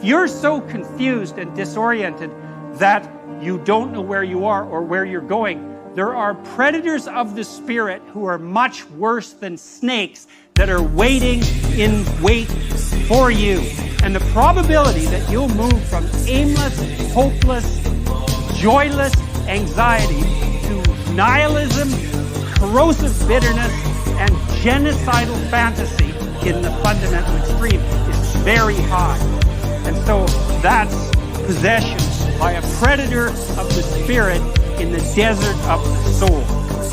If you're so confused and disoriented that you don't know where you are or where you're going, there are predators of the spirit who are much worse than snakes that are waiting in wait for you. And the probability that you'll move from aimless, hopeless, joyless anxiety to nihilism, corrosive bitterness, and genocidal fantasy in the fundamental extreme is very high. And so that's possession by a predator of the spirit in the desert of the soul.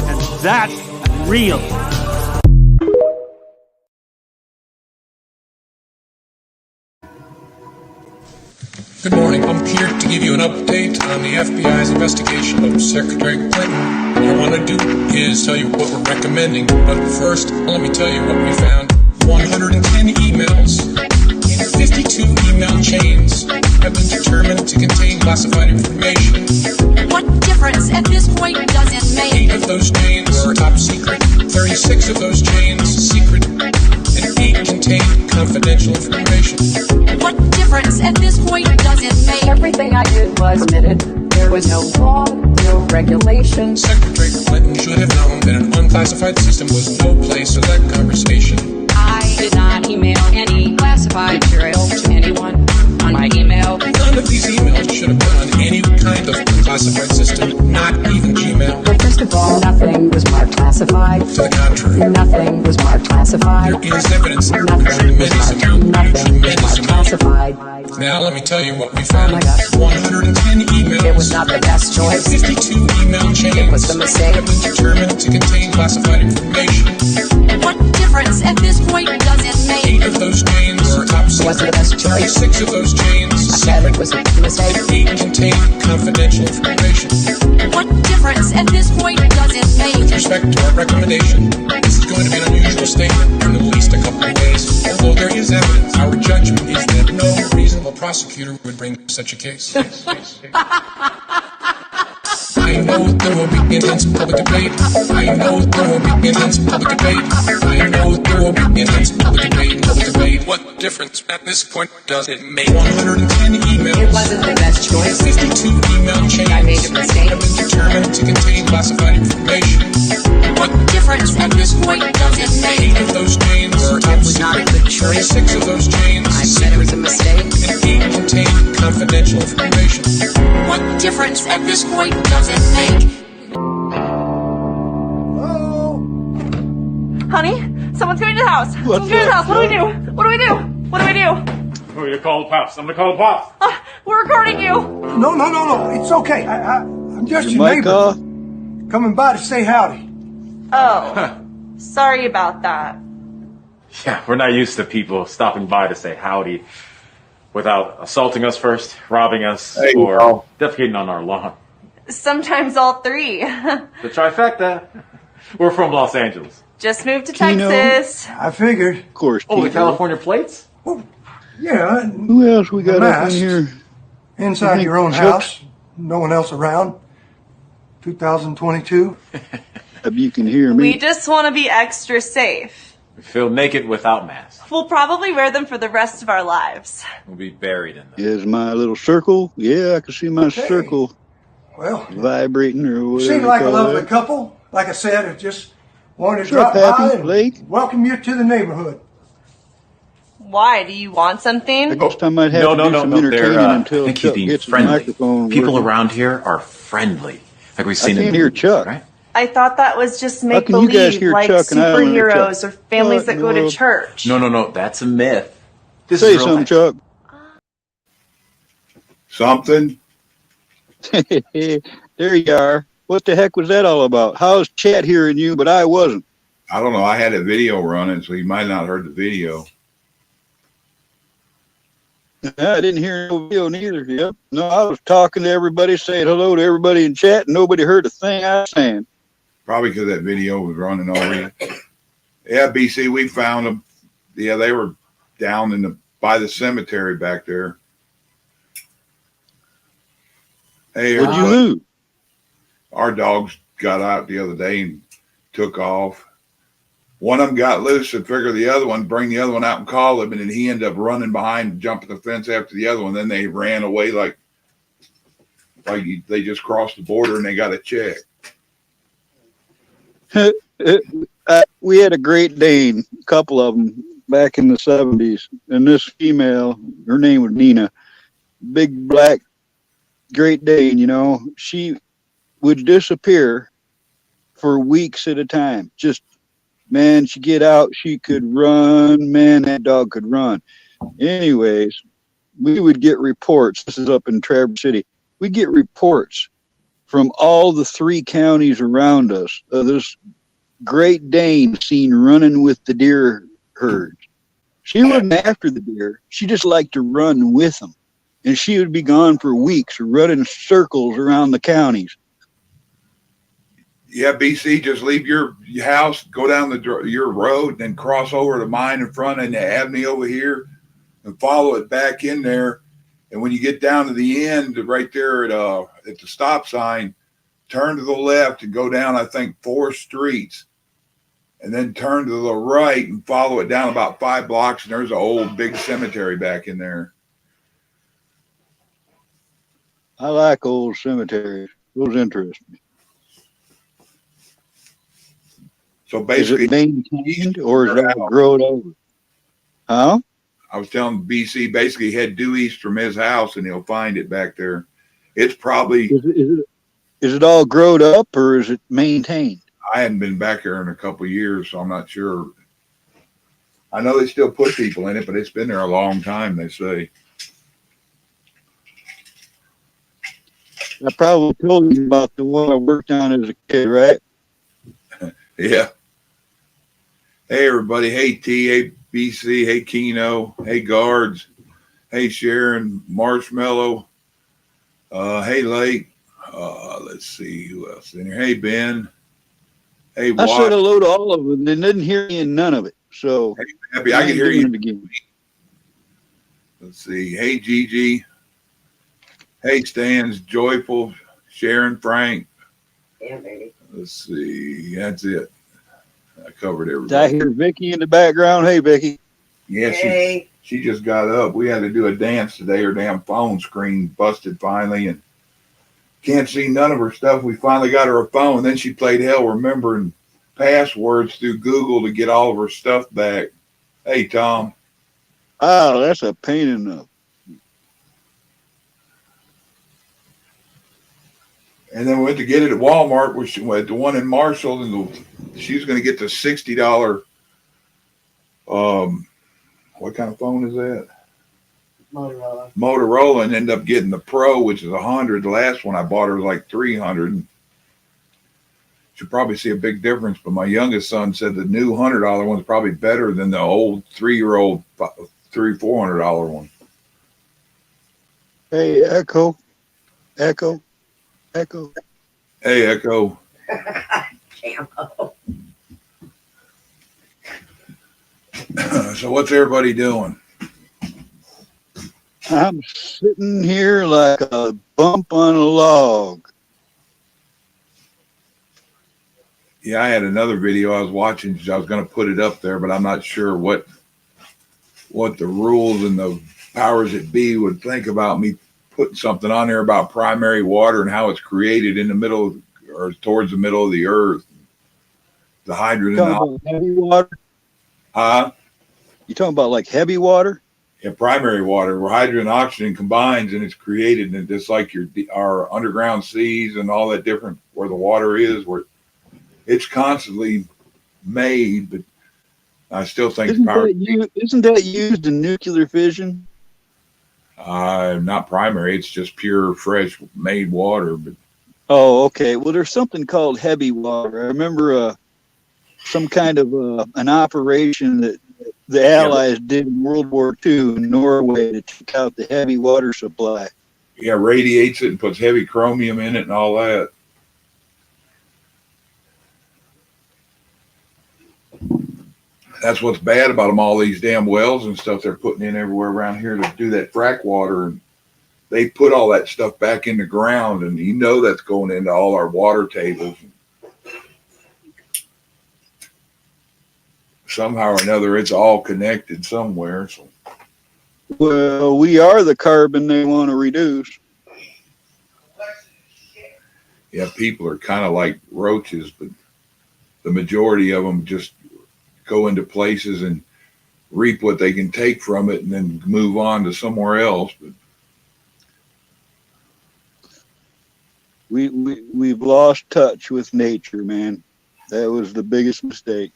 And that's real. Good morning. I'm here to give you an update on the FBI's investigation of Secretary Clinton. What I want to do is tell you what we're recommending. But first, let me tell you what we found. 110 emails in 52 email chains have been determined to contain classified information. What difference at this point does it make? 8 of those chains are top secret, 36 of those chains secret, and 8 contain confidential information. What difference at this point does it make? Everything I did was admitted. There was no law, no regulations. Secretary Clinton should have known that an unclassified system was no place for that conversation. I did not email any classified material to anyone on my email. None of these emails should have been on any kind of unclassified system, not even Gmail. Well, first of all, nothing was marked classified. To the contrary, Nothing was marked classified. there is evidence, Nothing was tremendous marked, amount, nothing was tremendous marked amount. classified. Now let me tell you what we found. Oh my gosh. 110 emails. It was not the best choice. 52 email chains It was a mistake. have been determined to contain classified information. What difference at this point does it 8 make? of those chains are top Was secret. the best choice. 36 of those chains I said secret. it was a mistake. 8 contain confidential information. What difference at this point does it With make? respect to our recommendation, this is going to be an unusual statement in at least a couple of ways. Although there is evidence, our judgment is that no reasonable prosecutor would bring such a case. I know there will be intense public debate. I know there will be intense public debate. I know there will be intense public debate. What difference at this point does it make? 110 emails. It wasn't the best choice. 52 email chains I made a mistake. have been determined to contain classified information. What difference at this point does it 8 make? of those chains are It top was not a secret. good choice. 36 of those chains I said it was a mistake. and 8 contain confidential information. What difference at this point does it make? Honey, someone's coming to the house. Someone's coming to the house. What do we do? What do we do? What do we do? Who are you calling the pops? I'm gonna call the pops. We're recording you. No. It's okay. I'm just your Mic neighbor. off? Coming by to say howdy. Oh, sorry about that. Yeah, we're not used to people stopping by to say howdy without assaulting us first, robbing us, There you or go. defecating on our lawn. Sometimes all three. The trifecta. We're from Los Angeles. Just moved to Keno. Texas. I figured. Of course. Oh, the Tito. California plates? Yeah, Who else we got up in mask. here? I inside think your own Chuck's- house. No one else around. 2022. If you can hear We me. just want to be extra safe. We feel naked without masks. We'll probably wear them for the rest of our lives. We'll be buried in them. Is my little circle? Yeah, I can see my circle Well, vibrating or you whatever. seem you like a call lovely that. couple. Like I said, I just wanted to Sure, drop by Pappy, and Blake. welcome you to the neighborhood. Why? Do you want something? Next time I'd have No, to do some They're, entertaining I until think he's Chuck being gets the friendly. microphone. People working. around here are friendly. Like we've I seen in can't the hear movies, Chuck. right? I thought that was just make can you guys believe, hear like Chuck and I don't hear superheroes Chuck? or families What that in go the to world? church. No, that's a myth. This Say is real something, life. Chuck. Something. There you are. What the heck was that all about? How's Chad hearing you, but I wasn't? I don't know. I had a video running, so you might not have heard the video. I didn't hear no video neither. Yep. No, I was talking to everybody, saying hello to everybody in chat, and nobody heard a thing I was saying. Probably because that video was running already. Yeah, BC, we found them. Yeah, they were down by the cemetery back there. Hey, What'd you lose? our dogs got out the other day and took off. One of them got loose and figured the other one, bring the other one out and call him. And then he ended up running behind, jumping the fence after the other one. Then they ran away like they just crossed the border and they got a check. We had a Great Dane, a couple of them back in the 70s. And this female, her name was Nina, big black Great Dane, you know, she would disappear for weeks at a time. Just, man, she'd get out, she could run. Man, that dog could run. Anyways, we would get reports. This is up in Traverse City. We get reports from all the 3 counties around us of this Great Dane seen running with the deer herds. She wasn't after the deer. She just liked to run with them. And she would be gone for weeks, running circles around the counties. Yeah, BC, just leave your house, go down your road, then cross over to mine in front of the avenue over here and follow it back in there. And when you get down to the end, right there at the stop sign, turn to the left and go down, I think, 4 streets. And then turn to the right and follow it down about 5 blocks. And there's an old big cemetery back in there. I like old cemeteries. Those interest me. So basically, is it maintained or is it all grown over? Huh? I was telling BC, basically head due east from his house and he'll find it back there. It's probably... Is it all grown up or is it maintained? I hadn't been back there in a couple of years, so I'm not sure. I know they still put people in it, but it's been there a long time, they say. I probably told you about the one I worked on as a kid, right? Yeah. Hey, everybody. Hey, T. Hey, BC. Hey, Keno. Hey, Guards. Hey, Sharon. Marshmallow. Hey, Lake. Let's see who else in here. Hey, Ben. Hey, I said hello to all of them and didn't hear you in none of it. So hey, Happy, I can hear you again. Let's see. Hey, Gigi. Hey, Stan's Joyful. Sharon, Frank. Yeah, baby. Let's see. That's it. I covered everything. Did I hear Vicky in the background? Hey, Vicky. Yeah, hey. She just got up. We had to do a dance today. Her damn phone screen busted finally, and can't see none of her stuff. We finally got her a phone. Then she played hell remembering passwords through Google to get all of her stuff back. Hey, Tom. Oh, that's a pain in the... And then we went to get it at Walmart, which went the one in Marshall, and she's going to get the $60. What kind of phone is that? Motorola, and end up getting the Pro, which is $100. The last one I bought her was like $300. Should probably see a big difference, but my youngest son said the new $100 one's probably better than the old 3-year-old $400 one. Hey, Echo. Hey, Echo. Camo. So what's everybody doing? I'm sitting here like a bump on a log. Yeah, I had another video I was watching. I was going to put it up there, but I'm not sure what the rules and the powers that be would think about me putting something on there about primary water and how it's created in the middle or towards the middle of the earth. The hydrogen. Heavy water? Huh? You talking about like heavy water? Yeah, primary water, where hydrogen and oxygen combines and it's created, and just like our underground seas and all that different where the water is, where it's constantly made, but I still think isn't that used in nuclear fission? Not primary. It's just pure, fresh made water. But oh, okay. Well, there's something called heavy water. I remember some kind of an operation that the Allies did in World War II in Norway to take out the heavy water supply. Yeah, radiates it and puts heavy chromium in it and all that. That's what's bad about them, all these damn wells and stuff they're putting in everywhere around here to do that frack water. And they put all that stuff back in the ground, and you know that's going into all our water tables. somehow or another, it's all connected somewhere. So Well, we are the carbon they want to reduce. yeah, people are kind of like roaches, but the majority of them just go into places and reap what they can take from it and then move on to somewhere else. But we've lost touch with nature, man. That was the biggest mistake.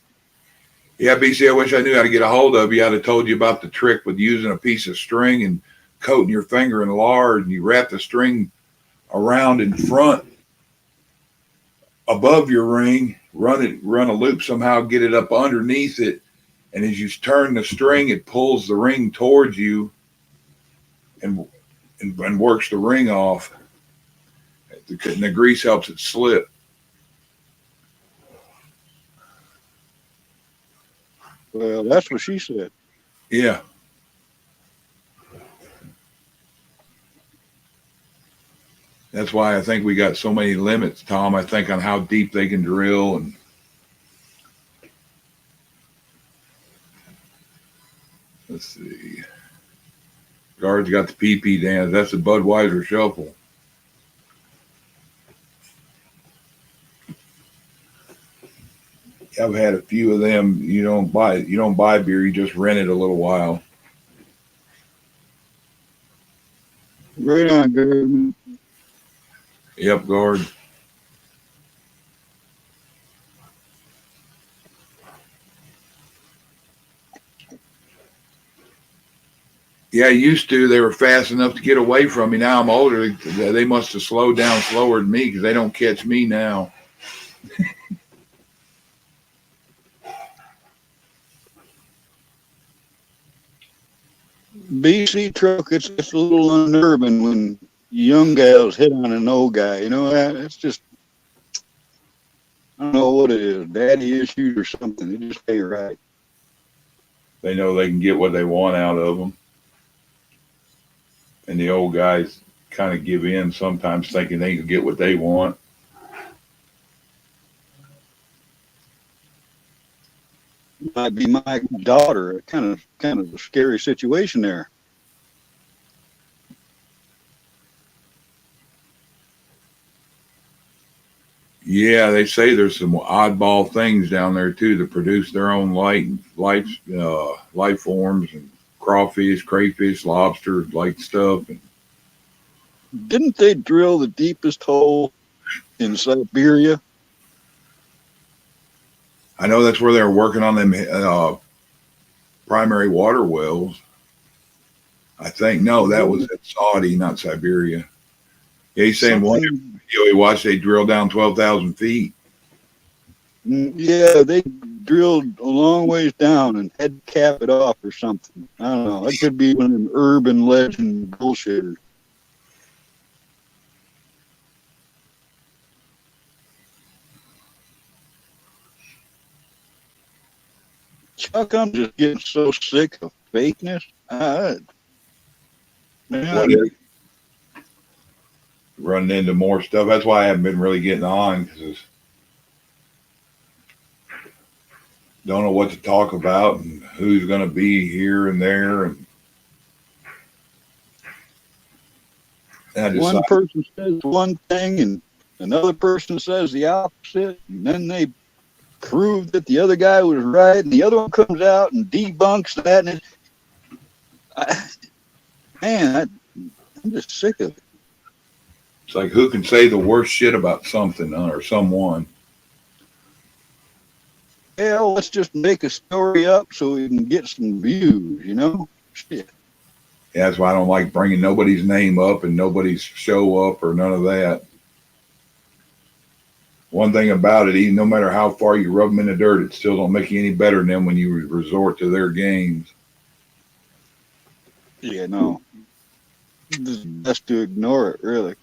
yeah, BC, I wish I knew how to get a hold of you. I'd have told you about the trick with using a piece of string and coating your finger in lard, and you wrap the string around in front above your ring, run a loop somehow, get it up underneath it, and as you turn the string, it pulls the ring towards you and works the ring off. And the grease helps it slip. Well, that's what she said. Yeah. That's why I think we got so many limits, Tom, I think, on how deep they can drill. And let's see. Guard's got the PP dance. That's the Budweiser shuffle. I've had a few of them. You don't buy beer, you just rent it a little while. Right on, Gordon. Yep, Guard. Yeah, used to. They were fast enough to get away from me. Now I'm older. They must have slowed down slower than me because they don't catch me now. BC truck, it's a little unnerving when young gals hit on an old guy. You know, it's just, I don't know what it is, daddy issues or something. It just ain't right. They know they can get what they want out of them. And the old guys kind of give in sometimes thinking they can get what they want. Might be my daughter. Kind of a scary situation there. Yeah, they say there's some oddball things down there too that produce their own life forms, and crawfish, crayfish, lobster, like stuff. And Didn't they drill the deepest hole in Siberia? I know that's where they're working on them primary water wells. I think no, that was in Saudi, not Siberia. Yeah, he's saying one video he watched, they drilled down 12,000 feet. Yeah, they drilled a long ways down and had to cap it off or something. I don't know. That could be one of them urban legend bullshitters. Chuck, I'm just getting so sick of fakeness. Man, Running into more stuff. That's why I haven't been really getting on, because don't know what to talk about and who's going to be here and there. And one person says one thing and another person says the opposite, and then they prove that the other guy was right, and the other one comes out and debunks that. And I'm just sick of it. It's like, who can say the worst shit about something or someone? Hell, let's just make a story up so we can get some views, you know? Shit. Yeah, that's why I don't like bringing nobody's name up and nobody's show up or none of that. One thing about it, even no matter how far you rub them in the dirt, it still don't make you any better than them when you resort to their games. Yeah, no. It's best to ignore it, really.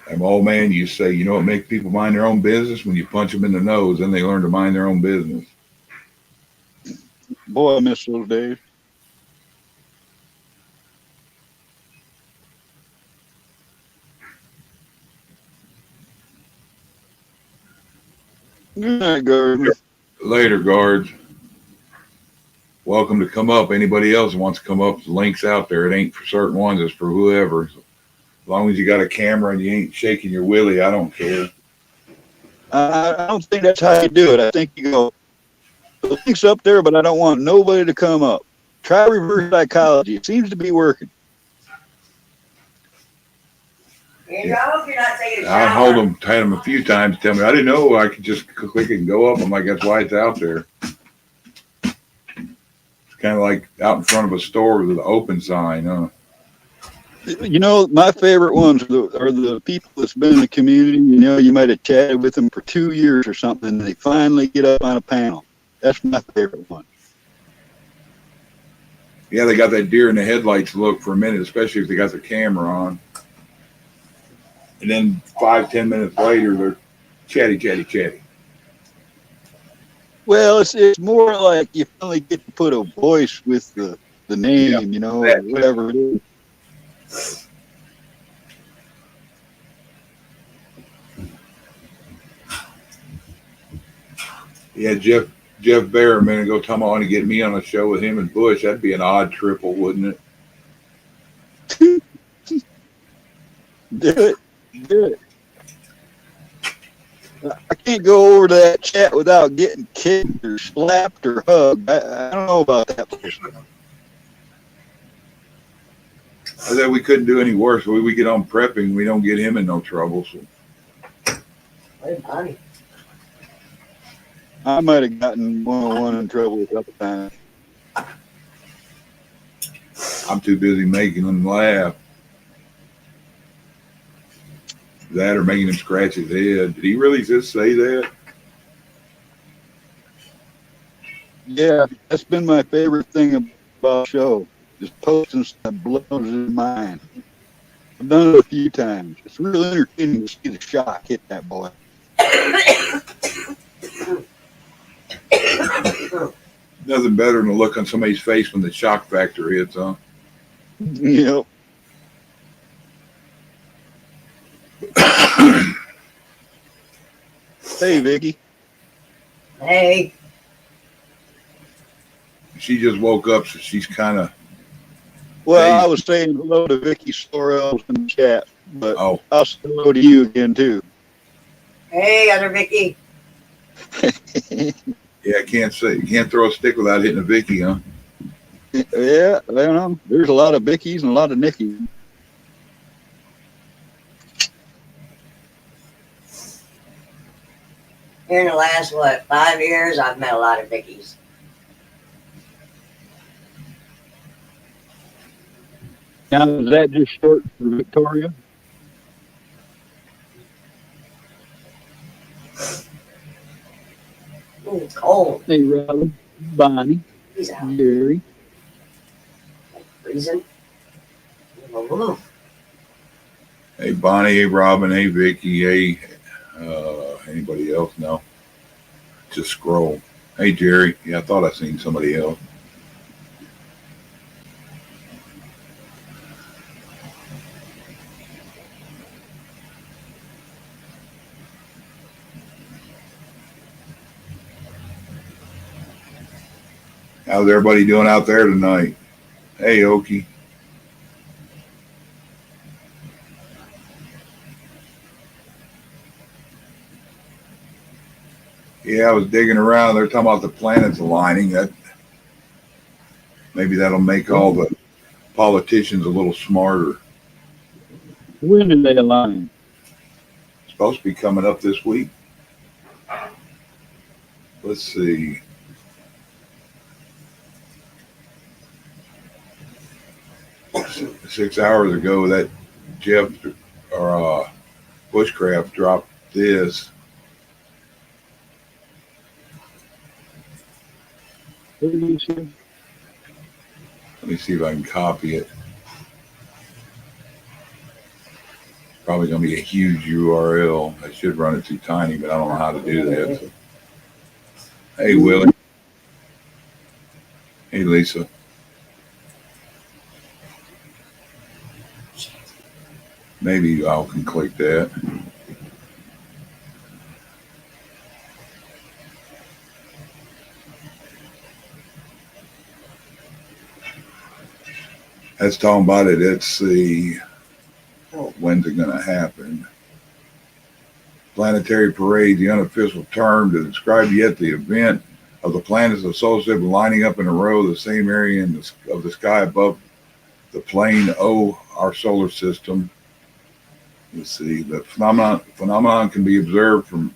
And old man, you say, you know what makes people mind their own business? When you punch them in the nose, then they learn to mind their own business. Boy, I miss those days. Good night, Gardner. Later, guards. Welcome to come up. Anybody else who wants to come up, the link's out there. It ain't for certain ones, it's for whoever. As long as you got a camera and you ain't shaking your willy, I don't care. I don't think that's how you do it. I think you go, the link's up there, but I don't want nobody to come up. Try reverse psychology. It seems to be working. Andrew, I hope you're not taking a I shower. had them a few times tell me, I didn't know I could just click and go up. I'm like, that's why it's out there. It's kind of like out in front of a store with an open sign, huh? You know, my favorite ones are the people that's been in the community. You know, you might have chatted with them for 2 years or something, and they finally get up on a panel. That's my favorite one. Yeah, they got that deer in the headlights look for a minute, especially if they got their camera on. And then 5-10 minutes later, they're chatty. Well, it's more like you finally get to put a voice with the name, Yeah, you know, or whatever it is. Yeah, Jeff Bear a minute ago talking about wanting to get me on a show with him and Bush. That'd be an odd triple, wouldn't it? Do it. I can't go over to that chat without getting kicked or slapped or hugged. I don't know about that person. I said we couldn't do any worse. We get on prepping, we don't get him in no trouble. So Where's Bonnie? I might have gotten 101 in trouble a couple times. I'm too busy making him laugh. That or making him scratch his head. Did he really just say that? Yeah, that's been my favorite thing about the show. Just posting stuff that blows his mind. I've done it a few times. It's really entertaining to see the shock hit that boy. Nothing better than the look on somebody's face when the shock factor hits, huh? Yep. Hey, Vicky. Hey. She just woke up, so she's kind of. Well, I was saying hello to Vicky Sorrells in the chat, but Oh. I'll say hello to you again, too. Hey, other Vicky. Yeah, I can't say. You can't throw a stick without hitting a Vicky, huh? Yeah, I don't know. There's a lot of Vickies and a lot of Nickies. Here in the last, 5 years, I've met a lot of Vickies. Now, is that just short for Victoria? Ooh, it's cold. Hey, Robin, Bonnie, He's out. Gary. Freezing. Ooh. Hey, Bonnie. Hey, Robin. Hey, Vicky. Hey, anybody else? No. Just scroll. Hey, Jerry. Yeah, I thought I seen somebody else. How's everybody doing out there tonight? Hey, Okie. Yeah, I was digging around. They're talking about the planets aligning. That maybe that'll make all the politicians a little smarter. When did they align? It's supposed to be coming up this week. Let's see. Six hours ago, that Jeff or Bushcraft dropped this. What did you say? Let me see if I can copy it. Probably going to be a huge URL. I should run it too tiny, but I don't know how to do that. So. Hey, Willie. Hey, Lisa. Maybe I can click that. That's talking about it. It's the, when's it going to happen? Planetary parade, the unofficial term to describe yet the event of the planets associated with lining up in a row, the same area of the sky above the plane O, our solar system. Let's see, the phenomenon can be observed from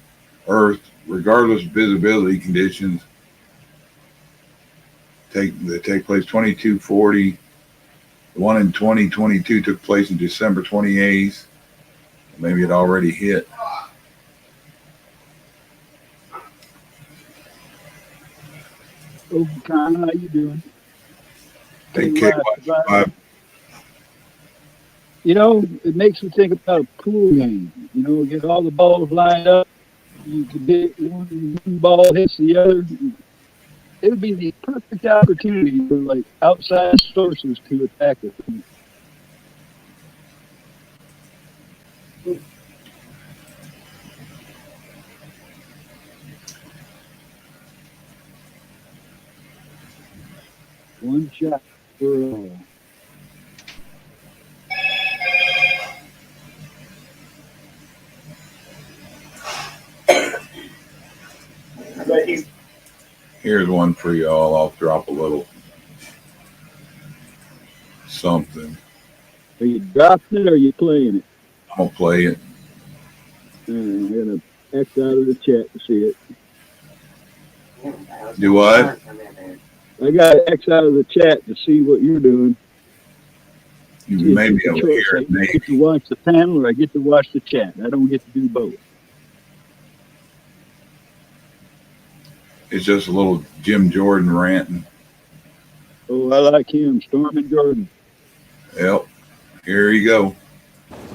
Earth regardless of visibility conditions. They take place 2240. The one in 2022 took place in December 28th. Maybe it already hit. Oh, Con, how you doing? Hey, KY5. You know, it makes me think about a pool game. You know, get all the balls lined up. You can hit one ball hits the other. It would be the perfect opportunity for like outside sources to attack it. One shot for all. Here's one for y'all. I'll drop a little something. Are you dropping it or are you playing it? I'm going to play it. I'm going to X out of the chat to see it. Do what? I got to X out of the chat to see what you're doing. You may be able to hear it. I get to watch the panel or I get to watch the chat. I don't get to do both. It's just a little Jim Jordan ranting. Oh, I like him, Stormin' Jordan. Yep. Here you go.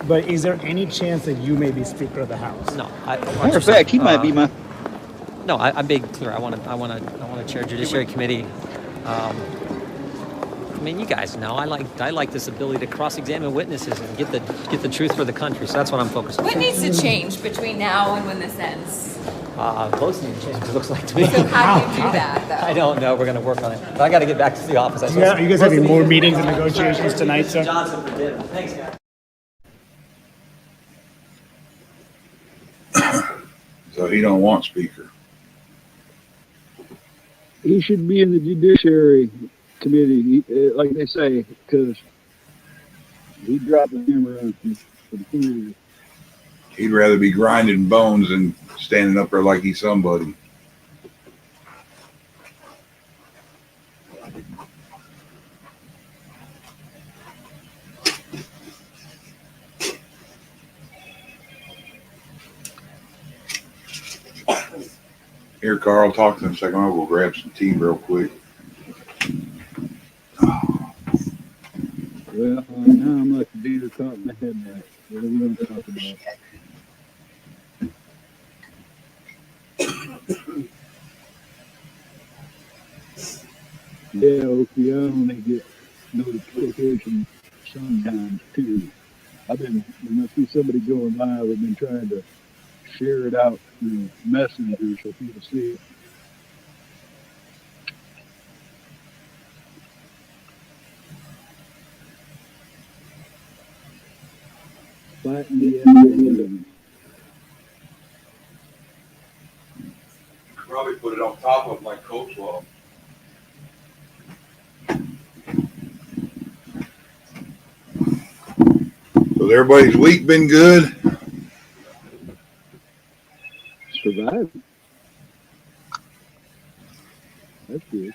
But is there any chance that you may be Speaker of the House? No. Matter of fact, he might be my. No, I'm being clear. I want to chair Judiciary Committee. I mean, you guys know I like this ability to cross-examine witnesses and get the truth for the country. So that's what I'm focused on. What needs to change between now and when this ends? Votes need to change. It looks like to me. So how do you do that, though? I don't know. We're going to work on it. But I got to get back to the office. Are you guys having more meetings and negotiations tonight, sir? Johnson for dinner. Thanks, guys. So he don't want speaker. He should be in the Judiciary Committee, like they say, because he dropped the hammer on some food. He'd rather be grinding bones than standing up there like he's somebody. Here, Carl, talk to him a second. I'll go grab some tea real quick. Well, now I'm like the deer caught in the headlight. What are we going to talk about? Yeah, okay, I only get notifications sometimes too. When I see somebody going live, I've been trying to share it out through Messenger so people see it. Fighting the enemy. Probably put it on top of my coleslaw. So everybody's week been good? Surviving. That's good.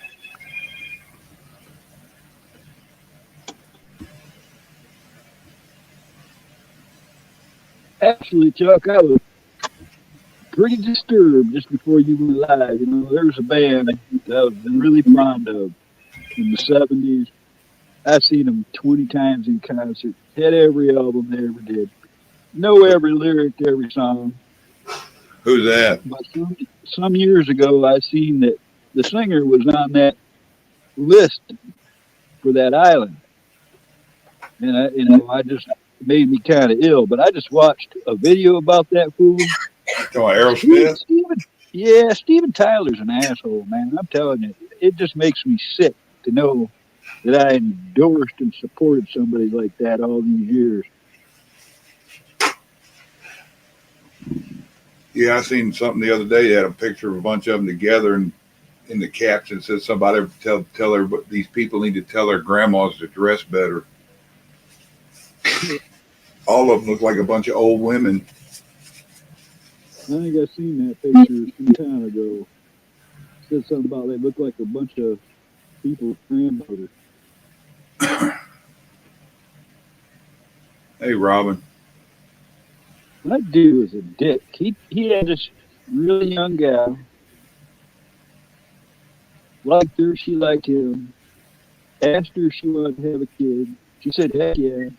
Actually, Chuck, I was pretty disturbed just before you went live. You know, there was a band that I've been really fond of in the 70s. I've seen them 20 times in concert. Had every album they ever did. Know every lyric to every song. Who's that? But some years ago, I seen that the singer was on that list for that island. And I just made me kind of ill. But I just watched a video about that fool. Oh, Aerosmith? Steven Tyler's an asshole, man. I'm telling you, it just makes me sick to know that I endorsed and supported somebody like that all these years. Yeah, I seen something the other day. They had a picture of a bunch of them together, and in the caption said somebody tell everybody, these people need to tell their grandmas to dress better. All of them look like a bunch of old women. I think I seen that picture some time ago. Said something about they look like a bunch of people's grandmothers. Hey, Robin. That dude was a dick. He had this really young gal. Liked her, she liked him. Asked her if she wanted to have a kid. She said, heck yeah.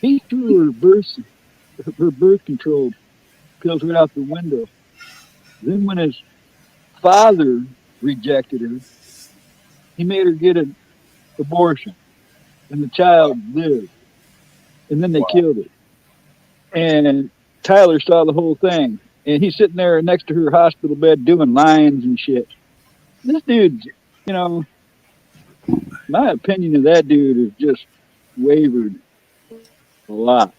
He threw her birth control pills right out the window. Then when his father rejected her, he made her get an abortion. And the child lived. And then they killed it. And Tyler saw the whole thing. And he's sitting there next to her hospital bed doing lines and shit. This dude, you know, my opinion of that dude is just wavered a lot.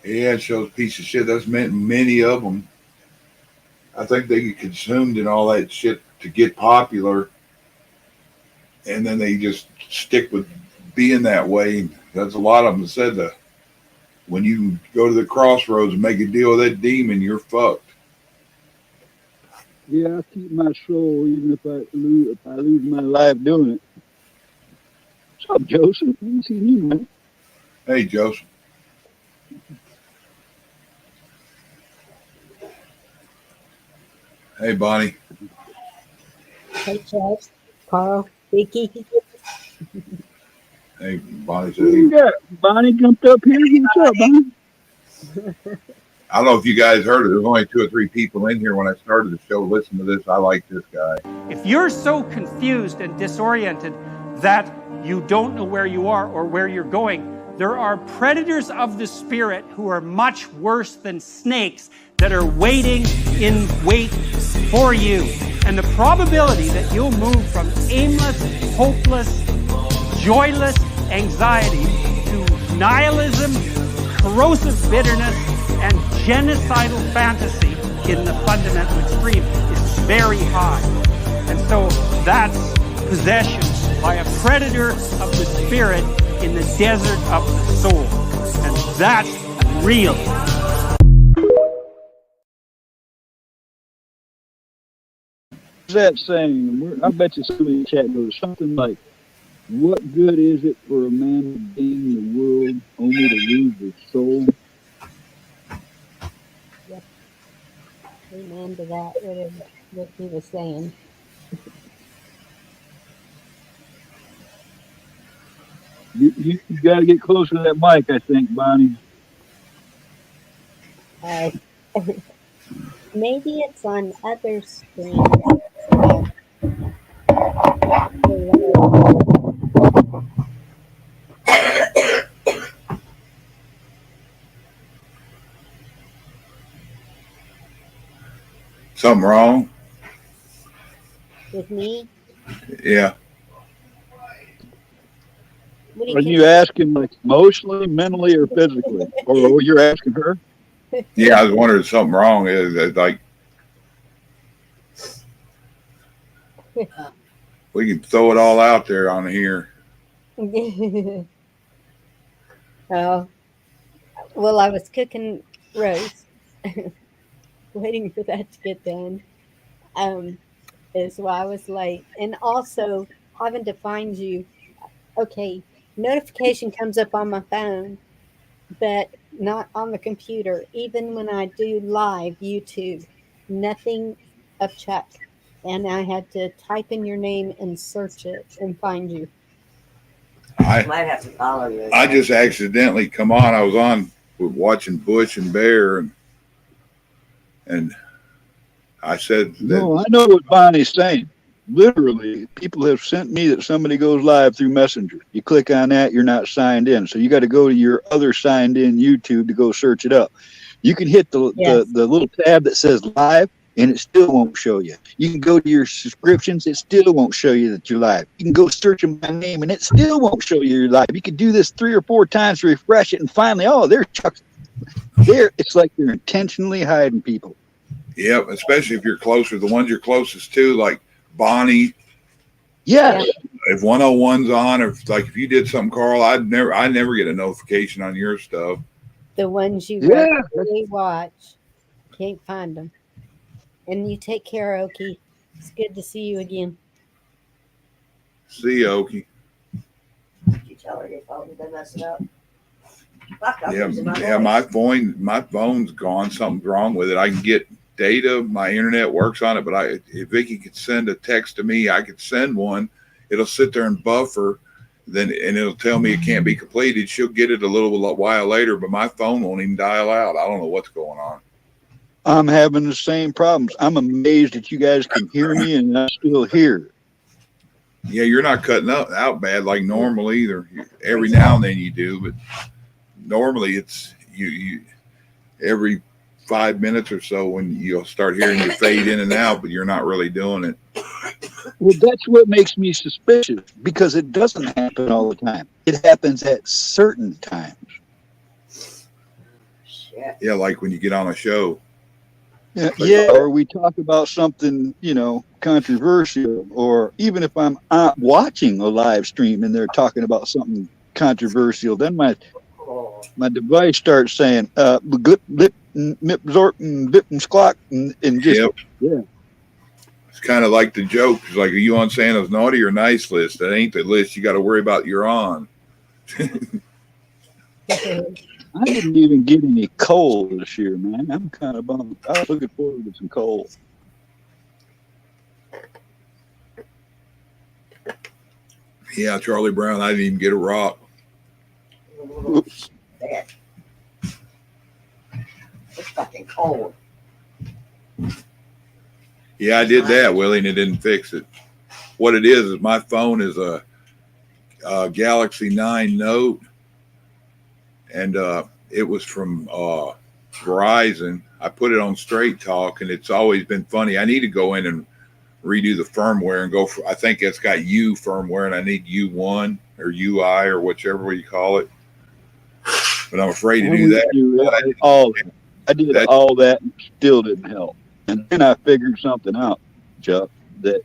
Yeah, it shows piece of shit. That's meant many of them. I think they get consumed in all that shit to get popular. And then they just stick with being that way. That's a lot of them said that when you go to the crossroads and make a deal with that demon, you're fucked. Yeah, I keep my soul even if I lose my life doing it. What's up, Joseph? I haven't seen you, man. Hey, Joseph. Hey, Bonnie. Hey, Charles, Carl, Vicky. Hey, Bonnie said, What you got? Bonnie jumped up here. What's up, Bonnie? I don't know if you guys heard it. There's only 2 or 3 people in here when I started the show. Listen to this. I like this guy. If you're so confused and disoriented that you don't know where you are or where you're going, there are predators of the spirit who are much worse than snakes that are waiting in wait for you. And the probability that you'll move from aimless, hopeless, joyless anxiety to nihilism, corrosive bitterness, and genocidal fantasy in the fundamental extreme is very high. And so that's possession by a predator of the spirit in the desert of the soul. And that's real. What's that saying? I bet you somebody in the chat goes something like, what good is it for a man to gain the world only to lose his soul? Yep. Amen to that, what he was saying. You got to get closer to that mic, I think, Bonnie. Maybe it's on other screens. Something wrong? With me? Yeah. Are you asking like emotionally, mentally, or physically? Or you're asking her? Yeah, I was wondering if something wrong. Is like we can throw it all out there on here. Oh, well, I was cooking roast, waiting for that to get done. Is why I was late, and also having to find you. Okay, notification comes up on my phone, but not on the computer. Even when I do live YouTube, nothing of Chuck, and I had to type in your name and search it and find you. I might have to follow you. I just accidentally come on. I was on watching Bush and Bear, and I said, no, I know what Bonnie's saying. Literally, people have sent me that somebody goes live through Messenger. You click on that, you're not signed in. So you got to go to your other signed in YouTube to go search it up. You can hit the little tab that says live, and it still won't show you. You can go to your subscriptions, it still won't show you that you're live. You can go searching my name, and it still won't show you you're live. You can do this 3 or 4 times to refresh it, and finally, oh, there's Chuck. There, it's like they're intentionally hiding people. Yep, especially if you're closer. The ones you're closest to, like Bonnie. Yeah. If 101's on, or if you did something, Carl, I never get a notification on your stuff. The ones you Yeah. regularly watch, can't find them. And you take care, Okie. It's good to see you again. See you, Okie. Did you tell her your phone's been messing up? Fuck, I'm losing my Yeah, voice. my phone's gone. Something's wrong with it. I can get data. My internet works on it, but if Vicky could send a text to me, I could send one. It'll sit there and buffer, and it'll tell me it can't be completed. She'll get it a little while later, but my phone won't even dial out. I don't know what's going on. I'm having the same problems. I'm amazed that you guys can hear me and I'm still here. Yeah, you're not cutting out bad like normal either. Every now and then you do, but normally it's you every 5 minutes or so when you'll start hearing you fade in and out, but you're not really doing it. Well, that's what makes me suspicious, because it doesn't happen all the time. It happens at certain times. Shit. Yeah, like when you get on a show. Yeah, or we talk about something, controversial, or even if I'm watching a live stream and they're talking about something controversial, then my device starts saying glip lip mip zort and bip and squawk and just Yep. yeah. It's kind of like the joke. It's like, are you on Santa's naughty or nice list? That ain't the list you got to worry about. You're on. I didn't even get any coal this year, man. I'm kind of bummed. I was looking forward to some coal. Yeah, Charlie Brown. I didn't even get a rock. Oops. Bad. It's fucking cold. Yeah, I did that, Willie, and it didn't fix it. What it is my phone is a Galaxy 9 Note, and it was from Verizon. I put it on Straight Talk, and it's always been funny. I need to go in and redo the firmware and go for, I think it's got U firmware, and I need U1 or UI or whichever way you call it. But I'm afraid to do that. I did all that and still didn't help. And then I figured something out, Chuck, that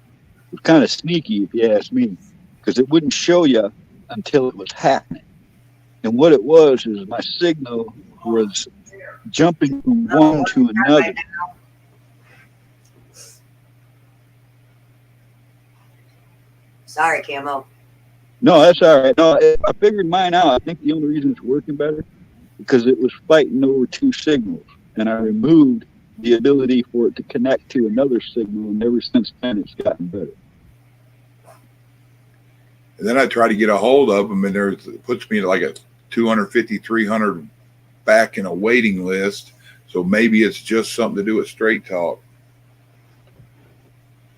was kind of sneaky, if you ask me, because it wouldn't show you until it was happening. And what it was is my signal was jumping from one to another. Sorry, Camo. No, that's all right. No, I figured mine out. I think the only reason it's working better because it was fighting over 2 signals, and I removed the ability for it to connect to another signal, and ever since then it's gotten better. And then I try to get a hold of them, and it puts me like a 250, 300 back in a waiting list. So maybe it's just something to do with Straight Talk.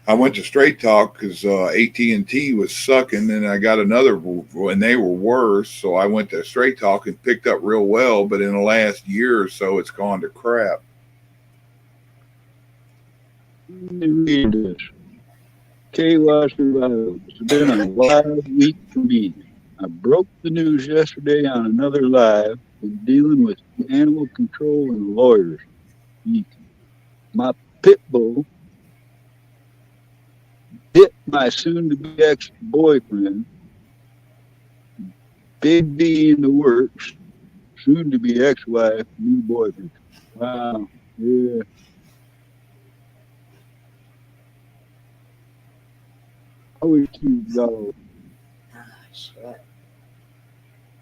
I went to Straight Talk because AT&T was sucking, and I got another, and they were worse. So I went to Straight Talk and picked up real well, but in the last year or so, it's gone to crap. Let me read this. KY Survival. It's been a live week for me. I broke the news yesterday on another live with dealing with animal control and lawyers. My pit bull hit my soon-to-be ex-boyfriend. Big B in the works. Soon-to-be ex-wife, new boyfriend. Wow. Yeah. Always keep going. Shit.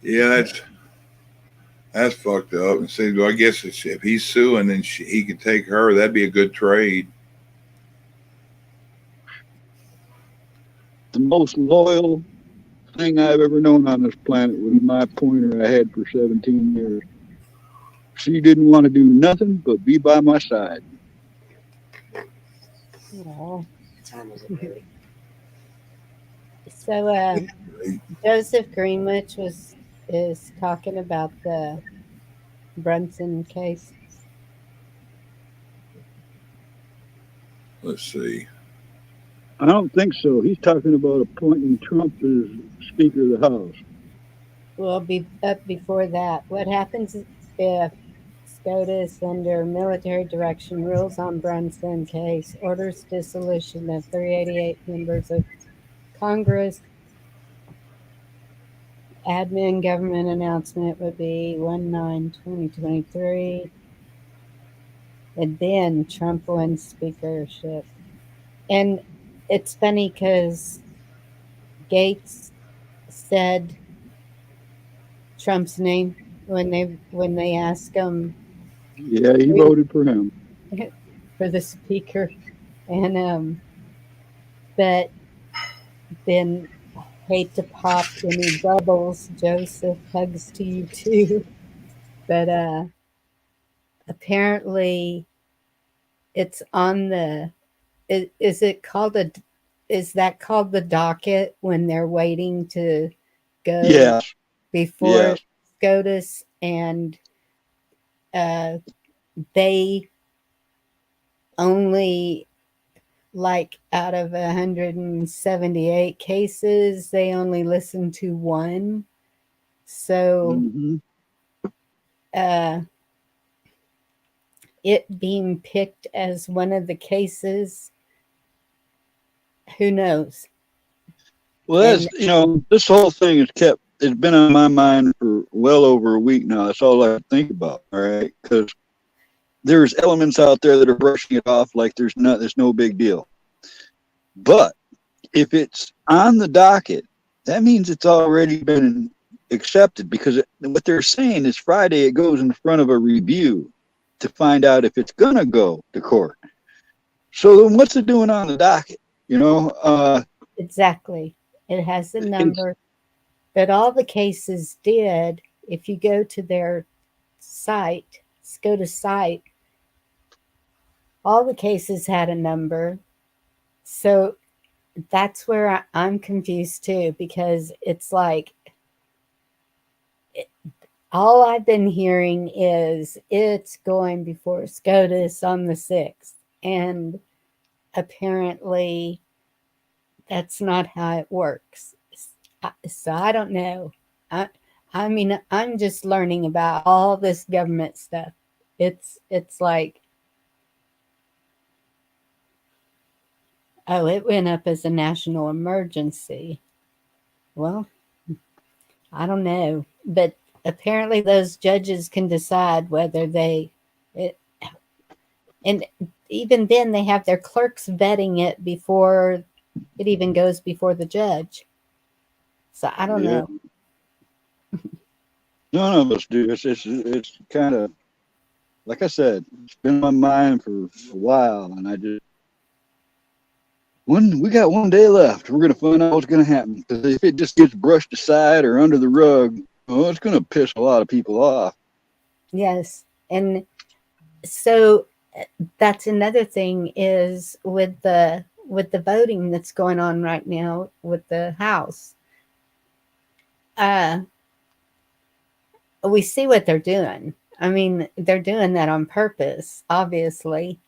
Yeah, that's fucked up. And see, I guess if he's suing, then he could take her. That'd be a good trade. The most loyal thing I've ever known on this planet was my pointer I had for 17 years. She didn't want to do nothing but be by my side. Aw. What time is it, baby? So Joseph Greenwich is talking about the Brunson case. Let's see. I don't think so. He's talking about appointing Trump as Speaker of the House. Well, be up before that. What happens if SCOTUS, under military direction, rules on Brunson case, orders dissolution of 388 members of Congress? Admin government announcement would be 1/9/2023. And then Trump wins speakership. And it's funny because Gates said Trump's name when they asked him. Yeah, he voted for him. For the speaker. And but then, hate to pop any bubbles, Joseph, hugs to you too. But apparently it's on the is that called the docket when they're waiting to go before SCOTUS, and they only, like, out of 178 cases, they only listen to one. So it being picked as one of the cases, who knows? Well, that's, this whole thing it's been on my mind for well over a week now. That's all I think about. All right. Because there's elements out there that are brushing it off like there's no big deal. But if it's on the docket, that means it's already been accepted, because what they're saying is Friday it goes in front of a review to find out if it's going to go to court. So then what's it doing on the docket? Exactly. It has the number. But all the cases did, if you go to their site, SCOTUS site, all the cases had a number. So that's where I'm confused too, because it's like, all I've been hearing is it's going before SCOTUS on the 6th. And apparently that's not how it works. So I don't know. I mean, I'm just learning about all this government stuff. It's like, oh, it went up as a national emergency. Well, I don't know. But apparently those judges can decide whether and even then they have their clerks vetting it before it even goes before the judge. So I don't know. None of us do. It's kind of, like I said, it's been on my mind for a while, and I just, we got one day left. We're going to find out what's going to happen, because if it just gets brushed aside or under the rug, well, it's going to piss a lot of people off. Yes. And so that's another thing is with the voting that's going on right now with the House. We see what they're doing. I mean, they're doing that on purpose, obviously.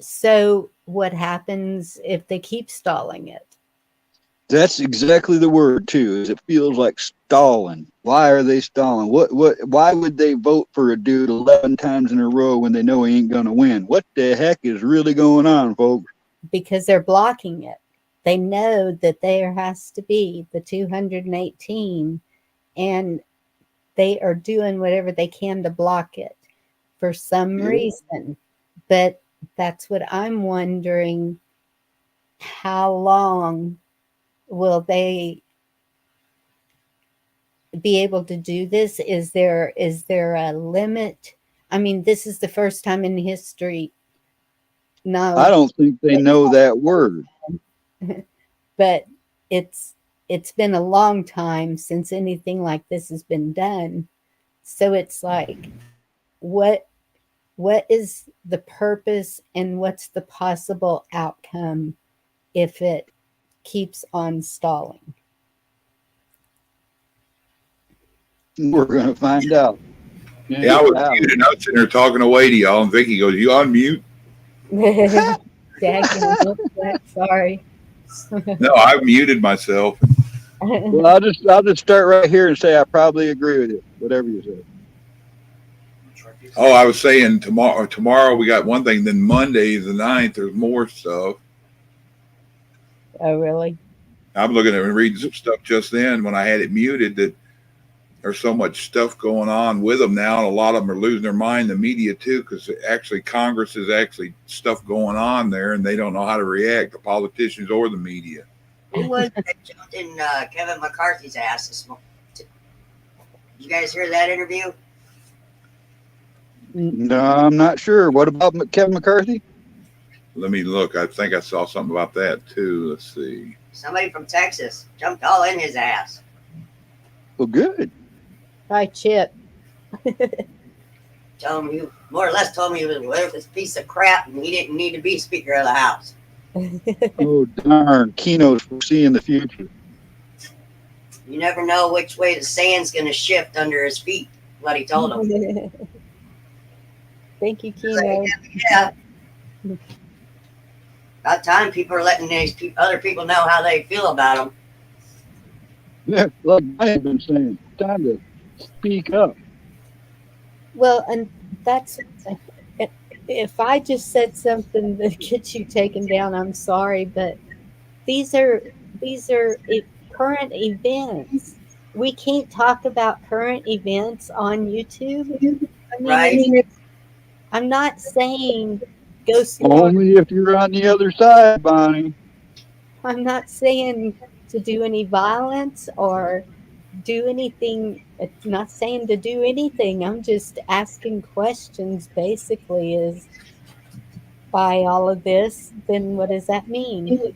So what happens if they keep stalling it? That's exactly the word too, is it feels like stalling. Why are they stalling? Why would they vote for a dude 11 times in a row when they know he ain't going to win? What the heck is really going on, folks? Because they're blocking it. They know that there has to be the 218, and they are doing whatever they can to block it for some reason. But that's what I'm wondering. How long will they be able to do this? Is there a limit? I mean, this is the first time in history. No, I don't think they know that word. But it's been a long time since anything like this has been done. So it's like, what is the purpose and what's the possible outcome if it keeps on stalling? We're going to find out. Yeah, I was muted. I was sitting there talking away to y'all, and Vicky goes, "You on mute?" Daggone, sorry. No, I've muted myself. Well, I'll just start right here and say I probably agree with you, whatever you say. Oh, I was saying tomorrow we got one thing. Then Monday the 9th, there's more stuff. Oh, really? I'm looking at and reading some stuff just then when I had it muted that there's so much stuff going on with them now, and a lot of them are losing their mind. The media too, because actually Congress is actually stuff going on there, and they don't know how to react. The politicians or the media. Who was that jumped in Kevin McCarthy's ass this morning? Did you guys hear that interview? No, I'm not sure. What about Kevin McCarthy? Let me look. I think I saw something about that too. Let's see. Somebody from Texas jumped all in his ass. Well, good. Hi, Chip. Told him you more or less told me he was a worthless piece of crap and he didn't need to be Speaker of the House. Oh, darn. Keno's foreseeing the future. You never know which way the sand's going to shift under his feet, what he told him. Thank you, Keno. Yeah. About time people are letting these other people know how they feel about them. Yeah, like I have been saying, time to speak up. Well, and that's if I just said something that gets you taken down, I'm sorry, but these are current events. We can't talk about current events on YouTube. I mean, Right. I'm not saying go slow. Only if you're on the other side, Bonnie. I'm not saying to do any violence or do anything. It's not saying to do anything. I'm just asking questions. Basically, is by all of this, then what does that mean?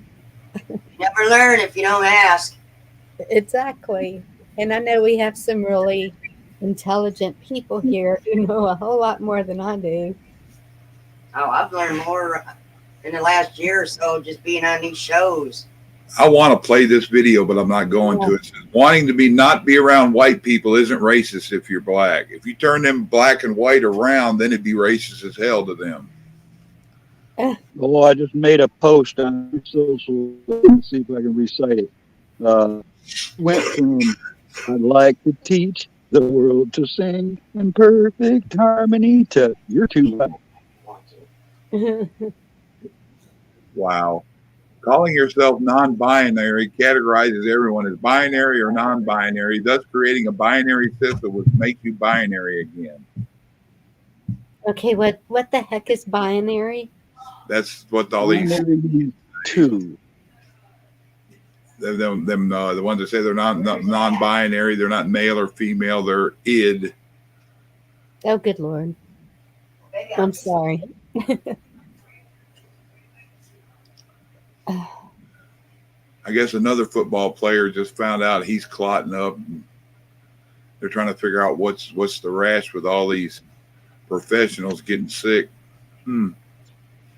Never learn if you don't ask. Exactly. And I know we have some really intelligent people here who know a whole lot more than I do. Oh, I've learned more in the last year or so just being on these shows. I want to play this video, but I'm not going to. It says, wanting to not be around white people isn't racist if you're black. If you turn them black and white around, then it'd be racist as hell to them. Oh, I just made a post on social. Let's see if I can recite it. Went from I'd like to teach the world to sing in perfect harmony to you're too loud. Wow. Calling yourself non-binary categorizes everyone as binary or non-binary, thus creating a binary system which makes you binary again. Okay, what the heck is binary? That's what all these two. The ones that say they're not non-binary, they're not male or female, they're id. Oh, good Lord. I'm sorry. I guess another football player just found out he's clotting up. They're trying to figure out what's the rash with all these professionals getting sick. I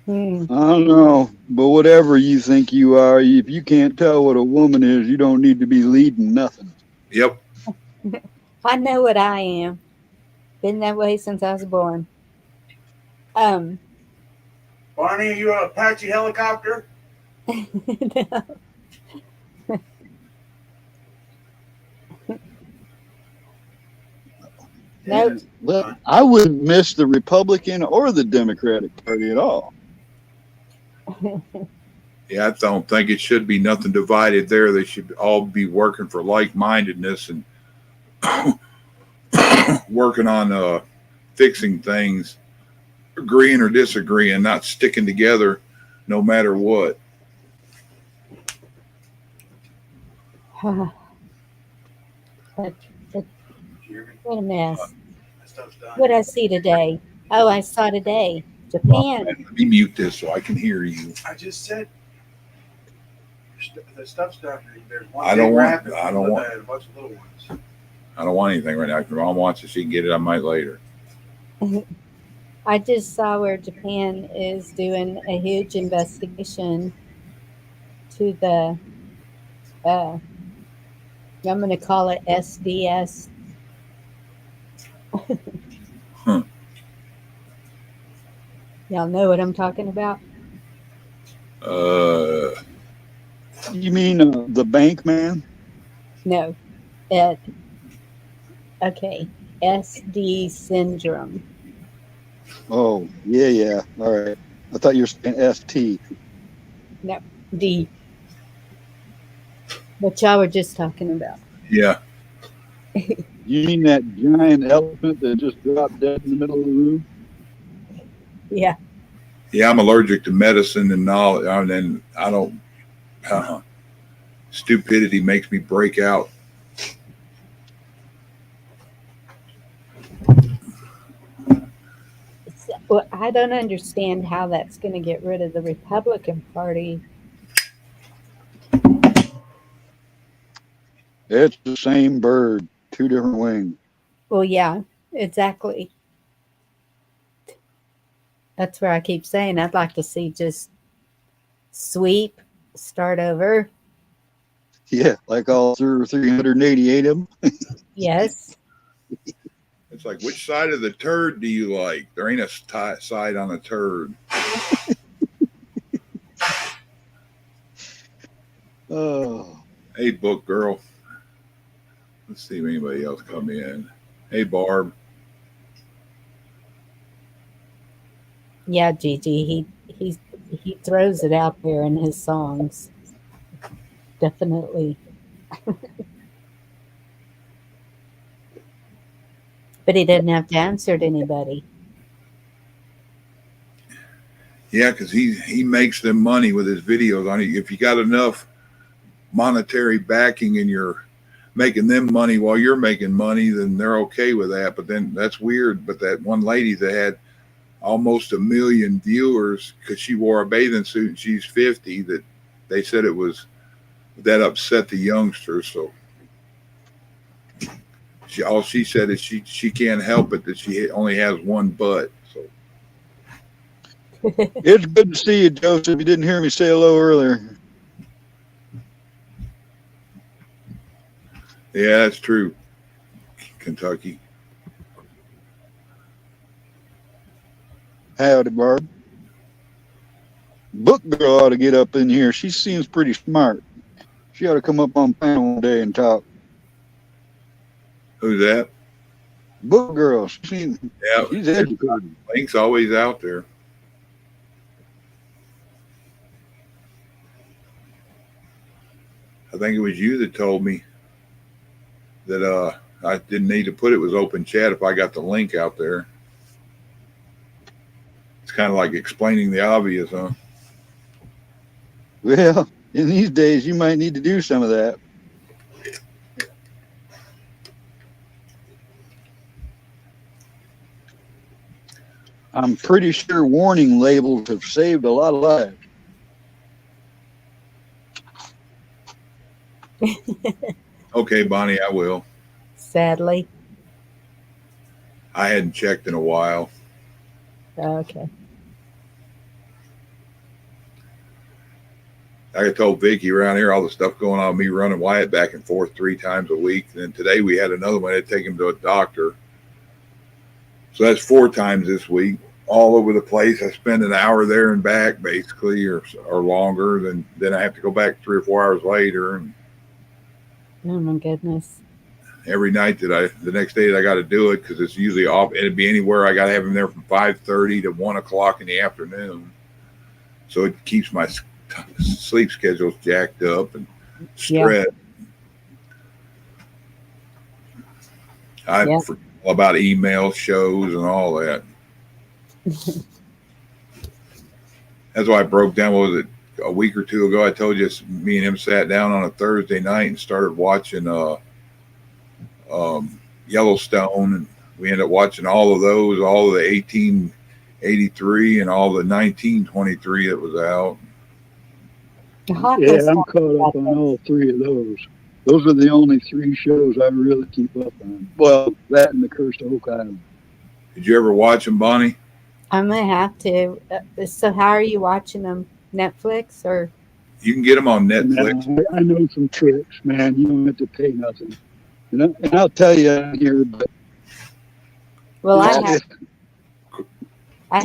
don't know, but whatever you think you are, if you can't tell what a woman is, you don't need to be leading nothing. Yep. I know what I am. Been that way since I was born. Barney, are you an Apache helicopter? No. Nope. Well, I wouldn't miss the Republican or the Democratic Party at all. Yeah, I don't think it should be nothing divided there. They should all be working for like-mindedness and working on fixing things, agreeing or disagreeing, not sticking together no matter what. What a mess. What did I see today? Oh, I saw today. Japan. Let me mute this so I can hear you. I just said the stuff's down there. There's one I don't big want- rabbit I don't and want- a bunch of little ones. I don't want anything right now. If your mom wants it, she can get it. I might later. I just saw where Japan is doing a huge investigation to the, I'm going to call it SDS. Y'all know what I'm talking about? You mean the bank man? No. Okay. SD syndrome. Oh, yeah. All right. I thought you were saying ST. No. D. What y'all were just talking about. Yeah. You mean that giant elephant that just dropped dead in the middle of the room? Yeah. Yeah, I'm allergic to medicine and knowledge, and I don't. Stupidity makes me break out. Well, I don't understand how that's going to get rid of the Republican Party. It's the same bird, two different wings. Well, yeah, exactly. That's where I keep saying I'd like to see just sweep, start over. Yeah, like all 388 of them. Yes. It's like, which side of the turd do you like? There ain't a side on a turd. Oh. Hey, book girl. Let's see if anybody else come in. Hey, Barb. Yeah, Gigi, he throws it out there in his songs. Definitely. But he didn't have to answer to anybody. Yeah, because he makes them money with his videos on it. If you got enough monetary backing and you're making them money while you're making money, then they're okay with that. But then that's weird. But that one lady that had almost 1 million viewers because she wore a bathing suit and she's 50, that they said it was that upset the youngsters. So all she said is she can't help it that she only has one butt. So it's good to see you, Joseph. You didn't hear me say hello earlier. Yeah, that's true. Kentucky. Howdy, Barb. Book girl ought to get up in here. She seems pretty smart. She ought to come up on panel one day and talk. Who's that? Book girl. She's educated. Link's always out there. I think it was you that told me that I didn't need to put it was open chat if I got the link out there. It's kind of like explaining the obvious, huh? Well, in these days, you might need to do some of that. I'm pretty sure warning labels have saved a lot of lives. Okay, Bonnie, I will. Sadly. I hadn't checked in a while. Okay. I told Vicky around here all the stuff going on, me running Wyatt back and forth 3 times a week. And then today we had another one. I had to take him to a doctor. So that's 4 times this week, all over the place. I spend an hour there and back, basically, or longer. Then I have to go back 3 or 4 hours later. And oh my goodness. every night the next day that I got to do it, because it's usually off. It'd be anywhere. I got to have him there from 5:30 to 1 o'clock in the afternoon. So it keeps my sleep schedules jacked up and stressed. I forget all about email shows and all that. That's why I broke down. What was it, a week or 2 ago? I told you me and him sat down on a Thursday night and started watching Yellowstone, and we ended up watching all of those, all of the 1883 and all the 1923 that was out. Yeah, I'm caught up on all 3 of those. Those are the only 3 shows I really keep up on. Well, that and The Curse of Oak Island. Did you ever watch them, Bonnie? I'm going to have to. So how are you watching them? Netflix or? You can get them on Netflix. Now, I know some tricks, man. You don't have to pay nothing. And I'll tell you here, but well, I have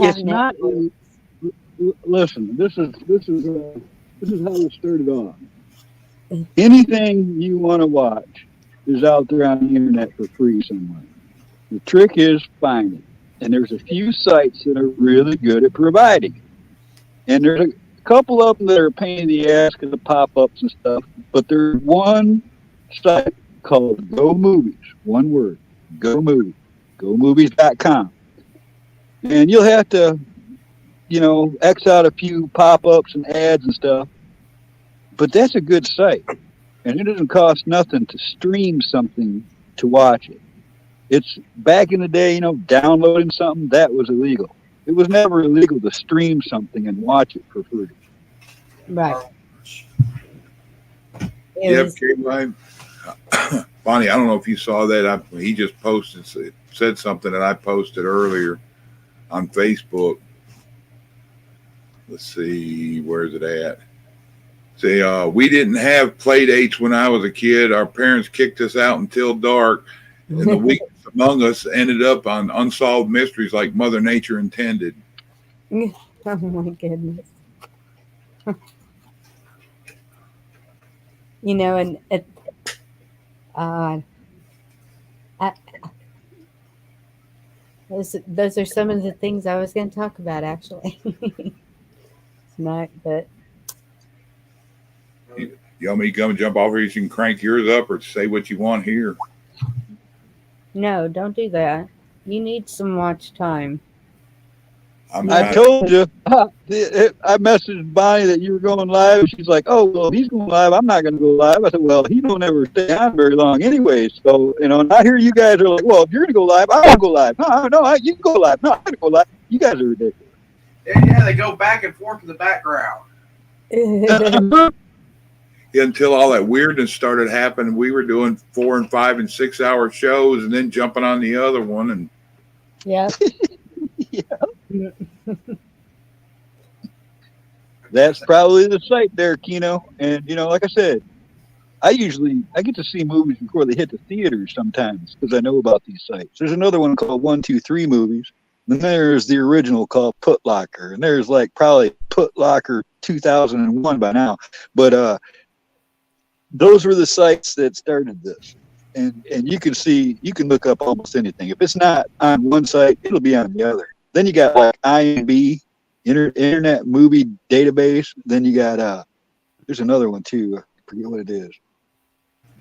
it's not. Netflix. listen. This is how it started off. Anything you want to watch is out there on the internet for free somewhere. The trick is finding, and there's a few sites that are really good at providing. And there's a couple of them that are a pain in the ass because of pop-ups and stuff. But there's one site called Go Movies. One word, Go Movies. GoMovies.com. And you'll have to, X out a few pop-ups and ads and stuff. But that's a good site. And it doesn't cost nothing to stream something to watch it. It's back in the day, downloading something, that was illegal. It was never illegal to stream something and watch it for free. Right. Yep, K-Line. Bonnie, I don't know if you saw that. He just said something that I posted earlier on Facebook. Let's see, where's it at? Say, we didn't have play dates when I was a kid. Our parents kicked us out until dark. And the weakest among us ended up on unsolved mysteries like Mother Nature intended. Oh my goodness. And those are some of the things I was going to talk about actually tonight, but you want me to come and jump off here? You can crank yours up or say what you want here. No, don't do that. You need some watch time. I told you. I messaged Bonnie that you were going live. She's like, "Oh, well, he's going live. I'm not going to go live." I said, "Well, he don't ever stay on very long anyway." So, and I hear you guys are like, "Well, if you're going to go live, I won't go live." No, you can go live. No, I'm going to go live. You guys are ridiculous. Yeah, they go back and forth in the background. Until all that weirdness started happening, we were doing 4 and 5 and 6 hour shows and then jumping on the other one. And yeah. That's probably the site there, Keno. And like I said, I get to see movies before they hit the theaters sometimes because I know about these sites. There's another one called 123 Movies. And there's the original called Put Locker. And there's probably Put Locker 2001 by now. But those were the sites that started this. And you can look up almost anything. If it's not on one site, it'll be on the other. Then you got IMDb, Internet Movie Database. Then you got there's another one too. I forget what it is.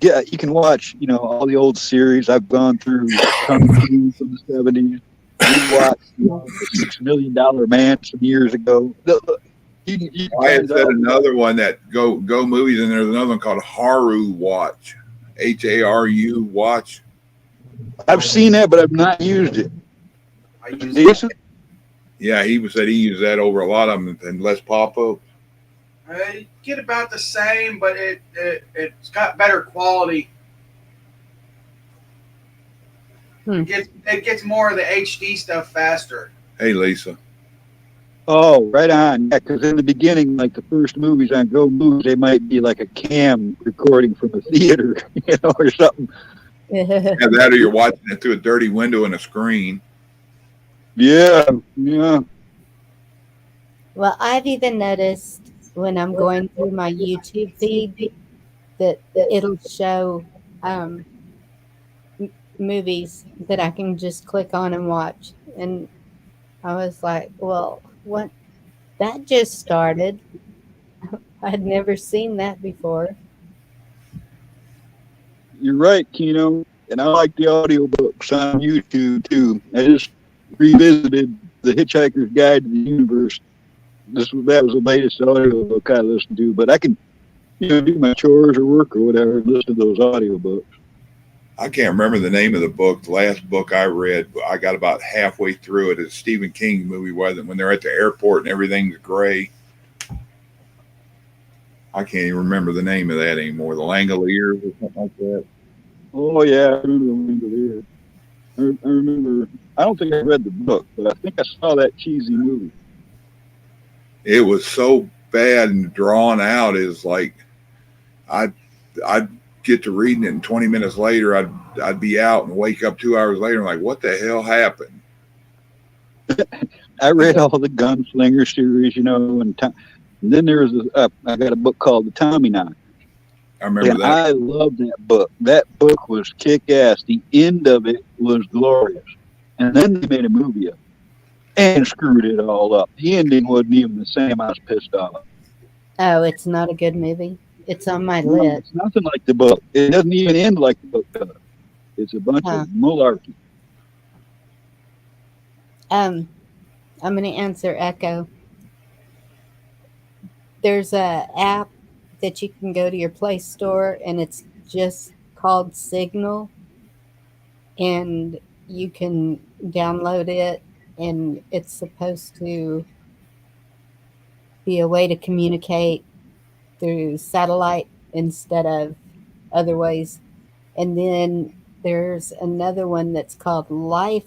Yeah, you can watch all the old series. I've gone through Kung Fu from the 70s. We watched the $6 Million Man some years ago. I had said another one that go movies, and there's another one called Haru Watch, HARU Watch. I've seen that, but I've not used it. I use it. Yeah, he said he used that over a lot of them and less pop-up. You get about the same, but it's got better quality. It gets more of the HD stuff faster. Hey, Lisa. Oh, right on. Yeah, because in the beginning, like the first movies on Go Movies, they might be like a cam recording from a theater, or something. Yeah, that or you're watching it through a dirty window in a screen. Yeah. Well, I've even noticed when I'm going through my YouTube feed that it'll show movies that I can just click on and watch. And I was like, well, what? That just started. I'd never seen that before. You're right, Keno. And I like the audiobooks on YouTube too. I just revisited The Hitchhiker's Guide to the Universe. That was the latest audiobook I listened to, but I can do my chores or work or whatever and listen to those audiobooks. I can't remember the name of the book. The last book I read, I got about halfway through it. It's a Stephen King movie, when they're at the airport and everything's gray. I can't even remember the name of that anymore. The Langoliers or something like that. Oh, yeah, I remember the Langoliers. I remember, I don't think I read the book, but I think I saw that cheesy movie. It was so bad and drawn out. Is like, I'd get to reading it, and 20 minutes later, I'd be out and wake up 2 hours later and like, what the hell happened? I read all the Gunslinger series, you know, and then there's I got a book called The Tommy Knockers. I remember And that. I love that book. That book was kick-ass. The end of it was glorious. And then they made a movie of it and screwed it all up. The ending wasn't even the same. I was pissed off. Oh, it's not a good movie. It's on my No, list. it's nothing like the book. It doesn't even end like the book does. It's a bunch Huh. of malarkey. I'm going to answer Echo. There's a app that you can go to your Play Store, and it's just called Signal, and you can download it, and it's supposed to be a way to communicate through satellite instead of other ways. And then there's another one that's called Life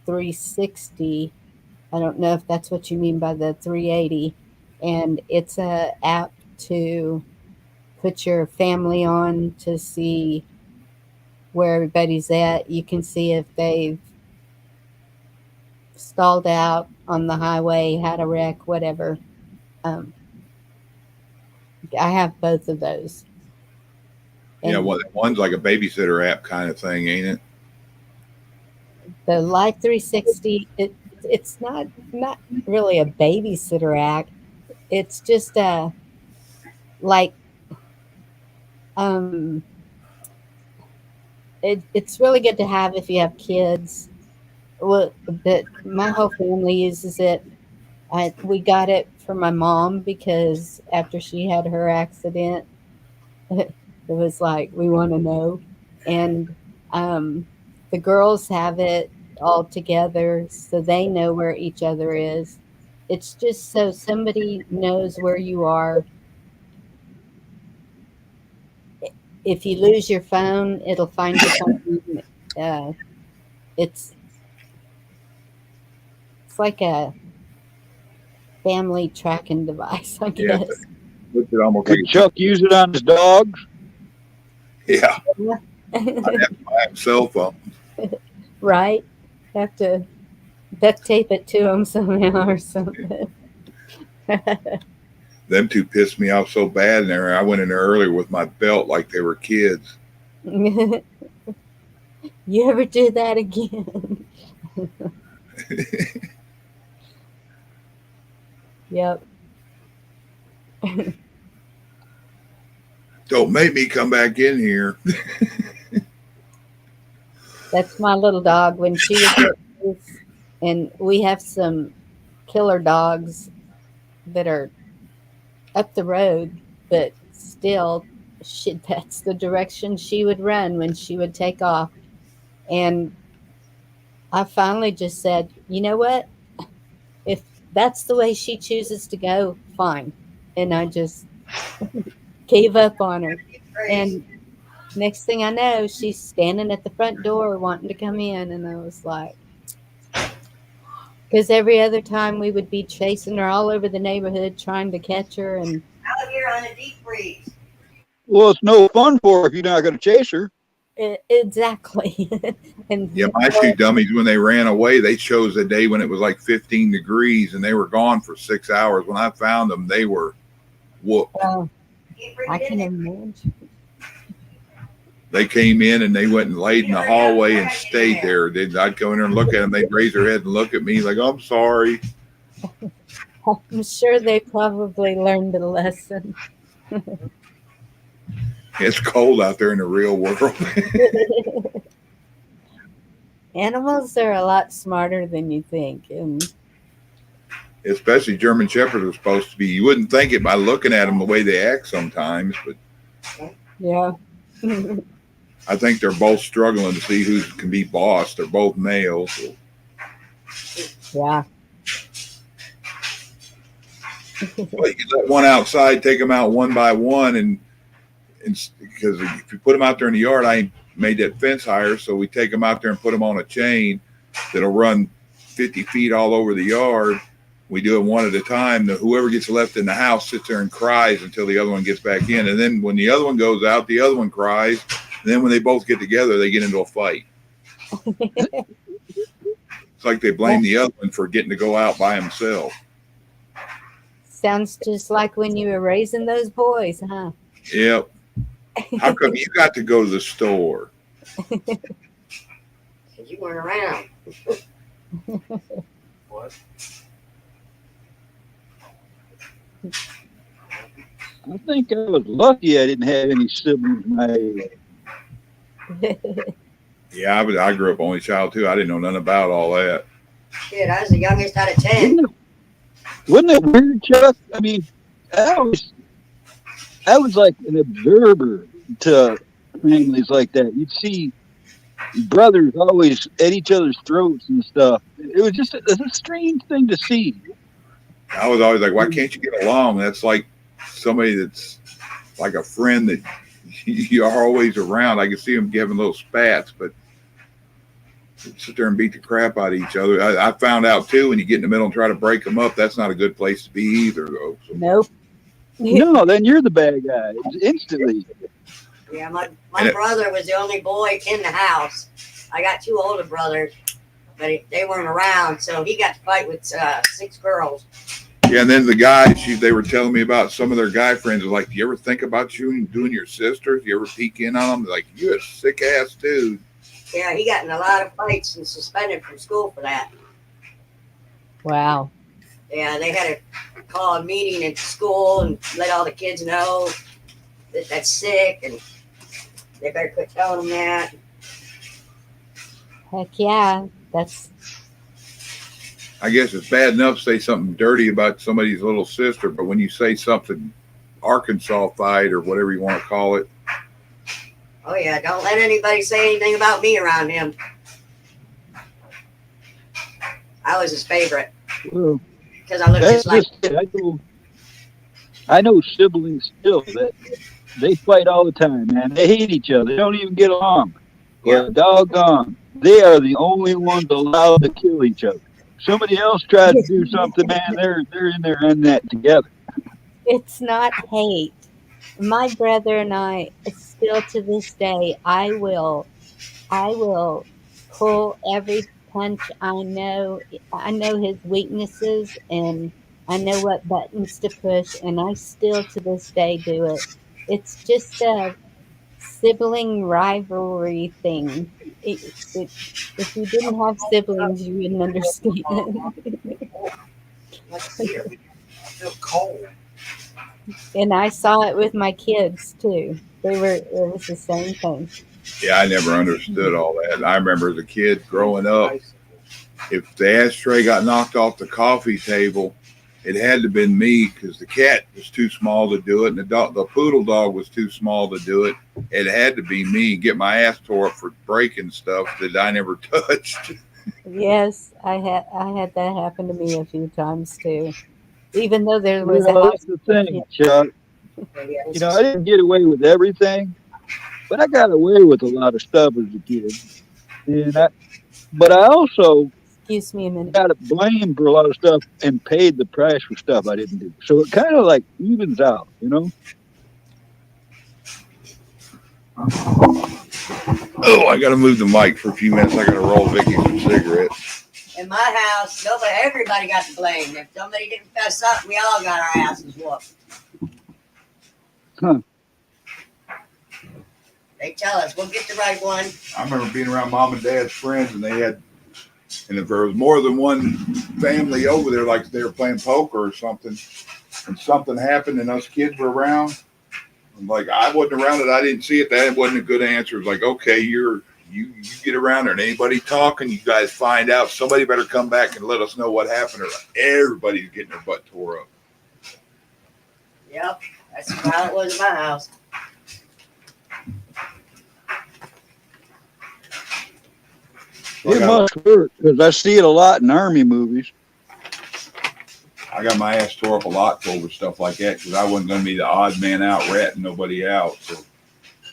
360. I don't know if that's what you mean by the 380. And it's a app to put your family on to see where everybody's at. You can see if they've stalled out on the highway, had a wreck, whatever. I have both of those. Yeah, And well, one's like a babysitter app kind of thing, ain't it? the Life 360, it's not really a babysitter app. It's just like it's really good to have if you have kids. Well, but my whole family uses it. We got it for my mom because after she had her accident, it was like, we want to know. And the girls have it all together so they know where each other is. It's just so somebody knows where you are. If you lose your phone, it'll find your phone. It's like a family tracking device, I guess. Could Chuck use it on his dogs? Yeah. I have to buy him cell phone. Right? Have to duct tape it to them somehow or something. Them two pissed me off so bad in there. I went in there earlier with my belt like they were kids. You ever do that again? Yep. Don't make me come back in here. That's my little dog when she was get loose. And we have some killer dogs that are up the road, but still, that's the direction she would run when she would take off. And I finally just said, you know what? If that's the way she chooses to go, fine. And I just gave up on her. And next thing I know, she's standing at the front door wanting to come in. And I was like, because every other time we would be chasing her all over the neighborhood trying to catch her. And Out here on a deep freeze. Well, it's no fun for her if you're not going to chase her. Exactly. And Yeah, my two dummies, when they ran away, they chose a day when it was like 15 degrees and they were gone for 6 hours. When I found them, they were whooped. I can imagine. They came in and they went and laid in the hallway and stayed there. I'd go in there and look at them. They'd raise their head and look at me like, I'm sorry. I'm sure they probably learned a lesson. It's cold out there in the real world. Animals are a lot smarter than you think. And Especially German Shepherds are supposed to be. You wouldn't think it by looking at them the way they act sometimes, but yeah. I think they're both struggling to see who can be boss. They're both males. So. Yeah. Well, you let one outside, take them out one by one, and because if you put them out there in the yard, I ain't made that fence higher, so we take them out there and put them on a chain that'll run 50 feet all over the yard. We do it one at a time. Whoever gets left in the house sits there and cries until the other one gets back in, and then when the other one goes out, the other one cries. And then when they both get together, they get into a fight. It's like they blame the other one for getting to go out by himself. Sounds just like when you were raising those boys, huh? Yep. How come you got to go to the store? Because you weren't around. What? I think I was lucky I didn't have any siblings my age. Yeah, I grew up only child too. I didn't know nothing about all that. Shit, I was the youngest out of 10. Wasn't it weird, Chuck? I mean, I was like an observer to families like that. You'd see brothers always at each other's throats and stuff. It was just a strange thing to see. I was always like, why can't you get along? That's like somebody that's like a friend that you are always around. I can see them giving little spats, but sit there and beat the crap out of each other. I found out too, when you get in the middle and try to break them up, that's not a good place to be either, though. So. Nope. No, then you're the bad guy instantly. Yeah, my brother was the only boy in the house. I got 2 older brothers, but they weren't around, so he got to fight with 6 girls. Yeah, and then the guys, they were telling me about some of their guy friends. Like, do you ever think about doing your sisters? Do you ever peek in on them? Like, you're a sick ass dude. Yeah, he got in a lot of fights and suspended from school for that. Wow. Yeah, they had to call a meeting at school and let all the kids know that that's sick, and they better quit telling them that. Heck yeah, that's. I guess it's bad enough to say something dirty about somebody's little sister, but when you say something Arkansas fight or whatever you want to call it. Oh yeah, don't let anybody say anything about me around him. I was his favorite. Well, because I look just like I know siblings still that they fight all the time, man. They hate each other. They don't even get along. Yeah, doggone. They are the only ones allowed to kill each other. Somebody else tried to do something, man. They're in there in that together. It's not hate. My brother and I, still to this day, I will pull every punch. I know his weaknesses, and I know what buttons to push, and I still to this day do it. It's just a sibling rivalry thing. If you didn't have siblings, you wouldn't understand. I feel cold. And I saw it with my kids too. It was the same thing. Yeah, I never understood all that. I remember as a kid growing up, if the ashtray got knocked off the coffee table, it had to have been me because the cat was too small to do it, and the poodle dog was too small to do it. It had to be me, get my ass tore up for breaking stuff that I never touched. Yes, I had that happen to me a few times too. Even though there was that's the thing, Chuck. You know, I didn't get away with everything, but I got away with a lot of stuff as a kid. But I also excuse me a minute, got blamed for a lot of stuff and paid the price for stuff I didn't do. So it kind of like evens out, you know. Oh, I got to move the mic for a few minutes. I got to roll Vicky some cigarettes. in my house, everybody got to blame. If somebody didn't fess up, we all got our asses whooped. Huh. They tell us, we'll get the right one. I remember being around mom and dad's friends, and and if there was more than one family over there, like they were playing poker or something, and something happened and us kids were around, like I wasn't around it, I didn't see it, that wasn't a good answer. It was like, okay, you get around there and anybody talking, you guys find out, somebody better come back and let us know what happened, or everybody's getting their butt tore up. Yep, that's how it was in my house. It must hurt because I see it a lot in Army movies. I got my ass tore up a lot over stuff like that because I wasn't going to be the odd man out ratting nobody out. So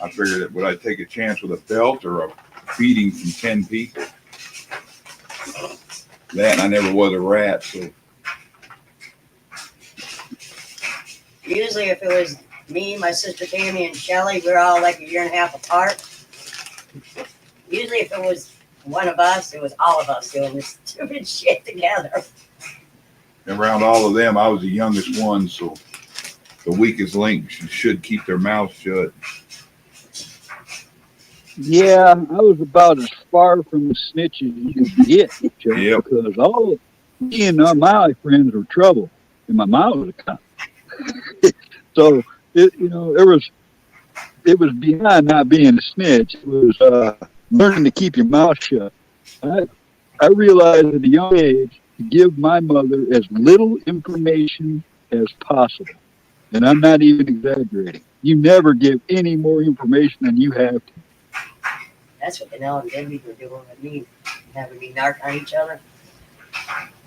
I figured that would I take a chance with a belt or a feeding from 10 people? That, and I never was a rat. So usually if it was me, my sister Tammy, and Shelly, we're all like a year and a half apart. Usually if it was one of us, it was all of us doing this stupid shit together. And around all of them, I was the youngest one, so the weakest link should keep their mouths shut. Yeah, I was about as far from the snitch as you could get, Chuck, Yep. because all of me and my friends were trouble, and my mom was a cop. So it was beyond not being a snitch. It was learning to keep your mouth shut. I realized at a young age to give my mother as little information as possible, and I'm not even exaggerating. You never give any more information than you have to. That's what the Nell and Debbie were doing with me, having me narc on each other.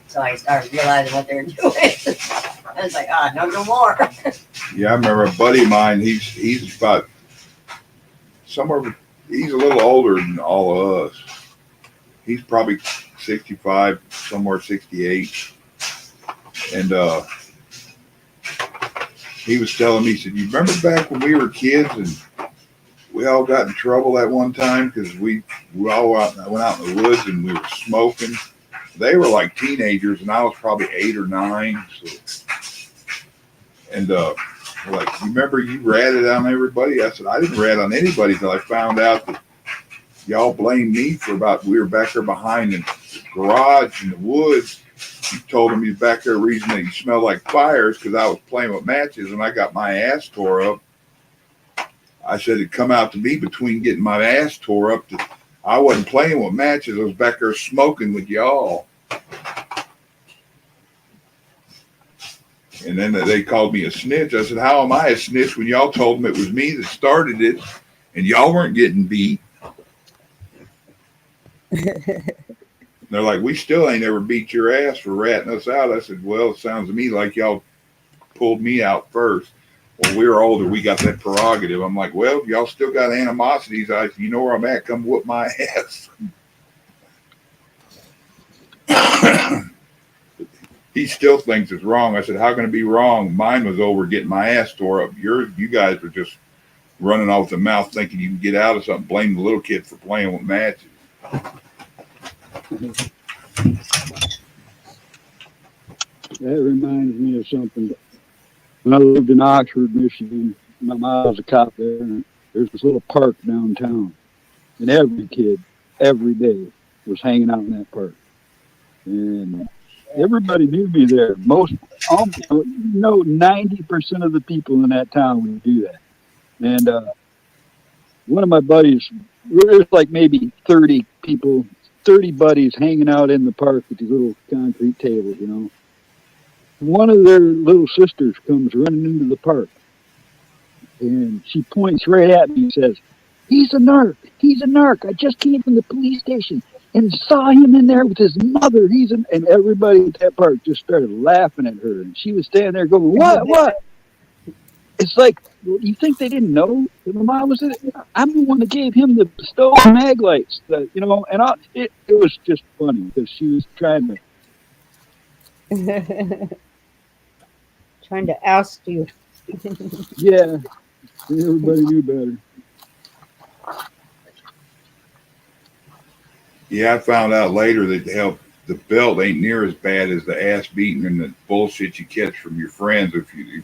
So I started realizing what they were doing. I was like, no more. Yeah, I remember a buddy of mine. He's about somewhere. He's a little older than all of us. He's probably 65, somewhere 68, and he was telling me, he said, "You remember back when we were kids and we all got in trouble that one time because we all went out in the woods and we were smoking." They were like teenagers, and I was probably 8 or 9. So, and like, "You remember you ratted on everybody?" I said, "I didn't rat on anybody till I found out that y'all blamed me for we were back there behind the garage in the woods. You told them you back there, reason that you smelled like fires because I was playing with matches and I got my ass tore up." I said it come out to me between getting my ass tore up that I wasn't playing with matches. I was back there smoking with y'all. And then they called me a snitch. I said, "How am I a snitch when y'all told them it was me that started it and y'all weren't getting beat?" They're like, "We still ain't ever beat your ass for ratting us out." I said, "Well, it sounds to me like y'all pulled me out first. When we were older, we got that prerogative." I'm like, "Well, y'all still got animosities. You know where I'm at. Come whoop my ass." He still thinks it's wrong. I said, "How can it be wrong? Mine was over getting my ass tore up. You guys were just running off the mouth thinking you can get out of something. Blame the little kid for playing with matches." That reminds me of something. When I lived in Oxford, Michigan, my mom was a cop there, and there's this little park downtown. And every kid, every day, was hanging out in that park. And everybody knew me there. 90% of the people in that town would do that. And one of my buddies, there's like maybe 30 people, 30 buddies hanging out in the park with these little concrete tables, you know. One of their little sisters comes running into the park, and she points right at me and says, "He's a narc. He's a narc. I just came from the police station and saw him in there with his mother. And everybody at that park just started laughing at her, and she was standing there going, "What? It's like, you think they didn't know that my mom was in it? I'm the one that gave him the stolen mag lights, and it was just funny because she was trying to." Trying to oust you. Yeah, everybody knew better. Yeah, I found out later that the belt ain't near as bad as the ass beating and the bullshit you catch from your friends if your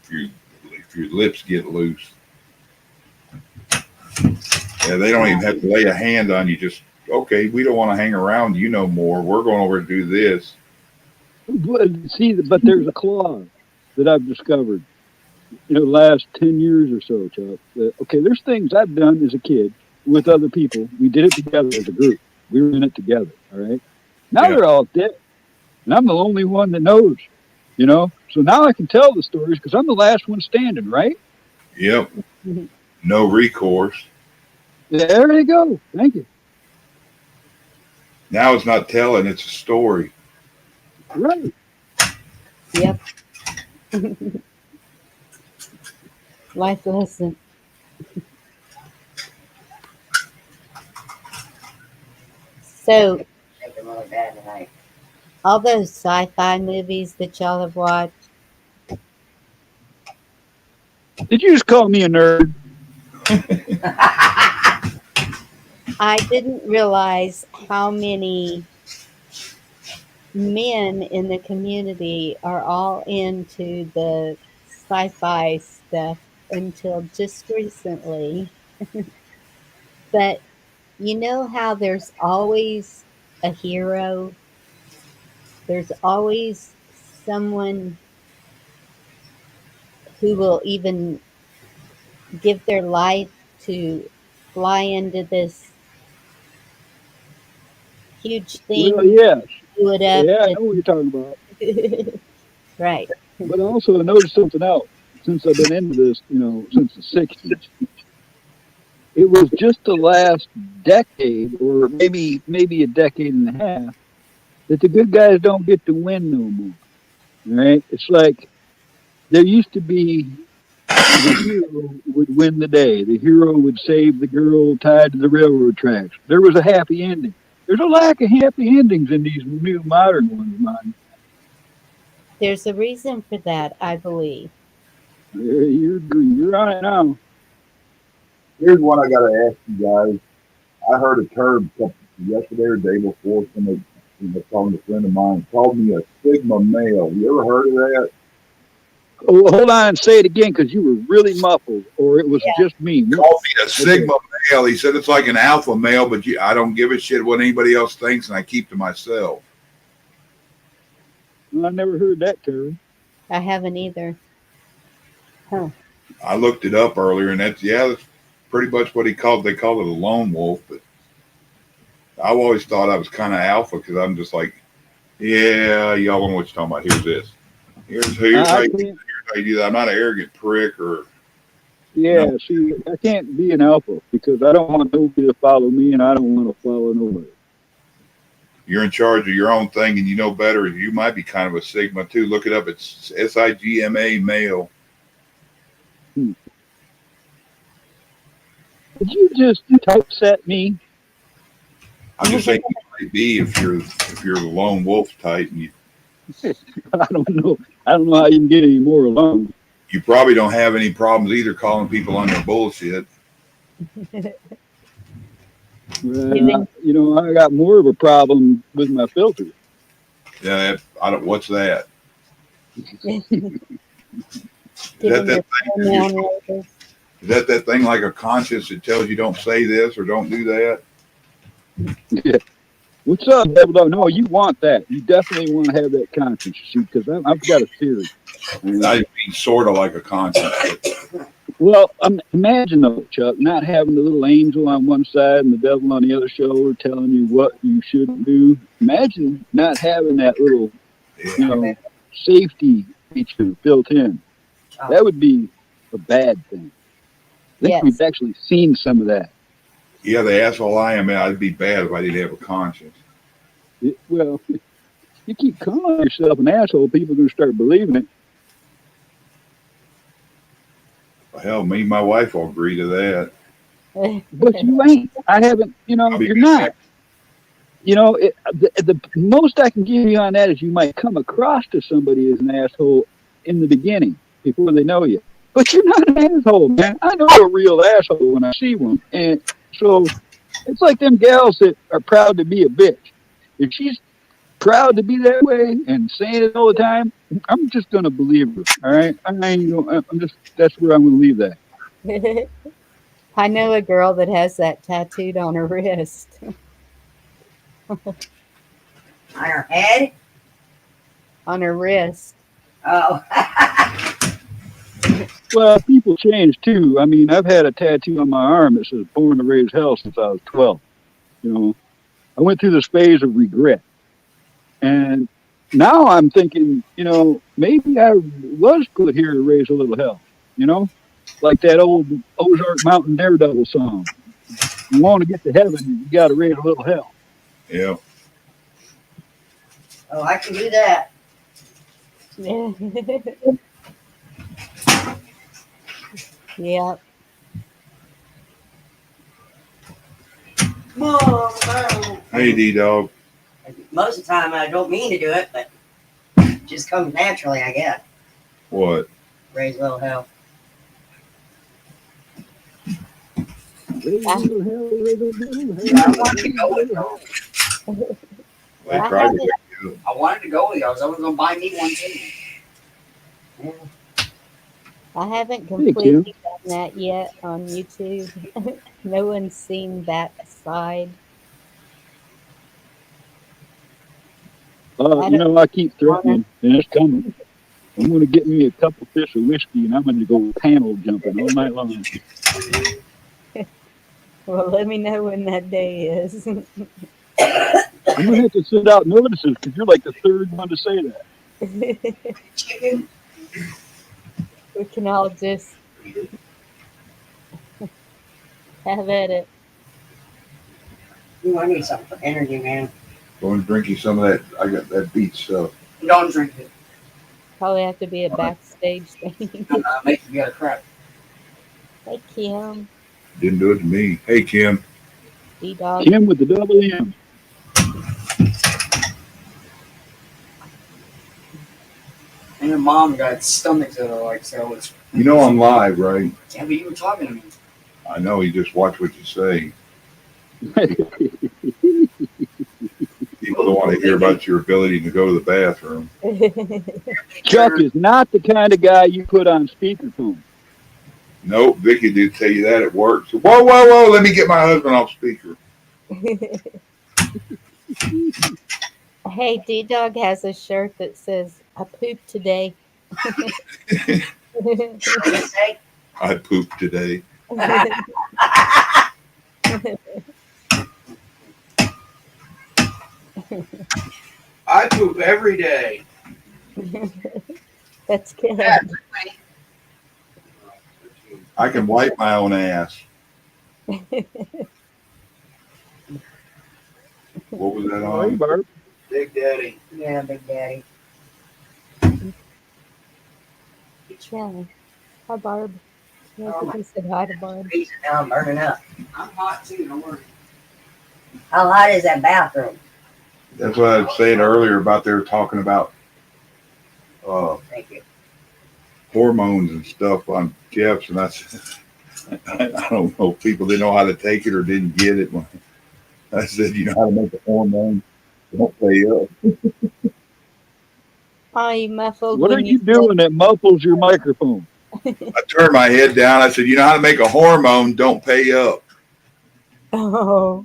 lips get loose. Yeah, they don't even have to lay a hand on you. Just, "Okay, we don't want to hang around you no more. We're going over to do this." But there's a clause that I've discovered, last 10 years or so, Chuck. Okay, there's things I've done as a kid with other people. We did it together as a group. We were in it together, all right? Now they're all dead, and I'm the only one that knows, So now I can tell the stories because I'm the last one standing, right? Yep. No recourse. There you go. Thank you. Now it's not telling, it's a story. Right. Yep. Life lesson. So, all those sci-fi movies that y'all have watched. Did you just call me a nerd? I didn't realize how many men in the community are all into the sci-fi stuff until just recently. But you know how there's always a hero? There's always someone who will even give their life to fly into this huge thing. Well, yes. Do it up. Yeah, I know what you're talking about. Right. But also, I noticed something else since I've been into this, since the 60s. It was just the last decade, or maybe a decade and a half, that the good guys don't get to win no more. Right? It's like there used to be the hero would win the day. The hero would save the girl tied to the railroad tracks. There was a happy ending. There's a lack of happy endings in these new modern ones, man. There's a reason for that, I believe. You're on it now. Here's one I got to ask you guys. I heard a term yesterday or the day before. Somebody was talking to a friend of mine, called me a Sigma male. You ever heard of that? Oh, hold on and say it again, because you were really muffled, or it was just me. He called me a Sigma male. He said it's like an alpha male, but I don't give a shit what anybody else thinks, and I keep to myself. Well, I never heard that term. I haven't either. Huh. I looked it up earlier, and that's pretty much what they called it a lone wolf. But I've always thought I was kind of alpha because I'm just like, yeah, y'all know what you're talking about. Here's this. Here's how you do that. I'm not an arrogant prick or. Yeah, see, I can't be an alpha because I don't want nobody to follow me, and I don't want to follow nobody. You're in charge of your own thing, and you know better. You might be kind of a Sigma too. Look it up. It's SIGMA male. Did you just typeset me? I'm just saying you might be if you're the lone wolf type, and you. I don't know how you can get any more alone. You probably don't have any problems either calling people on their bullshit. I got more of a problem with my filter. Yeah, what's that? Is that thing like a conscience that tells you don't say this or don't do that? Yeah. What's up, Devil Dog? No, you want that. You definitely want to have that conscience, because I've got a theory. I mean, sort of like a conscience. Well, imagine though, Chuck, not having the little angel on one side and the devil on the other shoulder telling you what you shouldn't do. Imagine not having that little, safety feature built in. That would be a bad thing. I think we've actually seen some of that. Yeah, the asshole I am, I'd be bad if I didn't have a conscience. Well, you keep calling yourself an asshole, people are going to start believing it. Hell, me and my wife will agree to that. But you ain't. I haven't, you're not. The most I can give you on that is you might come across to somebody as an asshole in the beginning before they know you. But you're not an asshole, man. I know a real asshole when I see one. And so it's like them gals that are proud to be a bitch. If she's proud to be that way and saying it all the time, I'm just going to believe her. All right. That's where I'm going to leave that. I know a girl that has that tattooed on her wrist. On her head? On her wrist. Oh. Well, people change too. I mean, I've had a tattoo on my arm that says "Born to Raise Hell" since I was 12. I went through this phase of regret, and now I'm thinking, maybe I was put here to raise a little hell. Like that old Ozark Mountain Daredevil song. You want to get to heaven, you got to raise a little hell. Yeah. Oh, I can do that. Yeah. Hey, D-Dog. Most of the time, I don't mean to do it, but it just comes naturally, I guess. What? Raise a little hell. wanted to go with y'all. I wanted to go with y'all. Someone's gonna buy me one too. I haven't completely done that yet on YouTube. No one's seen that side. I keep threatening, and it's coming. I'm going to get me a couple fish of whiskey, and I'm going to go panel jumping all night long. Well, let me know when that day is. I'm going to have to send out notices because you're like the third one to say that. We can all just have at it. Ooh, I need something for energy, man. Go and drink you some of that. I got that beach stuff. Don't drink it. Probably have to be a backstage thing. Makes you get a crap. Hey, Kim. Didn't do it to me. Hey, Kim. D-Dog. Kim with the double M. And your mom got stomachs that are like so. It's You know I'm live, right? yeah, but you were talking to me. I know. You just watch what you say. People don't want to hear about your ability to go to the bathroom. Chuck is not the kind of guy you put on speakerphone. Nope, Vicky did tell you that at work. So, whoa, let me get my husband off speaker. Hey, D-Dog has a shirt that says, I pooped today. I pooped today. I poop every day. That's good. I can wipe my own ass. What was that on? Big Daddy. Yeah, Big Daddy. Yeah. Hi, Barb. Yeah, I think he said hi to Barb. Now I'm burning up. I'm hot too, don't worry. How hot is that bathroom? That's what I was saying earlier about they were talking about Thank you. hormones and stuff on Jeff's, and I said, I don't know if people didn't know how to take it or didn't get it. I said, you know how to make a hormone? Don't pay up. Hi, you muffled. What are you doing that muffles your microphone? I turned my head down. I said, you know how to make a hormone? Don't pay up. Oh.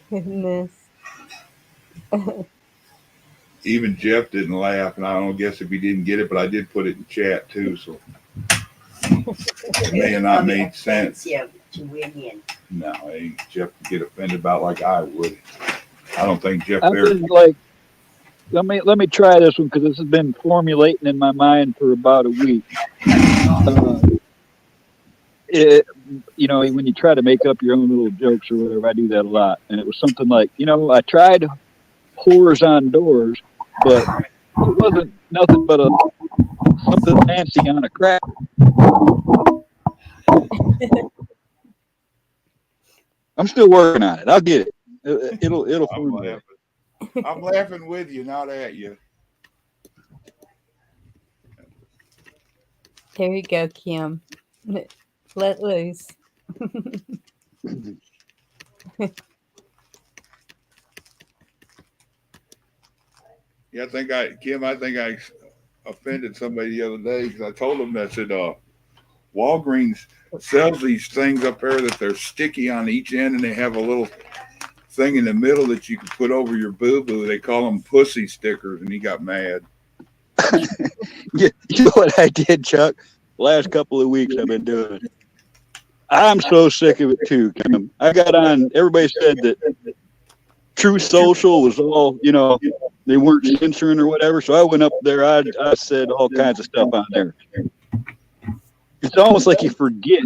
Goodness. Even Jeff didn't laugh, and I don't guess if he didn't get it, but I did put it in chat too, so it may have not made sense. To win in. No, Jeff would get offended about like I would. I don't think Jeff I was like, let me try this one because this has been formulating in my mind for about a week. When you try to make up your own little jokes or whatever, I do that a lot. And it was something like, I tried whores on doors, but it wasn't nothing but something fancy on a crack. I'm still working on it. I'll get it. It'll formulate. I'm laughing with you, not at you. There you go, Kim. Let loose. Yeah, Kim, I think I offended somebody the other day because I told them that said Walgreens sells these things up there that they're sticky on each end, and they have a little thing in the middle that you can put over your boo-boo. They call them pussy stickers, and he got mad. You know what I did, Chuck? Last couple of weeks I've been doing it. I'm so sick of it too, Kim. I got on, everybody said that Truth Social was all, they weren't censoring or whatever. So I went up there, I said all kinds of stuff on there. It's almost like you forget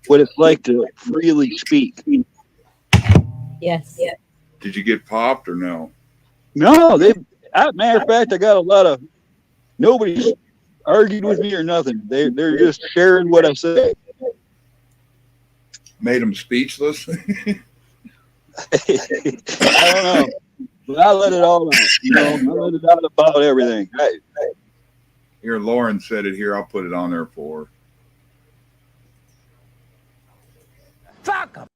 what it's like to freely speak. Yes. Did you get popped or no? No, matter of fact, I got a lot of, nobody's argued with me or nothing. They're just sharing what I say. Made them speechless? I don't know. But I let it all out. I let it out about everything. Here, Lauren said it here. I'll put it on there for her. Fuck him.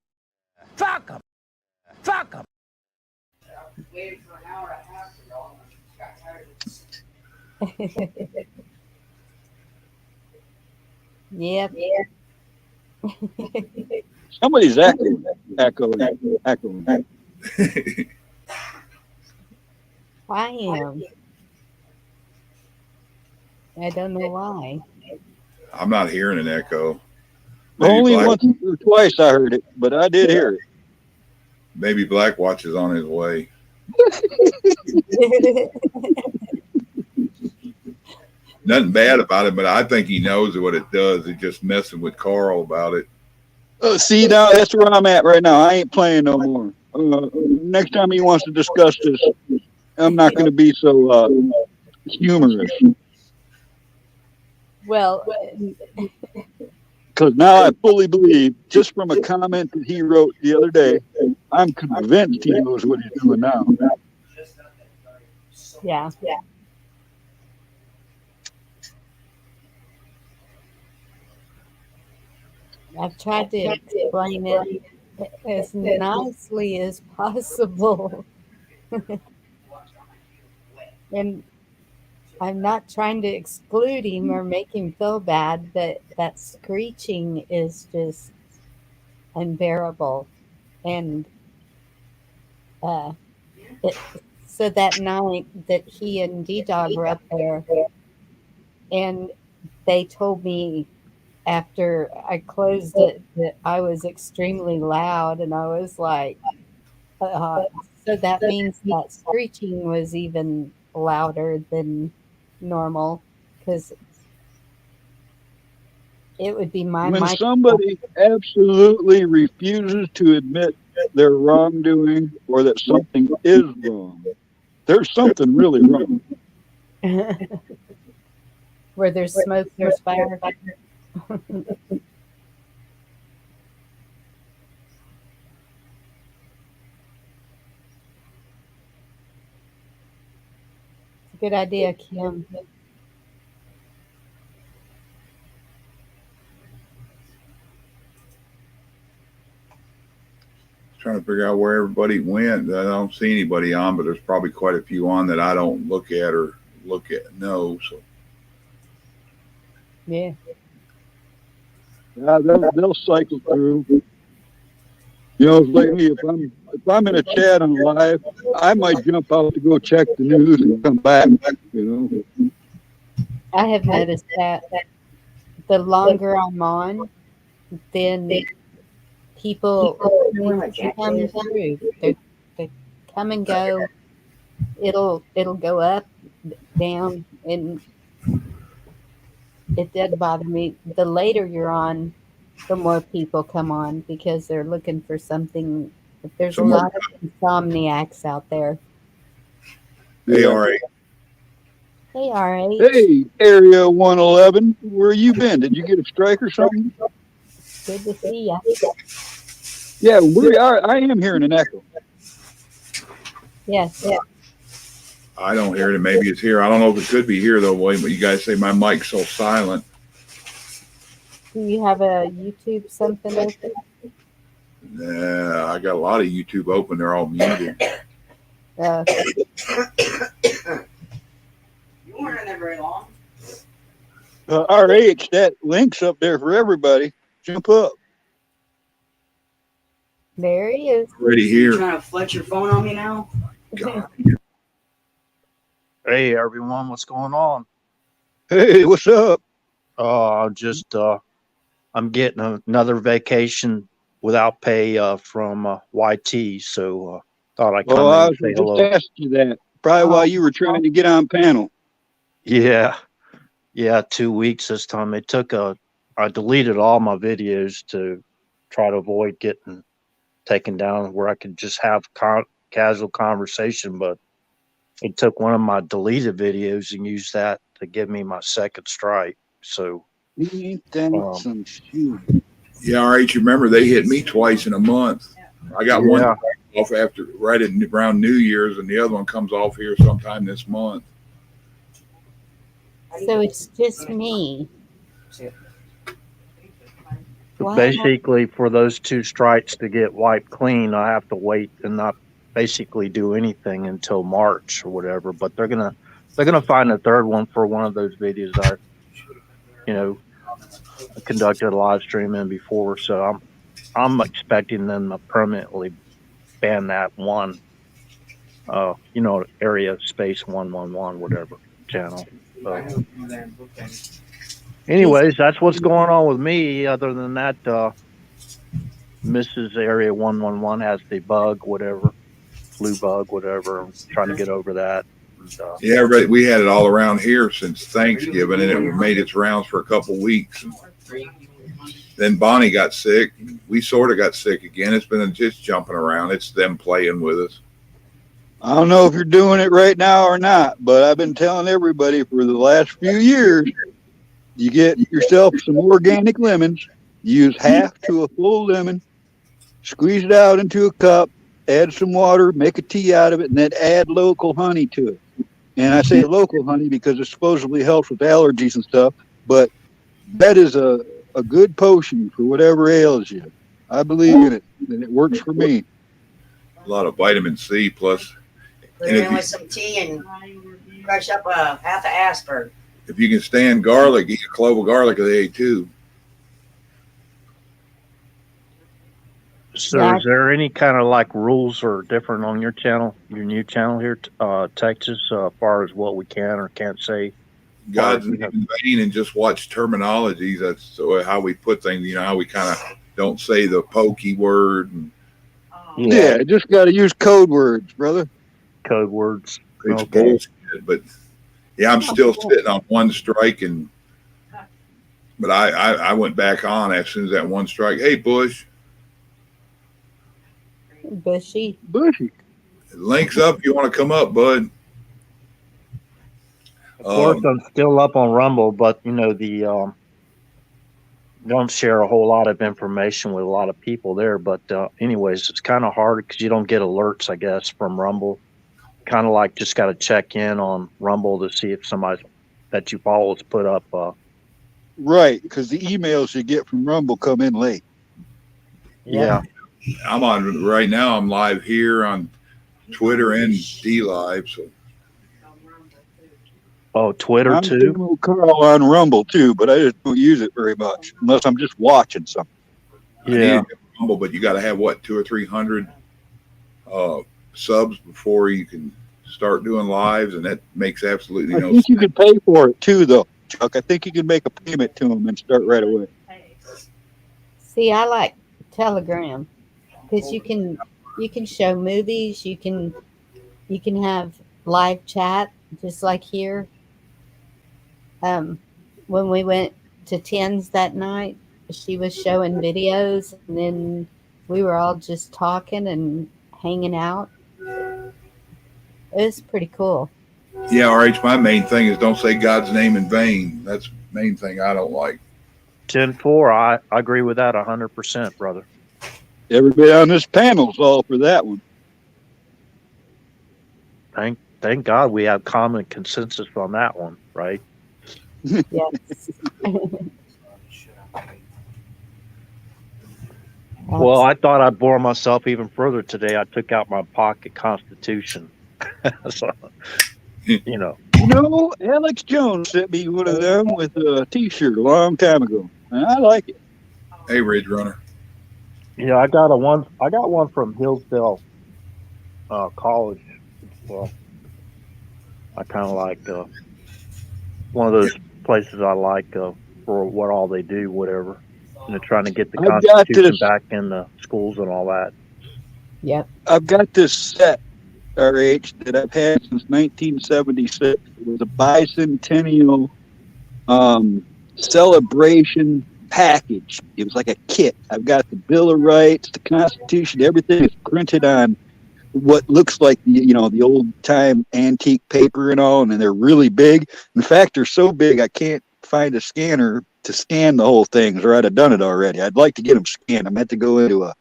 Fuck him. Fuck him. Waited for an hour and a half for y'all. Got tired of this. Yep. Somebody's echoing. I am. I don't know why. I'm not hearing an echo. Maybe Only Black, once or twice I heard it, but I did hear it. maybe Black Watch is on his way. Nothing bad about it, but I think he knows what it does. He's just messing with Carl about it. See, now that's where I'm at right now. I ain't playing no more. Next time he wants to discuss this, I'm not going to be so humorous. Well, Because now I fully believe, just from a comment that he wrote the other day, I'm convinced he knows what he's doing now. yeah. I've tried to explain it as nicely as possible. And I'm not trying to exclude him or make him feel bad, but that screeching is just unbearable. And so that night that he and D-Dog were up there, and they told me after I closed it that I was extremely loud, and I was like, so that means that screeching was even louder than normal, because it would be my When mic. somebody absolutely refuses to admit their wrongdoing or that something is wrong, there's something really wrong. Where there's smoke, there's fire. Good idea, Kim. Trying to figure out where everybody went. I don't see anybody on, but there's probably quite a few on that I don't look at or know. So Yeah. Yeah, they'll cycle through. You know, like me, if I'm in a chat on live, I might jump out to go check the news and come back. You know, I have noticed that the longer I'm on, then people come through. They come and go. It'll go up, down, and it did bother me. The later you're on, the more people come on because they're looking for something. There's a lot of insomniacs out there. they are. Hey, R.A. hey, Area 111, where you been? Did you get a strike or something? Good to see ya. Yeah, I am hearing an echo. Yes. I don't hear it. Maybe it's here. I don't know if it could be here though, William. But you guys say my mic's so silent. Do you have a YouTube something open? Nah, I got a lot of YouTube open. They're all muted. You weren't in there very long. RH, that link's up there for everybody. Jump up. There he is. Ready here. Trying to flex your phone on me now? God. Hey everyone, what's going on? Hey, what's up? I'm getting another vacation without pay from YT, so thought I'd come Well, I in was and say just hello. asking you that. Probably while you were trying to get on panel. Yeah, 2 weeks this time. I deleted all my videos to try to avoid getting taken down where I could just have casual conversation, but it took one of my deleted videos and used that to give me my second strike. So Ain't that some shoe? Yeah, all right. You remember they hit me twice in a month. I got one Yeah. off around New Year's, and the other one comes off here sometime this month. So it's just me. Why am I- Basically, for those 2 strikes to get wiped clean, I have to wait and not basically do anything until March or whatever. But they're gonna find a third one for one of those videos I, conducted a live stream in before. So I'm expecting them to permanently ban that one, area space 111 whatever channel. So, anyways, that's what's going on with me. Other than that, Mrs. Area 111 has the bug, whatever, flu bug, whatever. I'm trying to get over that. And, Yeah, right. We had it all around here since Thanksgiving, and it made its rounds for a couple weeks. Then Bonnie got sick. We sort of got sick again. It's been just jumping around. It's them playing with us. I don't know if you're doing it right now or not, but I've been telling everybody for the last few years, you get yourself some organic lemons, use half to a full lemon, squeeze it out into a cup, add some water, make a tea out of it, and then add local honey to it. And I say local honey because it supposedly helps with allergies and stuff, but that is a good potion for whatever ails you. I believe in it, and it works for me. A lot of vitamin C plus. Put it in with some tea and crush up half an aspirin. If you can stand garlic, eat a clove of garlic a day too. So is there any kind of like rules or different on your channel, your new channel here, Texas, as far as what we can or can't say? God's name in vain, and just watch terminologies. That's how we put things. How we kind of don't say the pokey word. And Yeah, just got to use code words, brother. Code words. It's bullshit. But yeah, I'm still sitting on 1 strike, but I went back on as soon as that 1 strike. Hey, Bush. Bushy. Links up. You want to come up, bud? Of course, I'm still up on Rumble, but the don't share a whole lot of information with a lot of people there. But anyways, it's kind of hard because you don't get alerts, I guess, from Rumble. Kind of like just got to check in on Rumble to see if somebody that you follow has put up. Right, because the emails you get from Rumble come in late. Yeah. I'm on right now. I'm live here on Twitter and D Live. So. Oh, Twitter I'm too? with Carl on Rumble too, but I just don't use it very much unless I'm just watching something. Yeah. Rumble, but you got to have what 200 or 300 subs before you can start doing lives, and that makes absolutely no sense. I think you can pay for it too, though, Chuck. I think you can make a payment to them and start right away. See, I like Telegram because you can show movies, you can have live chat just like here. When we went to Tens that night, she was showing videos, and then we were all just talking and hanging out. It was pretty cool. Yeah, RH, my main thing is don't say God's name in vain. That's the main thing I don't like. 10-4, I agree with that 100%, brother. Everybody on this panel's all for that one. Thank God we have common consensus on that one, right? Yes. Well, I thought I'd bore myself even further today. I took out my pocket Constitution. So, Alex Jones sent me one of them with a T-shirt a long time ago, and I like it. Hey, Ridge Runner. Yeah, I got one from Hillsdale College. Well, I kind of like one of those places I like for what all they do, whatever. Trying to get the Constitution back in the schools and all that. Yep. I've got this set, RH, that I've had since 1976. It was a bicentennial celebration package. It was like a kit. I've got the Bill of Rights, the Constitution, everything is printed on what looks like the old time antique paper and all, and they're really big. In fact, they're so big I can't find a scanner to scan the whole thing, or I'd have done it already. I'd like to get them scanned. I meant to go into a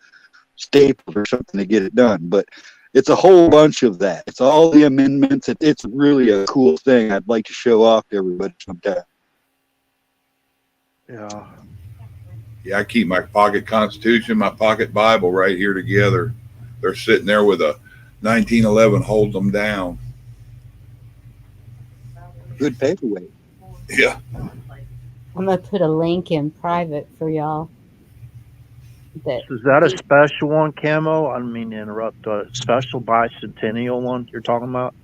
Staples or something to get it done, but It's a whole bunch of that. It's all the amendments. It's really a cool thing. I'd like to show off to everybody sometime. Yeah. Yeah, I keep my pocket Constitution, my pocket Bible right here together. They're sitting there with a 1911 hold them down. Good paperweight. Yeah. I'm gonna put a link in private for y'all. Is that a special one, Camo? I didn't mean to interrupt. A special bicentennial one you're talking about?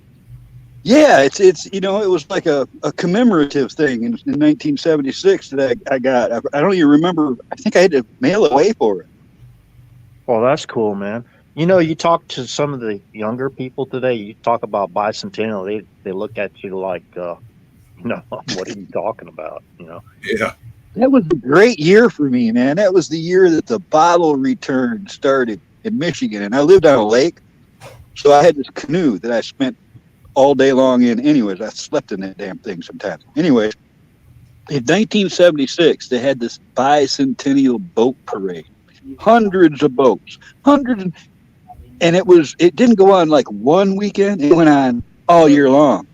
Yeah, it's it was like a commemorative thing in 1976 that I got. I don't even remember. I think I had to mail it away for it. Well, that's cool, man. You talk to some of the younger people today. You talk about bicentennial. They look at you like, what are you talking about? Yeah. That was a great year for me, man. That was the year that the bottle return started in Michigan, and I lived on a lake, so I had this canoe that I spent all day long in. Anyways, I slept in that damn thing sometimes. Anyways, in 1976, they had this bicentennial boat parade. Hundreds of boats, and it didn't go on like one weekend. It went on all year long,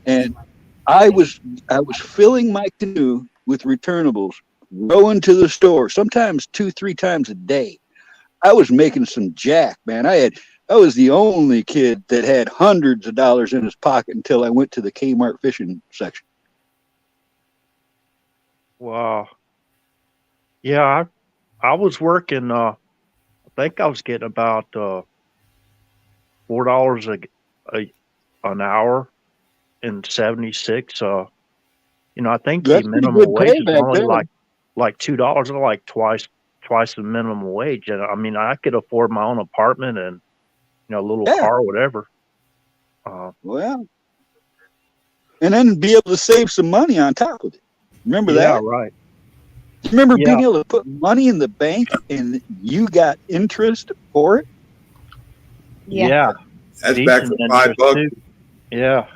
and I was filling my canoe with returnables, rowing to the store, sometimes 2-3 times a day. I was making some jack, man. I was the only kid that had hundreds of dollars in his pocket until I went to the Kmart fishing section. Wow. Yeah, I was working. I think I was getting about $4 an hour in '76. I think That's the pretty minimum good wage pay is back only then. like $2, or like twice the minimum wage. And I mean, I could afford my own apartment and a little car or whatever. Well, and then be able to save some money on top of it. Remember Yeah, that? right. Remember Yeah. being able to put money in the bank and you got interest for it? Yeah. That's back for $5. Too. Yeah.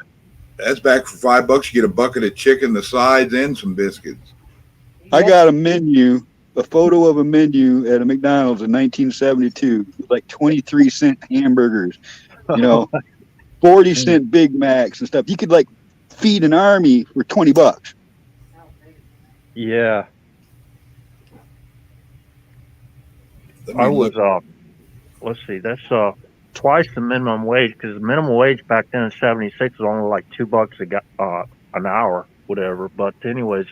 That's back for $5. You get a bucket of chicken, the sides, and some biscuits. I got a photo of a menu at a McDonald's in 1972. It was like 23-cent hamburgers, 40-cent Big Macs and stuff. You could like feed an army for $20. Yeah. I was let's see, that's twice the minimum wage, because the minimum wage back then in '76 was only like $2 an hour, whatever. But anyways,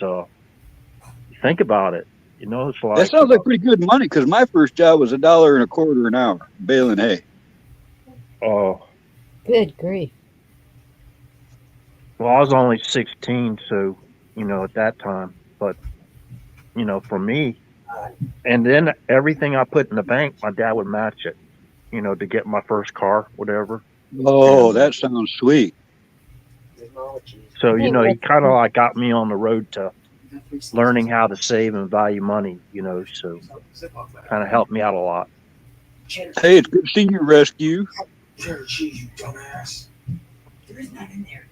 think about it. It's like That sounds like pretty good money because my first job was $1.25 an hour baling hay. Oh, Good grief. well, I was only 16, so at that time. But for me, and then everything I put in the bank, my dad would match it. To get my first car, whatever. Oh, that sounds sweet. So he kind of like got me on the road to learning how to save and value money. So kind of helped me out a lot. Hey, it's good seeing you rescue. Cheese, you dumbass. There is none in there.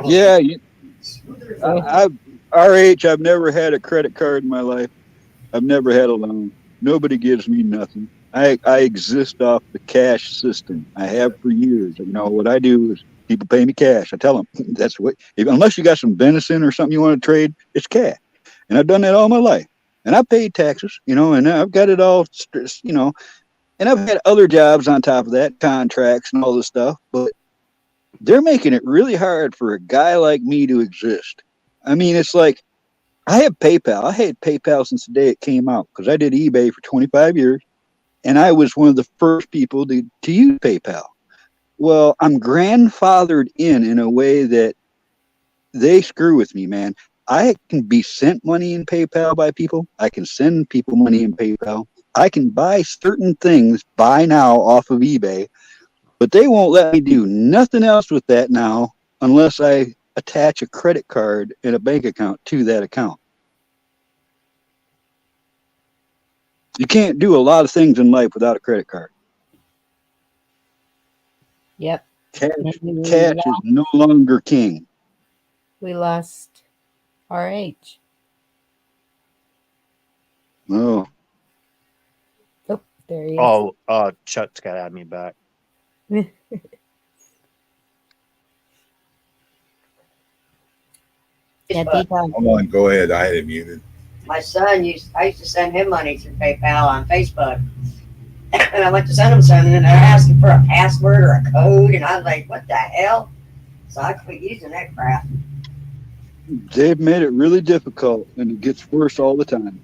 Yeah, our age, I've never had a credit card in my life. I've never had a loan. Nobody gives me nothing. I exist off the cash system. I have for years. What I do is people pay me cash. I tell them that's what. Unless you got some venison or something you want to trade, it's cash. And I've done that all my life. And I paid taxes, and I've got it all, and I've had other jobs on top of that, contracts and all this stuff. But they're making it really hard for a guy like me to exist. I mean, it's like I have PayPal. I had PayPal since the day it came out because I did eBay for 25 years. And I was one of the first people to use PayPal. Well, I'm grandfathered in a way that they screw with me, man. I can be sent money in PayPal by people. I can send people money in PayPal. I can buy certain things buy now off of eBay, but they won't let me do nothing else with that now unless I attach a credit card and a bank account to that account. You can't do a lot of things in life without a credit card. Yep. Cash is no longer king. We lost RH. Oh. Oh, there he is. Oh, Chuck's got to have me back. Yeah, But Hold on, go ahead. I had it muted. my son I used to send him money through PayPal on Facebook. And I went to send him something and they're asking for a password or a code. And I was like, what the hell? So I quit using that crap. They've made it really difficult, and it gets worse all the time.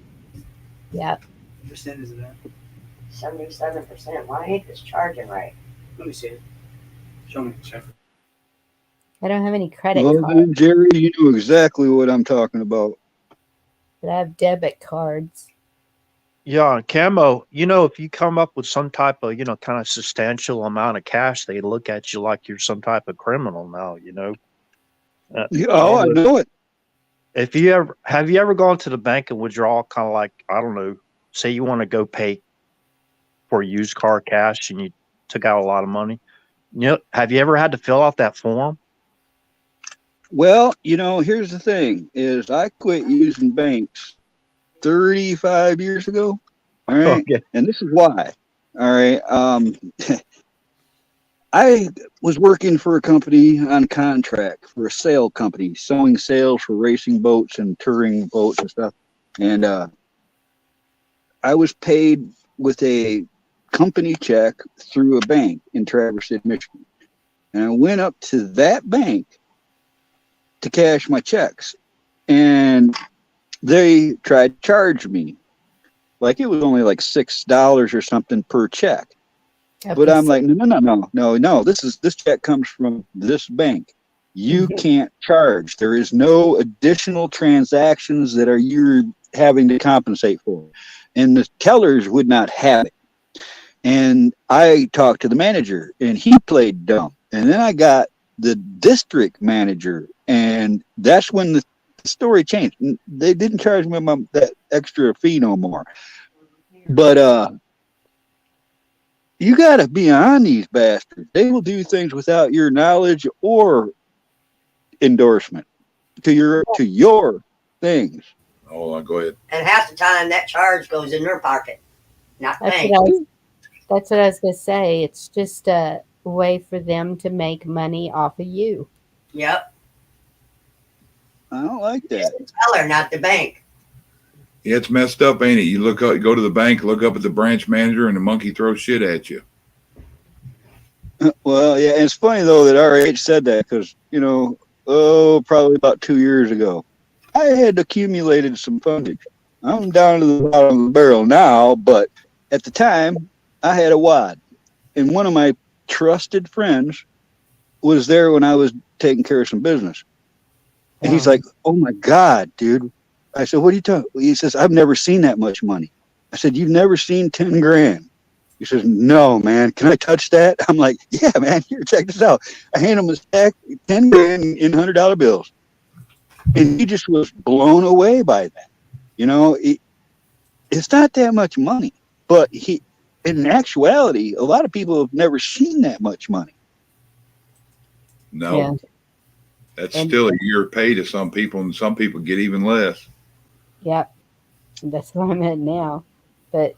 Yeah. What percent is it at? 77%. Why ain't this charging right? Let me see it. Show me. Check. I don't have any credit Well, cards, then, Jerry, you know exactly what I'm talking about. but I have debit cards. Yeah, and Camo, if you come up with some type of, kind of substantial amount of cash, they look at you like you're some type of criminal now, I know it. Have you ever gone to the bank and withdraw kind of like, I don't know, say you want to go pay for a used car cash and you took out a lot of money? Have you ever had to fill out that form? Well, here's the thing: is I quit using banks 35 years ago. All right, Okay. and this is why. All right, I was working for a company on contract for a sail company, selling sails for racing boats and touring boats and stuff. And I was paid with a company check through a bank in Traverse City, Michigan. And I went up to that bank to cash my checks. And they tried to charge me. Like it was only like $6 or something per check. But I'm like, no. This check comes from this bank. You can't charge. There is no additional transactions that you're having to compensate for. And the tellers would not have it. And I talked to the manager and he played dumb. And then I got the district manager, and that's when the story changed. They didn't charge me that extra fee no more. But you got to be on these bastards. They will do things without your knowledge or endorsement to your things. Hold on, go ahead. And half the time that charge goes in their pocket, not That's bank. what I was going to say. It's just a way for them to make money off of you. Yep. I don't like that. It's the teller, not the bank. Yeah, it's messed up, ain't it? You look up, go to the bank, look up at the branch manager, and the monkey throws shit at you. Well, yeah, and it's funny though that RH said that because probably about 2 years ago, I had accumulated some fundage. I'm down to the bottom of the barrel now, but at the time, I had a wad, and one of my trusted friends was there when I was taking care of some business, and he's like, "Oh my God, dude." I said, "What are you talking?" He says, "I've never seen that much money." I said, "You've never seen 10 grand?" He says, "No, man. Can I touch that?" I'm like, "Yeah, man. Here, check this out." I hand him a stack, 10 grand in $100 bills. And he just was blown away by that. It's not that much money, but in actuality, a lot of people have never seen that much money. No. Yeah. That's still a year pay to some people, and some people get even less. Yep. That's where I'm at now. But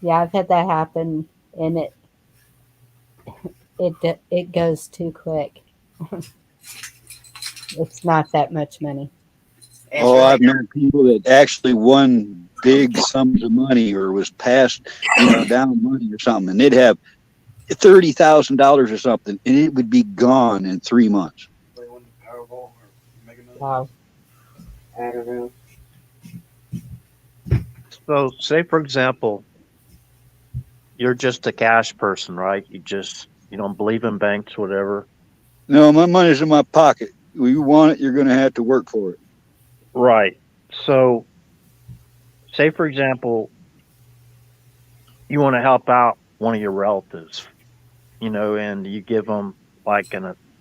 yeah, I've had that happen, and it goes too quick. It's not that much money. I've known people that actually won big sums of money or was passed down money or something, and they'd have $30,000 or something, and it would be gone in 3 months. Wow. I don't know. So, say for example, you're just a cash person, right? You don't believe in banks, whatever. No, my money's in my pocket. If you want it, you're going to have to work for it. Right. So, say for example, you want to help out one of your relatives, and you give them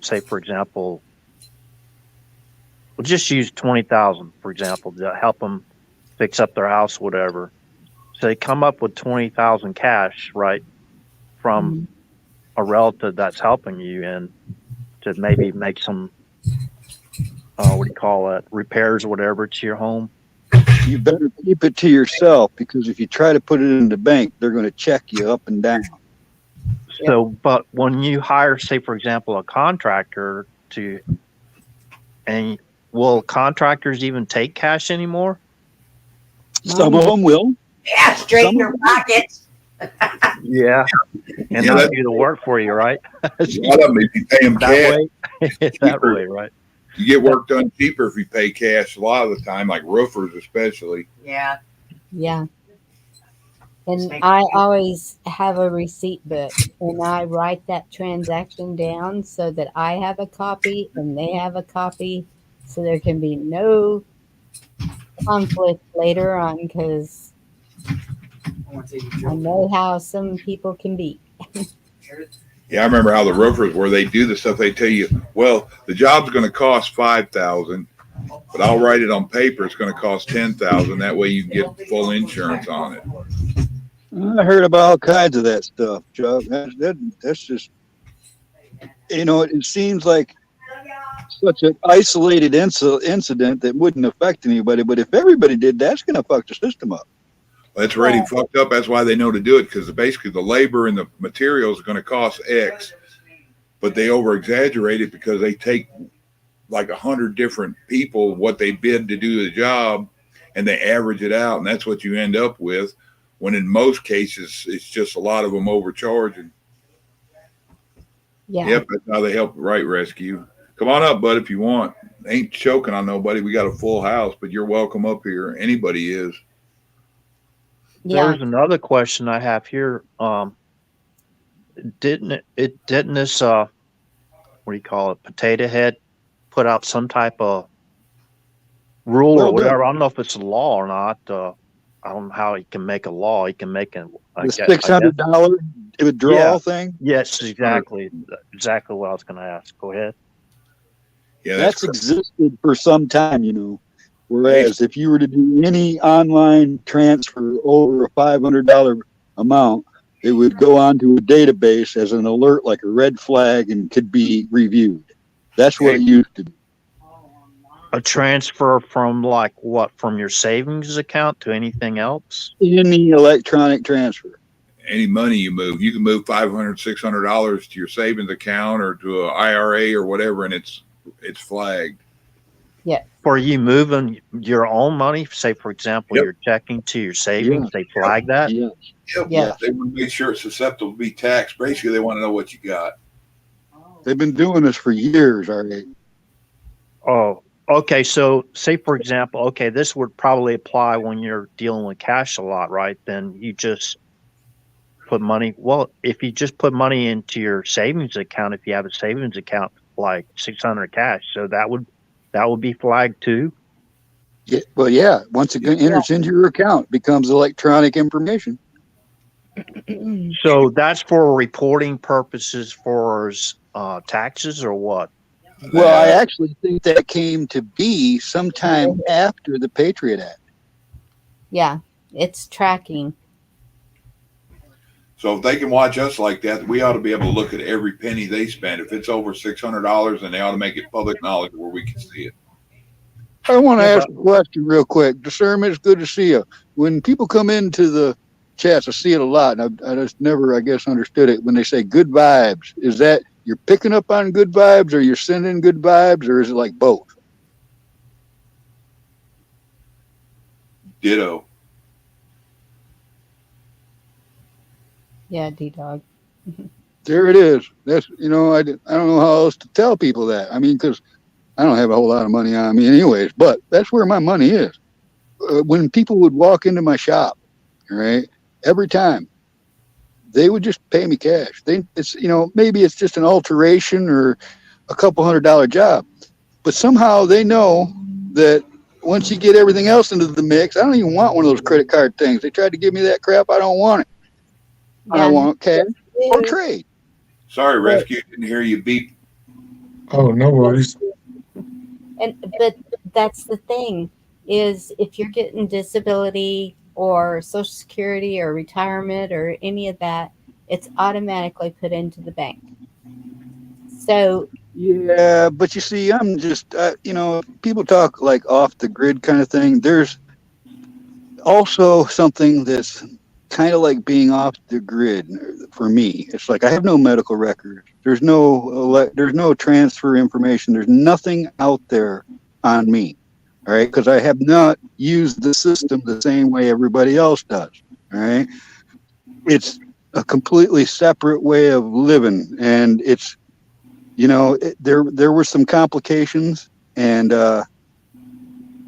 say for example, we'll just use 20,000 for example to help them fix up their house, whatever. So they come up with 20,000 cash, right, from a relative that's helping you, and to maybe make some repairs or whatever to your home. You better keep it to yourself, because if you try to put it in the bank, they're going to check you up and down. So, but when you hire, say, for example, a contractor and will contractors even take cash anymore? Some of them will. Yeah, straighten their pockets. Yeah. And Yeah, not that- do the work for you, right? A lot of them, if you pay them That cash, way? That way, right? you get work done cheaper if you pay cash a lot of the time, like roofers especially. Yeah. Yeah. And I always have a receipt book and I write that transaction down so that I have a copy and they have a copy so there can be no conflict later on because I know how some people can be. Yeah, I remember how the roofers were. They do the stuff. They tell you, well, the job's going to cost $5,000, but I'll write it on paper. It's going to cost $10,000. That way you can get full insurance on it. I heard about all kinds of that stuff, Chuck. That's just, it seems like such an isolated incident that wouldn't affect anybody. But if everybody did, that's going to fuck the system up. That's already fucked up. That's why they know to do it, because basically the labor and the materials are going to cost X, but they over exaggerate it because they take like 100 different people what they bid to do the job and they average it out, and that's what you end up with. When in most cases it's just a lot of them overcharging. Yeah. Yep, that's how they help Right Rescue. Come on up, bud, if you want. Ain't choking on nobody. We got a full house, but you're welcome up here. Anybody is. There's another question I have here. Didn't this what do you call it, Potato Head put out some type of rule or whatever? I don't know if it's a law or not. I don't know how he can make a law. He can make the $600 withdrawal thing. Yes, exactly. Exactly what I was going to ask. Go ahead. Yeah, that's existed for some time, Whereas if you were to do any online transfer over a $500 amount, it would go onto a database as an alert, like a red flag, and could be reviewed. That's what it used to be. A transfer from from your savings account to anything else? Any electronic transfer. Any money you move, you can move $500, $600 to your savings account or to an IRA or whatever, and it's flagged. Yeah. For you moving your own money, say for example, you're checking to your savings, they flag that? Yeah. Yep. They want to make sure it's susceptible to be taxed. Basically, they want to know what you got. They've been doing this for years already. Oh, okay. So say for example, this would probably apply when you're dealing with cash a lot, right? Then you just put money. Well, if you just put money into your savings account, if you have a savings account, like 600 cash, so that would be flagged too. Yeah, well, yeah. Once it enters into your account, it becomes electronic information. So that's for reporting purposes for taxes or what? Well, I actually think that came to be sometime after the Patriot Act. Yeah, it's tracking. So if they can watch us like that, we ought to be able to look at every penny they spend. If it's over $600, then they ought to make it public knowledge where we can see it. I want to ask a question real quick. Discernment, it's good to see you. When people come into the chats, I see it a lot, and I just never, I guess, understood it. When they say good vibes, is that you're picking up on good vibes, or you're sending good vibes, or is it like both? Ditto. Yeah, D-Dog. There it is. That's, I don't know how else to tell people that. I mean, because I don't have a whole lot of money on me anyways, but that's where my money is. When people would walk into my shop, right, every time, they would just pay me cash. It's maybe it's just an alteration or a couple $100 job, but somehow they know that once you get everything else into the mix, I don't even want one of those credit card things. They tried to give me that crap. I don't want it. I want cash or trade. Sorry, Rescue, didn't hear you beep. Oh, no worries. But that's the thing, is if you're getting disability or Social Security or retirement or any of that, it's automatically put into the bank. So yeah, but you see, I'm just people talk like off the grid kind of thing. There's also something that's kind of like being off the grid for me. It's like I have no medical records. There's no transfer information. There's nothing out there on me. All right, because I have not used the system the same way everybody else does. All right, it's a completely separate way of living, and it's, there were some complications, and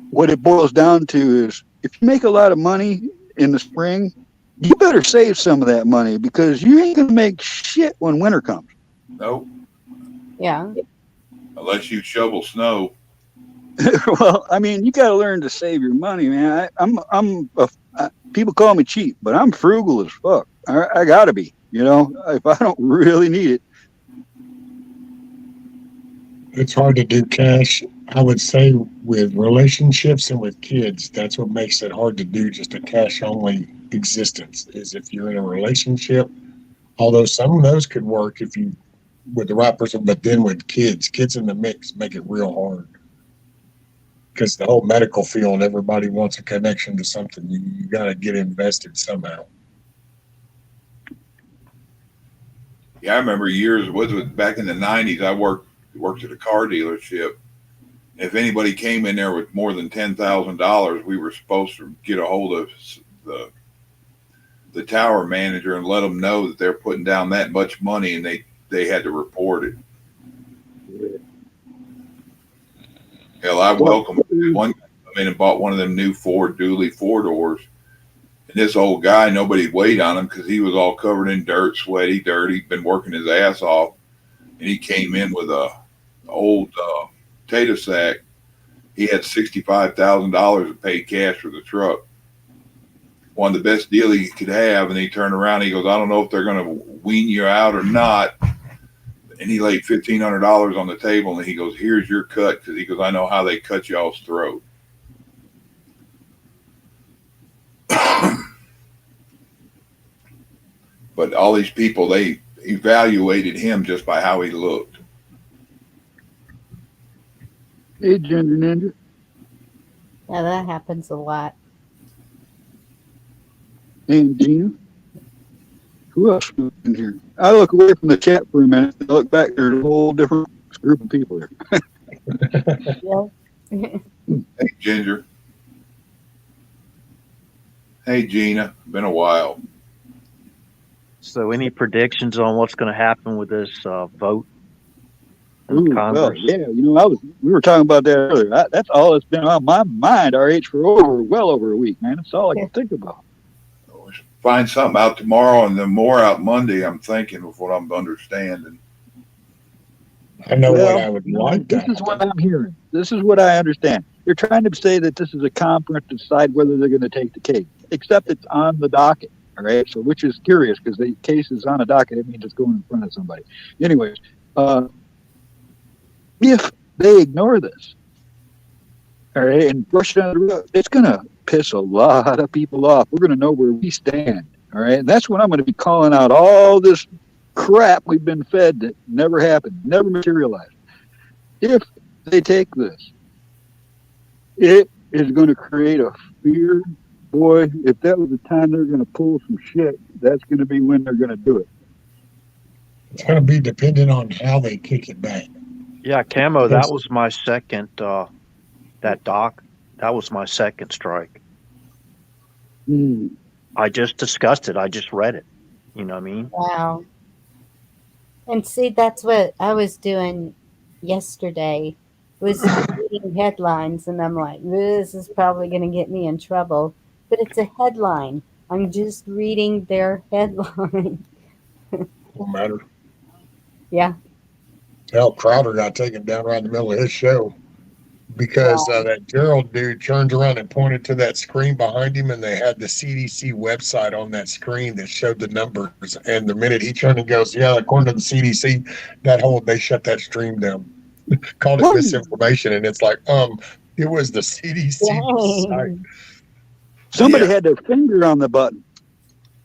what it boils down to is if you make a lot of money in the spring, you better save some of that money because you ain't gonna make shit when winter comes. Nope. Yeah. Unless you shovel snow. Well, I mean, you got to learn to save your money, man. People call me cheap, but I'm frugal as fuck. I gotta be, if I don't really need it. It's hard to do cash. I would say with relationships and with kids, that's what makes it hard to do just a cash only existence, is if you're in a relationship, although some of those could work if you with the right person, but then with kids in the mix make it real hard. Because the whole medical field, everybody wants a connection to something. You got to get invested somehow. Yeah, I remember years back in the 90s. I worked at a car dealership. If anybody came in there with more than $10,000, we were supposed to get a hold of the tower manager and let them know that they're putting down that much money, and they had to report it. Hell, I welcomed one guy come in and bought one of them new Ford Dually 4-doors. And this old guy, nobody weighed on him because he was all covered in dirt, sweaty, dirty, been working his ass off. And he came in with a old potato sack. He had $65,000 to pay cash for the truck. One of the best deals he could have. And he turned around, he goes, I don't know if they're going to wean you out or not. And he laid $1,500 on the table, and he goes, here's your cut, because he goes, I know how they cut y'all's throat. But all these people, they evaluated him just by how he looked. Hey, Gender Ninja. Yeah, that happens a lot. And Gina. Who else is in here? I look away from the chat for a minute and look back. There's a whole different group of people here. Hey, Ginger. Hey, Gina. Been a while. So any predictions on what's going to happen with this vote in Ooh, Congress? well, we were talking about that earlier. That's all that's been on my mind, RH, for well over a week, man. That's all I can think about. Find something out tomorrow and then more out Monday, I'm thinking, of what I'm understanding. I know what I would like. This is what I'm hearing. This is what I understand. They're trying to say that this is a conference to decide whether they're going to take the case, except it's on the docket. All right, so which is curious because the case is on a docket. It means it's going in front of somebody. Anyways, if they ignore this, all right, and brush it under the rug, it's going to piss a lot of people off. We're going to know where we stand. All right, and that's when I'm going to be calling out all this crap we've been fed that never happened, never materialized. If they take this, it is going to create a fear. Boy, if that was the time they're going to pull some shit, that's going to be when they're going to do it. It's going to be dependent on how they kick it back. Yeah, Camo, that was my second, that doc, that was my second strike. I just discussed it. I just read it. You know what I mean? Wow. And see, that's what I was doing yesterday, was reading headlines, and I'm like, this is probably going to get me in trouble. But it's a headline. I'm just reading their headline. Won't matter. Yeah. Hell, Crowder got taken down right in the middle of his show because that Gerald dude turned around and pointed to that screen behind him, and they had the CDC website on that screen that showed the numbers. And the minute he turned and goes, yeah, according to the CDC, they shut that stream down. Called it misinformation, and it's like, it was the CDC site. Somebody had their finger on the button.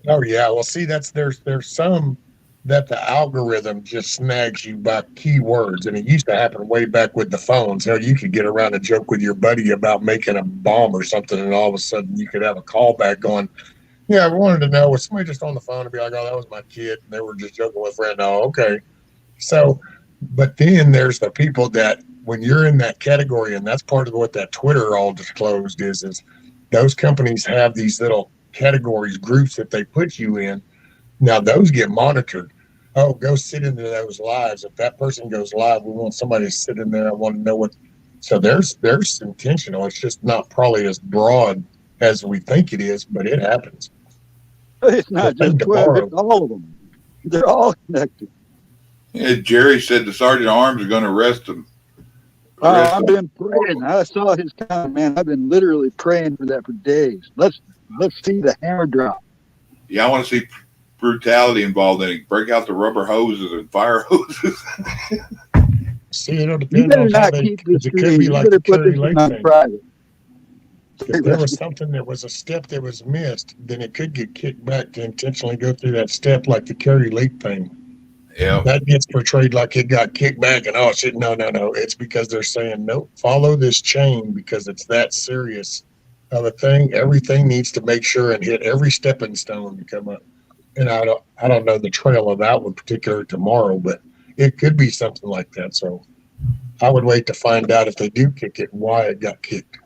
Oh yeah, well, see, there's some that the algorithm just snags you by keywords, and it used to happen way back with the phones. Hell, you could get around and joke with your buddy about making a bomb or something, and all of a sudden you could have a call back going, Yeah, I wanted to know, was somebody just on the phone to be like, oh, that was my kid, and they were just joking with a friend? Oh, okay. So, but then there's the people that, when you're in that category, and that's part of what that Twitter all disclosed is those companies have these little categories, groups that they put you in. Now, those get monitored. Oh, go sit into those lives. If that person goes live, we want somebody to sit in there. I want to know what. So there's intentional. It's just not probably as broad as we think it is, but it happens. It's not just 12, it's all of them. They're all connected. Yeah, Jerry said the Sergeant at Arms are going to arrest him. I've been praying. I saw his comment, man. I've been literally praying for that for days. Let's see the hammer drop. Yeah, I want to see brutality involved in it. Break out the rubber hoses and fire hoses. See, it'll depend on how they, because it could be like the Kerry Lake thing. Private. If there was something that was a step that was missed, then it could get kicked back to intentionally go through that step, like the Kerry Lake thing. Yeah, that gets portrayed like it got kicked back, and oh shit, no. It's because they're saying nope, follow this chain because it's that serious of a thing. Everything needs to make sure and hit every stepping stone to come up. And I don't know the trail of that one particular tomorrow, but it could be something like that. So I would wait to find out if they do kick it, why it got kicked.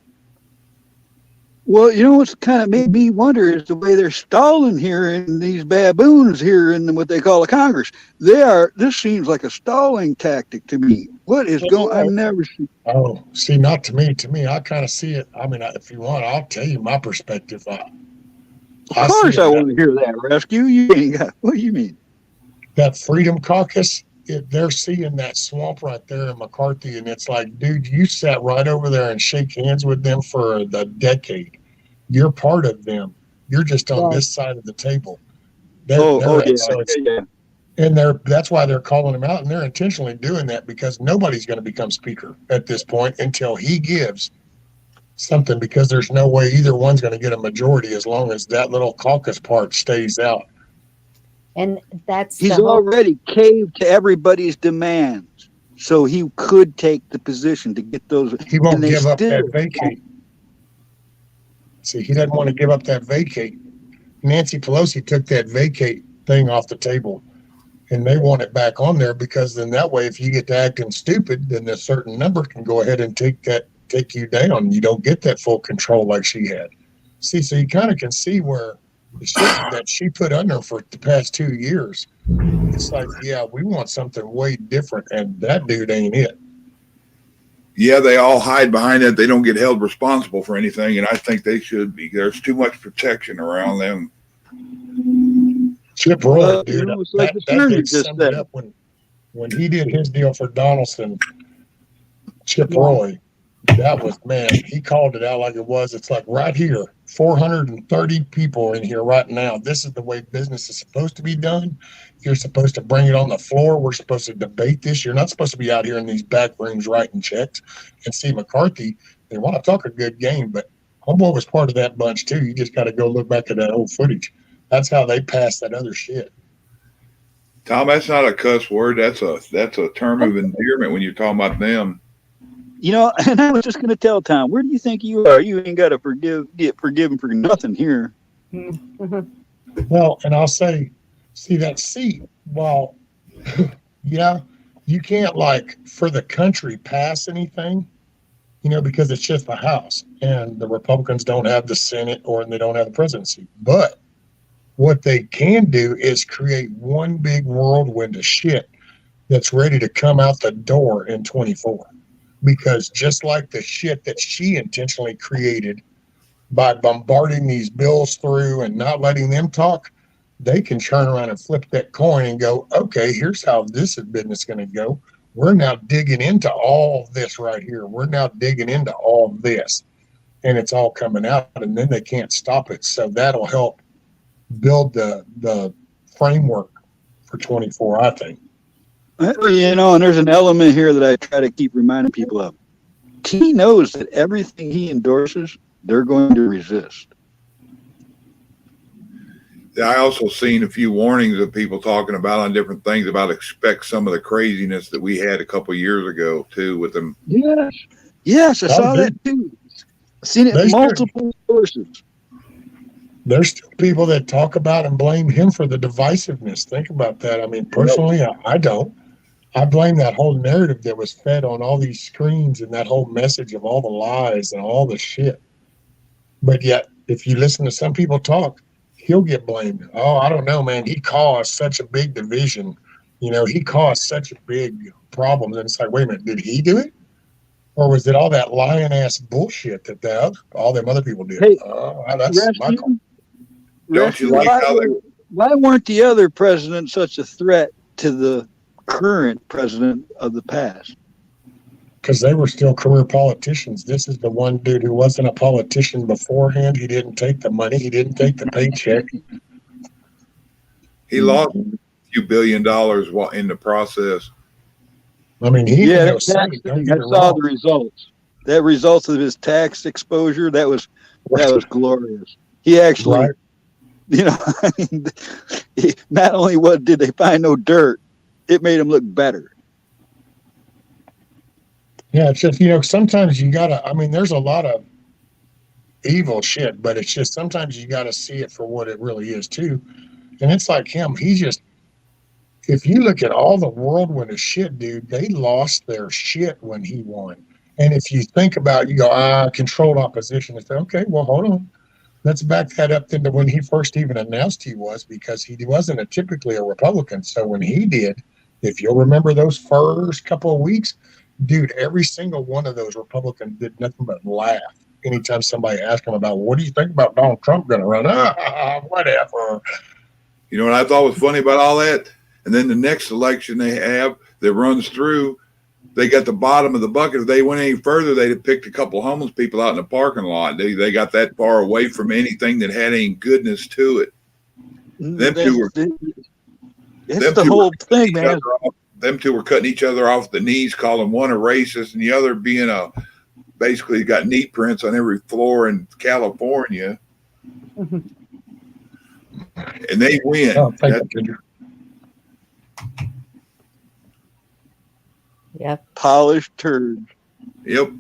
Well, you know what's kind of made me wonder is the way they're stalling here in these baboons here in what they call the Congress. This seems like a stalling tactic to me. What is going? I've never seen. Oh, see, not to me. To me, I kind of see it. I mean, if you want, I'll tell you my perspective. Of course, I want to hear that, Rescue. You ain't got. What do you mean? That Freedom Caucus. They're seeing that swamp right there in McCarthy, and it's like, dude, you sat right over there and shake hands with them for the decade. You're part of them. You're just on this side of the table. And that's why they're calling him out, and they're intentionally doing that because nobody's going to become speaker at this point until he gives something, because there's no way either one's going to get a majority as long as that little caucus part stays out. And he's already caved to everybody's demands, so he could take the position to get those. He won't give up that vacate. See, he doesn't want to give up that vacate. Nancy Pelosi took that vacate thing off the table, and they want it back on there because then that way, if you get to acting stupid, then a certain number can go ahead and take you down. You don't get that full control like she had. See, so you kind of can see where the shit that she put under for the past 2 years. It's like, yeah, we want something way different, and that dude ain't it. Yeah, they all hide behind it. They don't get held responsible for anything, and I think they should be. There's too much protection around them. Chip Roy, dude, that dude summed it up when he did his deal for Donaldson. Chip Roy, that was, man, he called it out like it was. It's like right here, 430 people in here right now. This is the way business is supposed to be done. You're supposed to bring it on the floor. We're supposed to debate this. You're not supposed to be out here in these back rooms writing checks. And see, McCarthy, they want to talk a good game, but Homeboy was part of that bunch too. You just got to go look back at that old footage. That's how they passed that other shit. Tom, that's not a cuss word. That's a term of endearment when you're talking about them. You know, and I was just going to tell Tom, where do you think you are? You ain't got to get forgiven for nothing here. Well, and I'll say, see that seat, well, yeah, you can't, like, for the country pass anything, you know, because it's just the House, and the Republicans don't have the Senate or they don't have the presidency. But what they can do is create one big whirlwind of shit that's ready to come out the door in 24. Because just like the shit that she intentionally created by bombarding these bills through and not letting them talk, they can turn around and flip that coin and go, okay, here's how this business is going to go. We're now digging into all this right here. We're now digging into all this. And it's all coming out, and then they can't stop it. So that'll help build the framework for 24, I think. You know, and there's an element here that I try to keep reminding people of. He knows that everything he endorses, they're going to resist. I also seen a few warnings of people talking about on different things about expect some of the craziness that we had a couple of years ago too with them. Yes, I saw that too. I've seen it in multiple sources. there's still people that talk about and blame him for the divisiveness. Think about that. I mean, personally, I don't. I blame that whole narrative that was fed on all these screens and that whole message of all the lies and all the shit. But yet, if you listen to some people talk, he'll get blamed. Oh, I don't know, man. He caused such a big division. You know, he caused such a big problem. And it's like, wait a minute, did he do it? Or was it all that lying ass bullshit that all them other people did? Hey, that's my call. Don't you like how they? Why weren't the other presidents such a threat to the current president of the past? Because they were still career politicians. This is the one dude who wasn't a politician beforehand. He didn't take the money. He didn't take the paycheck. He lost a few $1 billion while in the process. I mean, he I saw the results. That results of his tax exposure. That was glorious. He actually, you know, I mean, not only did they find no dirt, it made him look better. Yeah, it's just, you know, sometimes you gotta, I mean, there's a lot of evil shit, but it's just sometimes you gotta see it for what it really is too. And it's like him, if you look at all the whirlwind shit, dude, they lost their shit when he won. And if you think about, you go, controlled opposition, it's okay, well, hold on. Let's back that up into when he first even announced he was, because he wasn't typically a Republican. So when he did, if you'll remember those first couple of weeks, dude, every single one of those Republicans did nothing but laugh anytime somebody asked him about, what do you think about Donald Trump going to run? Whatever. You know what I thought was funny about all that? And then the next election they have that runs through, they got the bottom of the bucket. If they went any further, they'd have picked a couple of homeless people out in the parking lot. They got that far away from anything that had any goodness to it. Them two were cutting each other off the knees, calling one a racist and the other being basically got knee prints on every floor in California. And they win. Oh, thank you. Yep. Polished turd. Yep.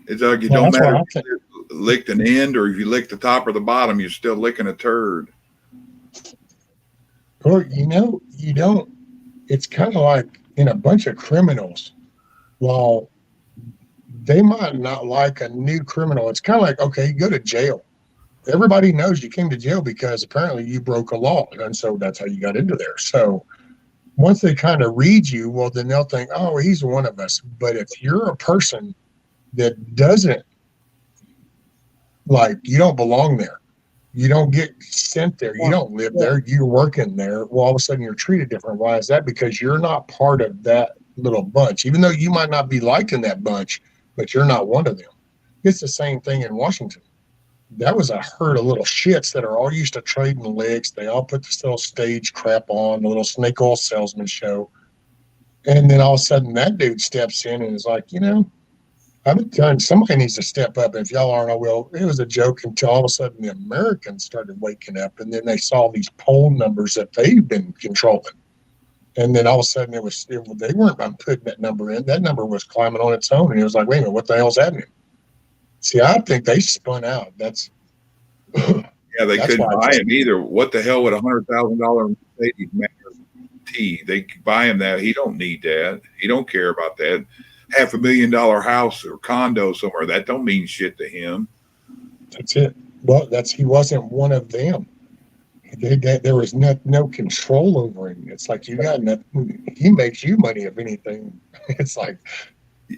It's like it don't matter if you licked an end or if you lick the top or the bottom, you're still licking a turd. Or, you know, you don't. It's kind of like in a bunch of criminals, while they might not like a new criminal, it's kind of like, okay, you go to jail. Everybody knows you came to jail because apparently you broke a law. And so that's how you got into there. So once they kind of read you, well, then they'll think, oh, he's one of us. But if you're a person that doesn't, like, you don't belong there, you don't get sent there, you don't live there, you're working there, well, all of a sudden you're treated different. Why is that? Because you're not part of that little bunch, even though you might not be liked in that bunch, but you're not one of them. It's the same thing in Washington. That was a herd of little shits that are all used to trading licks. They all put this little stage crap on, the little snake oil salesman show. And then all of a sudden that dude steps in and is like, you know, I've been telling somebody needs to step up. And if y'all aren't, I will. It was a joke until all of a sudden the Americans started waking up, and then they saw these poll numbers that they've been controlling. And then all of a sudden they weren't putting that number in. That number was climbing on its own. And it was like, wait a minute, what the hell's happening? See, I think they spun out. That's yeah, they couldn't buy him either. What the hell would $100,000 Mercedes T? They could buy him that. He don't need that. He don't care about that. $500,000 house or condo somewhere, that don't mean shit to him. That's it. Well, he wasn't one of them. There was no control over him. It's like you got nothing. He makes you money if anything. It's like,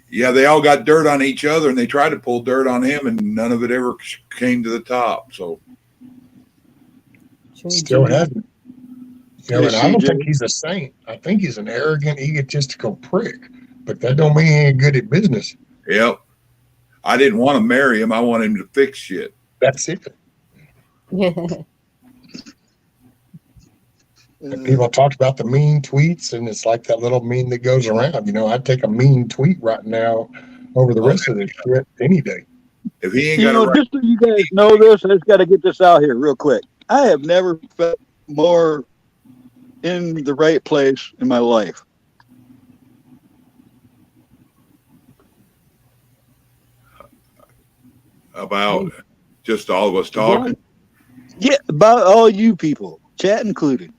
yeah, they all got dirt on each other, and they tried to pull dirt on him, and none of it ever came to the top. So still hasn't. You know, and I don't think he's a saint. I think he's an arrogant, egotistical prick. But that don't mean he ain't good at business. Yep. I didn't want to marry him. I want him to fix shit. That's it. And people talked about the mean tweets, and it's like that little meme that goes around. You know, I'd take a mean tweet right now over the rest of this shit any day. If he ain't got just so you guys know this, I just got to get this out here real quick. I have never felt more in the right place in my life. About just all of us talking. Yeah, about all you people, chat included.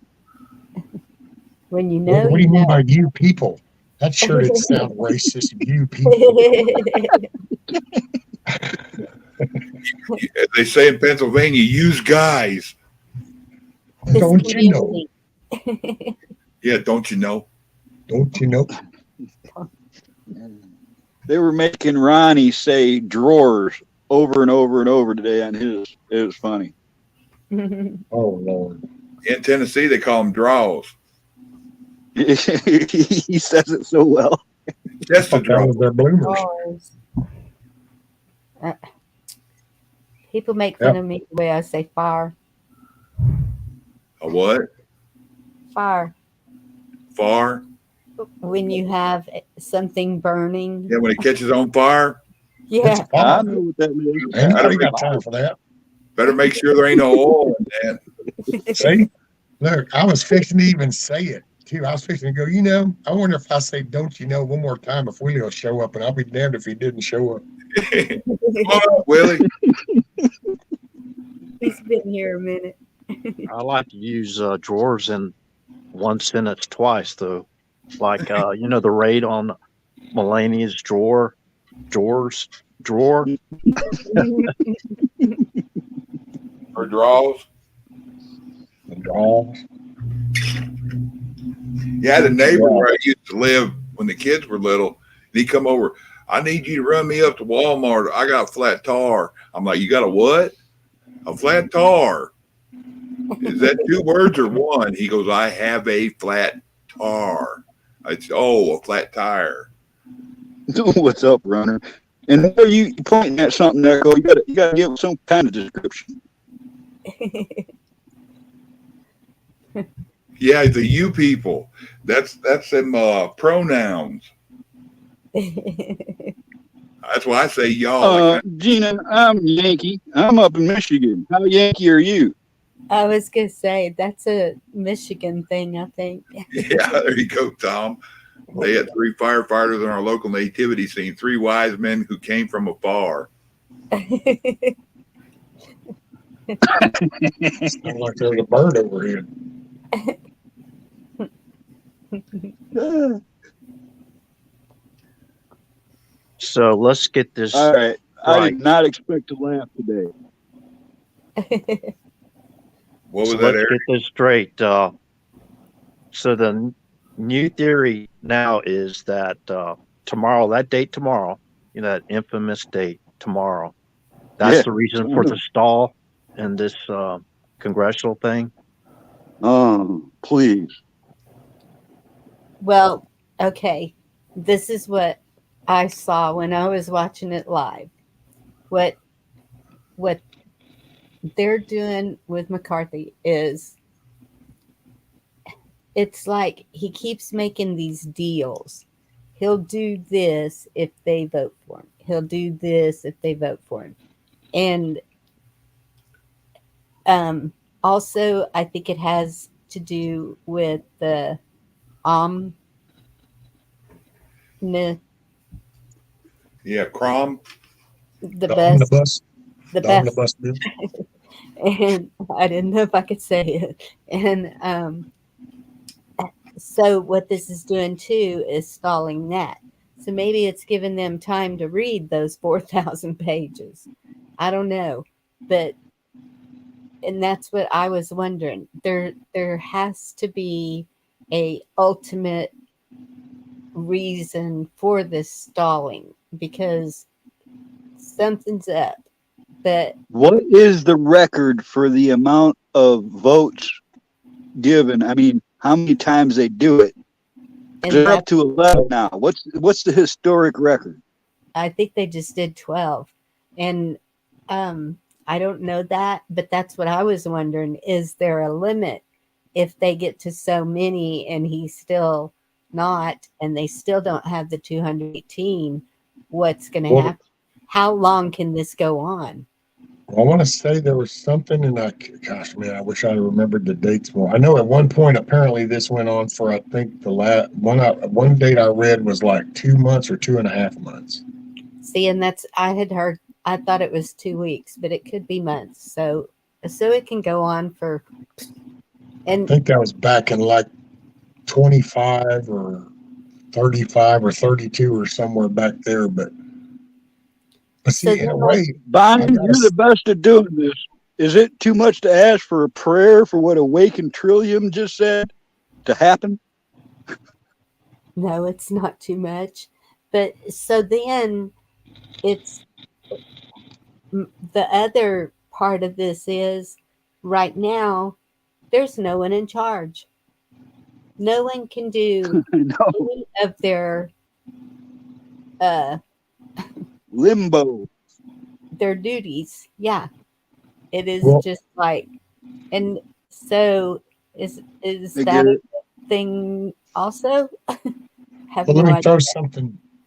When you know, What do you mean by you people? That sure did sound racist. You people. As they say in Pennsylvania, use guys. Don't you know? Yeah, don't you know? Don't you know? They were making Ronnie say drawers over and over and over today on his. It was funny. Oh Lord! In Tennessee, they call them draws. He says it so well. Just a draw. They're bloomers. People make fun of me the way I say fire. A what? Fire. Far? When you have something burning. Yeah, when it catches on fire. Yeah. I know what that means. I got time for that. Better make sure there ain't no oil in that. See? Look, I was fixing to even say it too. I was fixing to go, I wonder if I say don't you know one more time if Willie will show up, and I'll be damned if he didn't show up. Come on, Willie. He's been here a minute. I like to use drawers in one sentence twice, though. Like, the raid on Melania's drawer. Or draws. Draws. Yeah, I had a neighbor where I used to live when the kids were little. And he'd come over. I need you to run me up to Walmart. I got a flat tire. I'm like, you got a what? A flat tire. Is that 2 words or one? He goes, I have a flat tire. I said, a flat tire. What's up, runner? And where you pointing at something there, you gotta give some kind of description. Yeah, the you people. That's them pronouns. That's why I say y'all. Gina, I'm Yankee. I'm up in Michigan. How Yankee are you? I was gonna say that's a Michigan thing, I think. Yeah, there you go, Tom. They had 3 firefighters on our local nativity scene, 3 wise men who came from afar. Sound like there's a bird over here. So let's get this. All right. I right. did not expect to laugh today. What was So that, let's Eric? get this straight. So the new theory now is that tomorrow, that infamous date tomorrow, that's the reason for the stall in this congressional thing. Please. Well, okay. This is what I saw when I was watching it live. What they're doing with McCarthy is it's like he keeps making these deals. He'll do this if they vote for him. He'll do this if they vote for him. And also, I think it has to do with the Yeah, Crom. the best. Omnibus. The The best. omnibus bill. And I didn't know if I could say it. And so what this is doing too is stalling that. So maybe it's giving them time to read those 4,000 pages. I don't know, but and that's what I was wondering. There has to be a ultimate reason for this stalling because something's up. But What is the record for the amount of votes given? I mean, how many times they do it? And They're up that- to 11 now. What's the historic record? I think they just did 12. And I don't know that, but that's what I was wondering. Is there a limit if they get to so many and he's still not, and they still don't have the 218? What's going to Well, happen? How long can this go on? I want to say there was something, and gosh, man, I wish I remembered the dates more. I know at one point, apparently, this went on for, I think, the last one date I read was like 2 months or 2.5 months. See, and that's, I thought it was 2 weeks, but it could be months. So So it can go on for, I and think that was back in like 25 or 35 or 32 or somewhere back there. But so see, in a then way, Bonnie, you're the best at doing this. Is it too much to ask for a prayer for what Awakened Trillium just said to happen? no, it's not too much. But so then it's the other part of this is right now there's no one in charge. No one can do any of their limbo, their duties. Yeah, it is Well- just like, and so is I that get a it. good thing also? Have Well, no let me idea.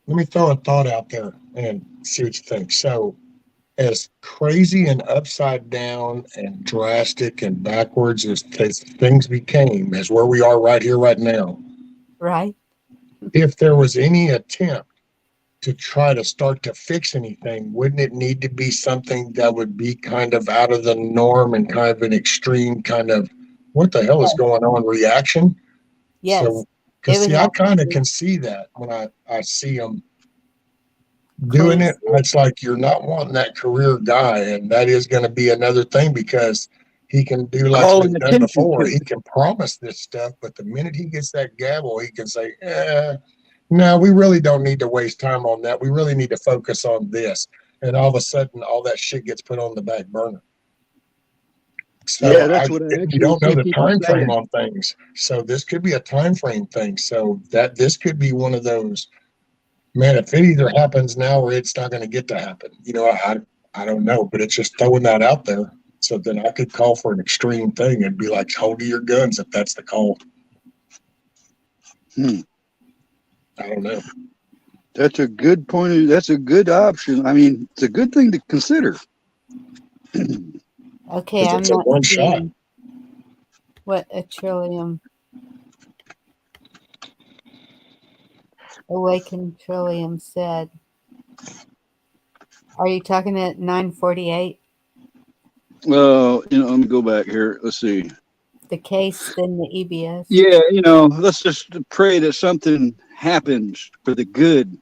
let me throw a thought out there and see what you think. So, as crazy and upside down and drastic and backwards as things became, as where we are right here, right now, Right? if there was any attempt to try to start to fix anything, wouldn't it need to be something that would be kind of out of the norm and kind of an extreme kind of what the hell is going on reaction? Yes. So, because It would see, I have to kind of be- can see that when I see them doing it. It's like you're not wanting that career guy, and that is going to be another thing because he can do like Calling we've done attention before. to He it. can promise this stuff, but the minute he gets that gavel, he can say, no, we really don't need to waste time on that. We really need to focus on this. And all of a sudden, all that shit gets put on the back burner. So Yeah, that's what I you actually don't know see the people time frame saying. on things. So this could be a time frame thing. So that this could be one of those, man, if it either happens now or it's not going to get to happen. I don't know, but it's just throwing that out there. So then I could call for an extreme thing and be like, hold to your guns if that's the call. I don't know. That's a good point. That's a good option. I mean, it's a good thing to consider. Okay, I'm it's a not one shot. seeing what a Trillium Awakened Trillium said. Are you talking at 9:48? Well, let me go back here. Let's see. The case, then the EBS. Yeah, let's just pray that something happens for the good.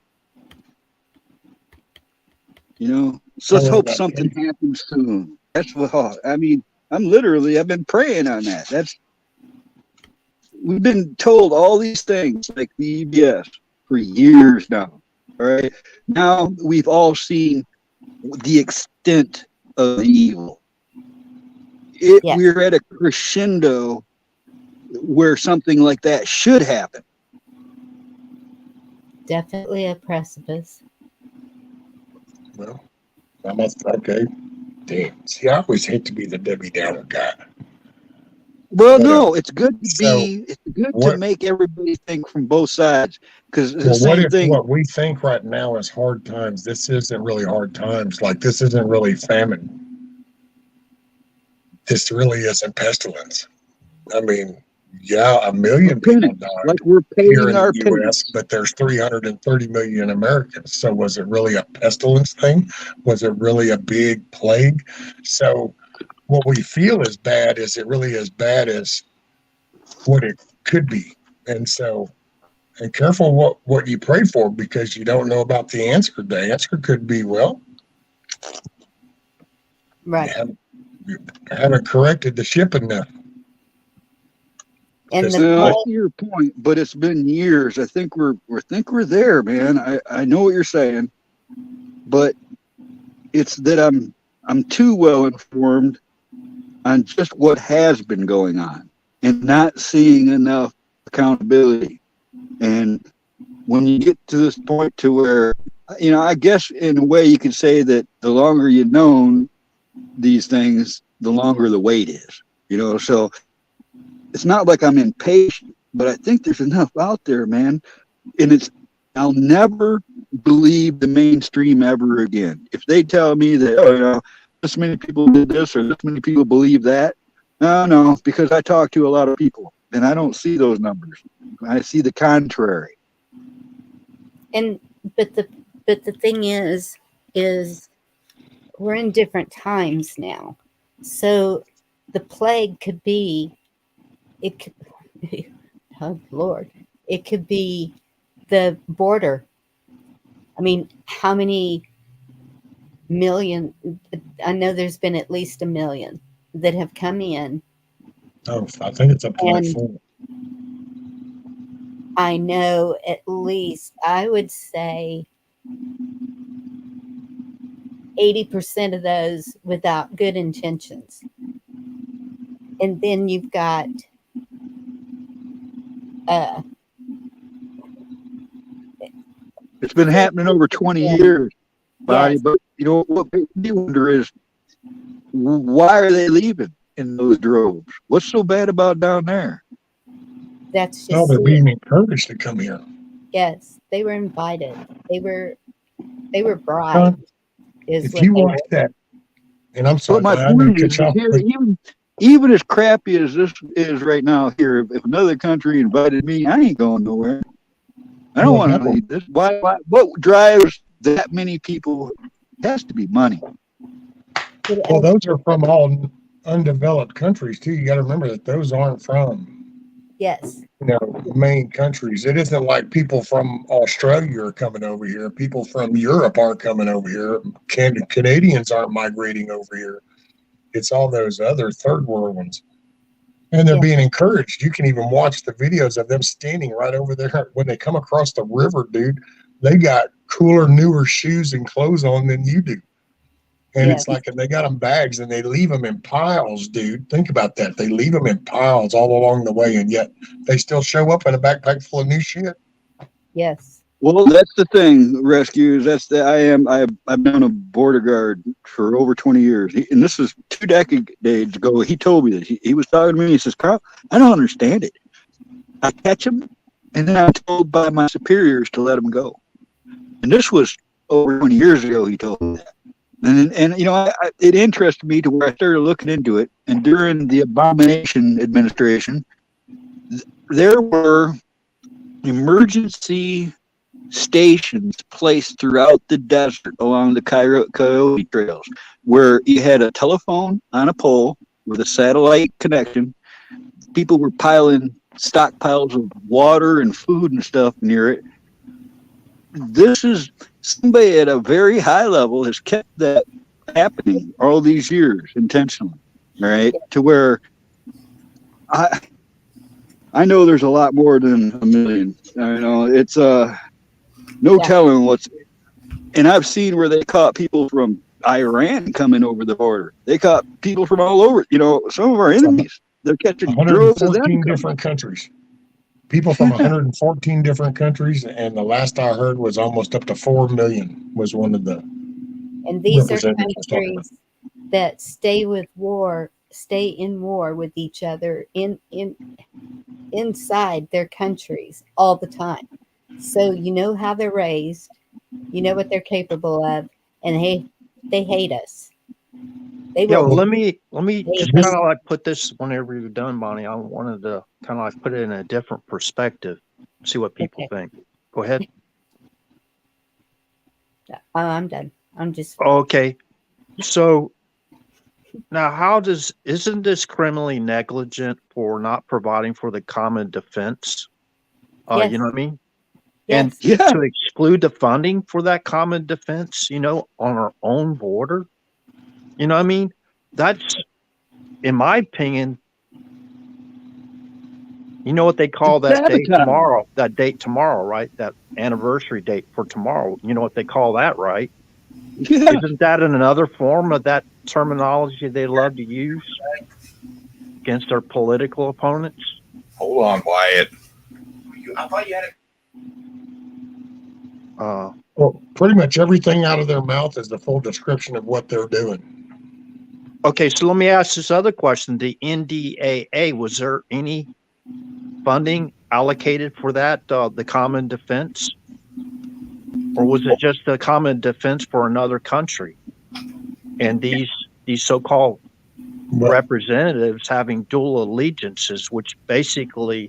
So let's hope something happens soon. That's what I mean. I've been praying on that. We've been told all these things like the EBS for years now. All right. Now we've all seen the extent of the evil. We're at a crescendo where something like that should happen. Definitely a precipice. Well, okay. Damn. See, I always hate to be the Debbie Downer guy. Well, no, it's good to make everybody think from both sides because the same thing. What we think right now is hard times? This isn't really hard times. Like this isn't really famine. This really isn't pestilence. I mean, yeah, 1 million people died like we're here in paying our the U.S., but there's 330 million Americans. So was it really a pestilence thing? Was it really a big plague? So what we feel is bad is it really as bad as what it could be. And so, and careful what you pray for because you don't know about the answer. The answer could be, well, right. You haven't corrected the ship enough. And I see your point, but it's been years. I think we're there, man. I know what you're saying, but it's that I'm too well informed on just what has been going on and not seeing enough accountability. And when you get to this point to where, I guess in a way you could say that the longer you've known these things, the longer the wait is, so it's not like I'm impatient, but I think there's enough out there, man. And I'll never believe the mainstream ever again. If they tell me that, this many people did this or this many people believe that, no, because I talk to a lot of people and I don't see those numbers. I see the contrary. And but the thing is we're in different times now. So the plague could be, it could, oh Lord, it could be the border. I mean, how many million? I know there's been at least 1 million that have come in. Oh, I think it's up to like And 4. I know at least, I would say 80% of those without good intentions. And then you've got It's been happening over 20 years, buddy. Yes. But you know what makes me wonder is why are they leaving in those droves? What's so bad about down there? That's No, just they're it. being encouraged to come here. Yes, they were invited. They were bribed. John, Is if what you they watch were. that, and I'm But sorry, my I didn't point is cut you off, here, but even as crappy as this is right now here, if another country invited me, I ain't going nowhere. I don't Well, want to no. leave this. Why? What drives that many people? It has to be money. Well, those are from all undeveloped countries too. You got to remember that those aren't from, Yes. main countries. It isn't like people from Australia are coming over here. People from Europe aren't coming over here. Canadians aren't migrating over here. It's all those other third world ones. And they're being encouraged. You can even watch the videos of them standing right over there when they come across the river, dude. They got cooler, newer shoes and clothes on than you do. And it's like they got them bags and they leave them in piles, dude. Think about that. They leave them in piles all along the way, and yet they still show up in a backpack full of new shit. Yes. Well, that's the thing, rescues. I've been a border guard for over 20 years, and this is 2 decades ago. He told me this. He was talking to me. He says, "Carl, I don't understand it. I catch them, and then I'm told by my superiors to let them go." And this was over 20 years ago. He told me that. And you know, it interested me to where I started looking into it. And during the Abomination administration, there were emergency stations placed throughout the desert along the coyote trails, where you had a telephone on a pole with a satellite connection. People were piling stockpiles of water and food and stuff near it. This is somebody at a very high level has kept that happening all these years intentionally, right? To where I know there's a lot more than 1 million. I know it's no telling what's, and I've seen where they caught people from Iran coming over the border. They caught people from all over. You know, some of our enemies. They're catching droves of them. 114 different countries. People from 114 different countries, and the last I heard was almost up to 4 million was one of the. And these are representatives was talking about. countries that stay in war with each other inside their countries all the time. So you know how they're raised, you know what they're capable of, and they hate us. They Yeah, will. well, let me just They- kind of like put this whenever you're done, Bonnie. I wanted to kind of like put it in a different perspective, see what people think. Go ahead. Oh, I'm done. I'm just Okay. So now isn't this criminally negligent for not providing for the common defense? Yes. You know what I mean? Yes. And to exclude the funding for that common defense, you know, on our own border, you know what I mean? That's, in my opinion, you know what they call that date tomorrow, right? That anniversary date for tomorrow. You know what they call that, right? Yeah. Isn't that another form of that terminology they love to use against their political opponents? Hold on, Wyatt. I thought you had it. Well, pretty much everything out of their mouth is the full description of what they're doing. Okay, so let me ask this other question. The NDAA, was there any funding allocated for that, the common defense? Or was it just the common defense for another country? And these so-called representatives having dual allegiances, which basically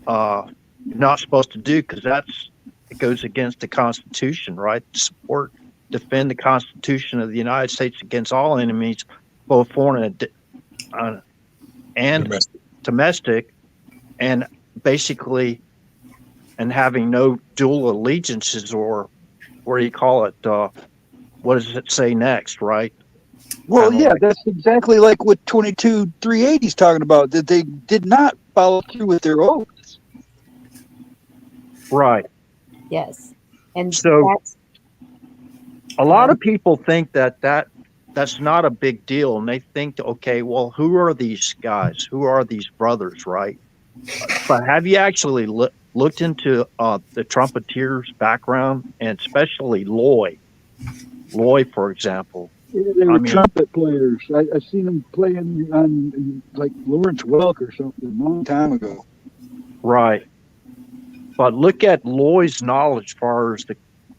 you're not supposed to do, because it goes against the Constitution, right? Defend the Constitution of the United States against all enemies, both foreign and domestic, and basically, and having no dual allegiances, or what do you call it? What does it say next, right? Well, yeah, that's exactly like what 22-380 is talking about, that they did not follow through with their oaths. Right. Yes. And so that's, a lot of people think that's not a big deal, and they think, okay, well, who are these guys? Who are these brothers, right? But have you actually looked into the trumpeter's background, and especially Loy, for example? Yeah, they were trumpet players. I seen them playing on like Lawrence Welk or something a long time ago. Right. But look at Loy's knowledge as far as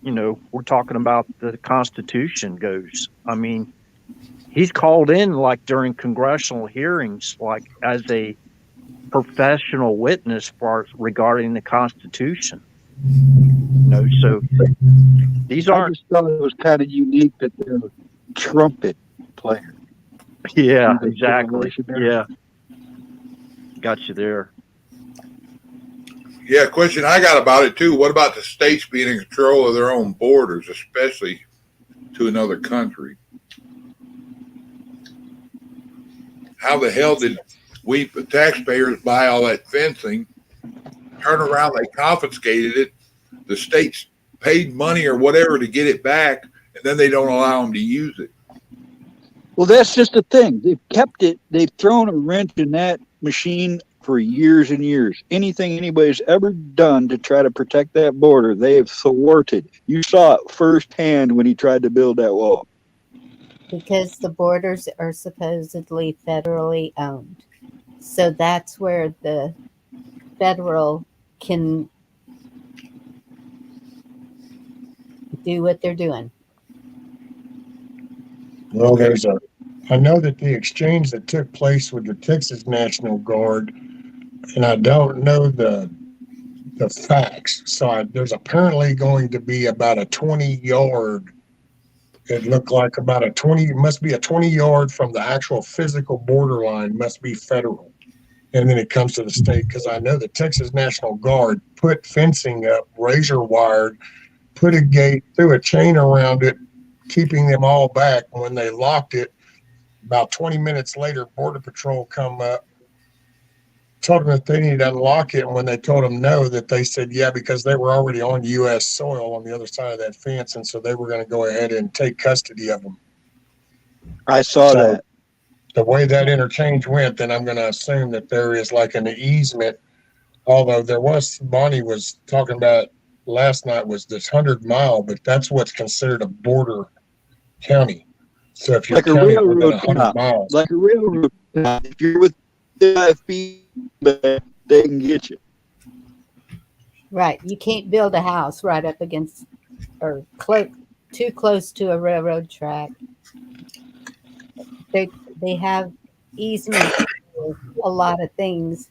we're talking about the Constitution goes. I mean, he's called in like during congressional hearings, like as a professional witness regarding the Constitution. So these aren't. I just thought it was kind of unique that they're a trumpet player. Yeah, exactly. Yeah, got you there. Yeah, question I got about it too. What about the states being in control of their own borders, especially to another country? How the hell did we taxpayers buy all that fencing, turn around, they confiscated it, the states paid money or whatever to get it back, and then they don't allow them to use it? Well, that's just the thing. They've kept it. They've thrown a wrench in that machine for years and years. Anything anybody's ever done to try to protect that border, they have thwarted. You saw it firsthand when he tried to build that wall. Because the borders are supposedly federally owned. So that's where the federal can do what they're doing. Well, I know that the exchange that took place with the Texas National Guard, and I don't know the facts. So there's apparently going to be about a 20-yard. It looked like about it must be a 20-yard from the actual physical borderline, must be federal. And then it comes to the state, because I know the Texas National Guard put fencing up, razor wired, put a gate, threw a chain around it, keeping them all back. When they locked it, about 20 minutes later, Border Patrol come up, told them that they needed to unlock it. And when they told them no, that they said, yeah, because they were already on U.S. soil on the other side of that fence. And so they were going to go ahead and take custody of them. I saw that. The way that interchange went, then I'm going to assume that there is like an easement. Although Bonnie was talking about last night was this 100-mile, but that's what's considered a border county. So if you're like a railroad 100 miles, like a railroad, if you're with the IFB, they can get you. Right. You can't build a house right up against or too close to a railroad track. They have easements for a lot of things,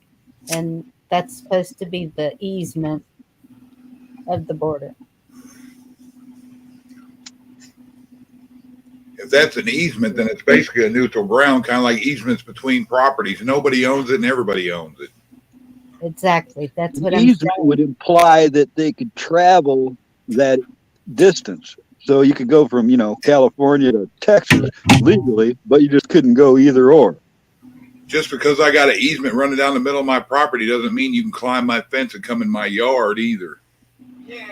and that's supposed to be the easement of the border. If that's an easement, then it's basically a neutral ground, kind of like easements between properties. Nobody owns it and everybody owns it. Exactly. That's what An I'm easement saying. would imply that they could travel that distance. So you could go from, California to Texas legally, but you just couldn't go either or. Just because I got an easement running down the middle of my property doesn't mean you can climb my fence and come in my yard either.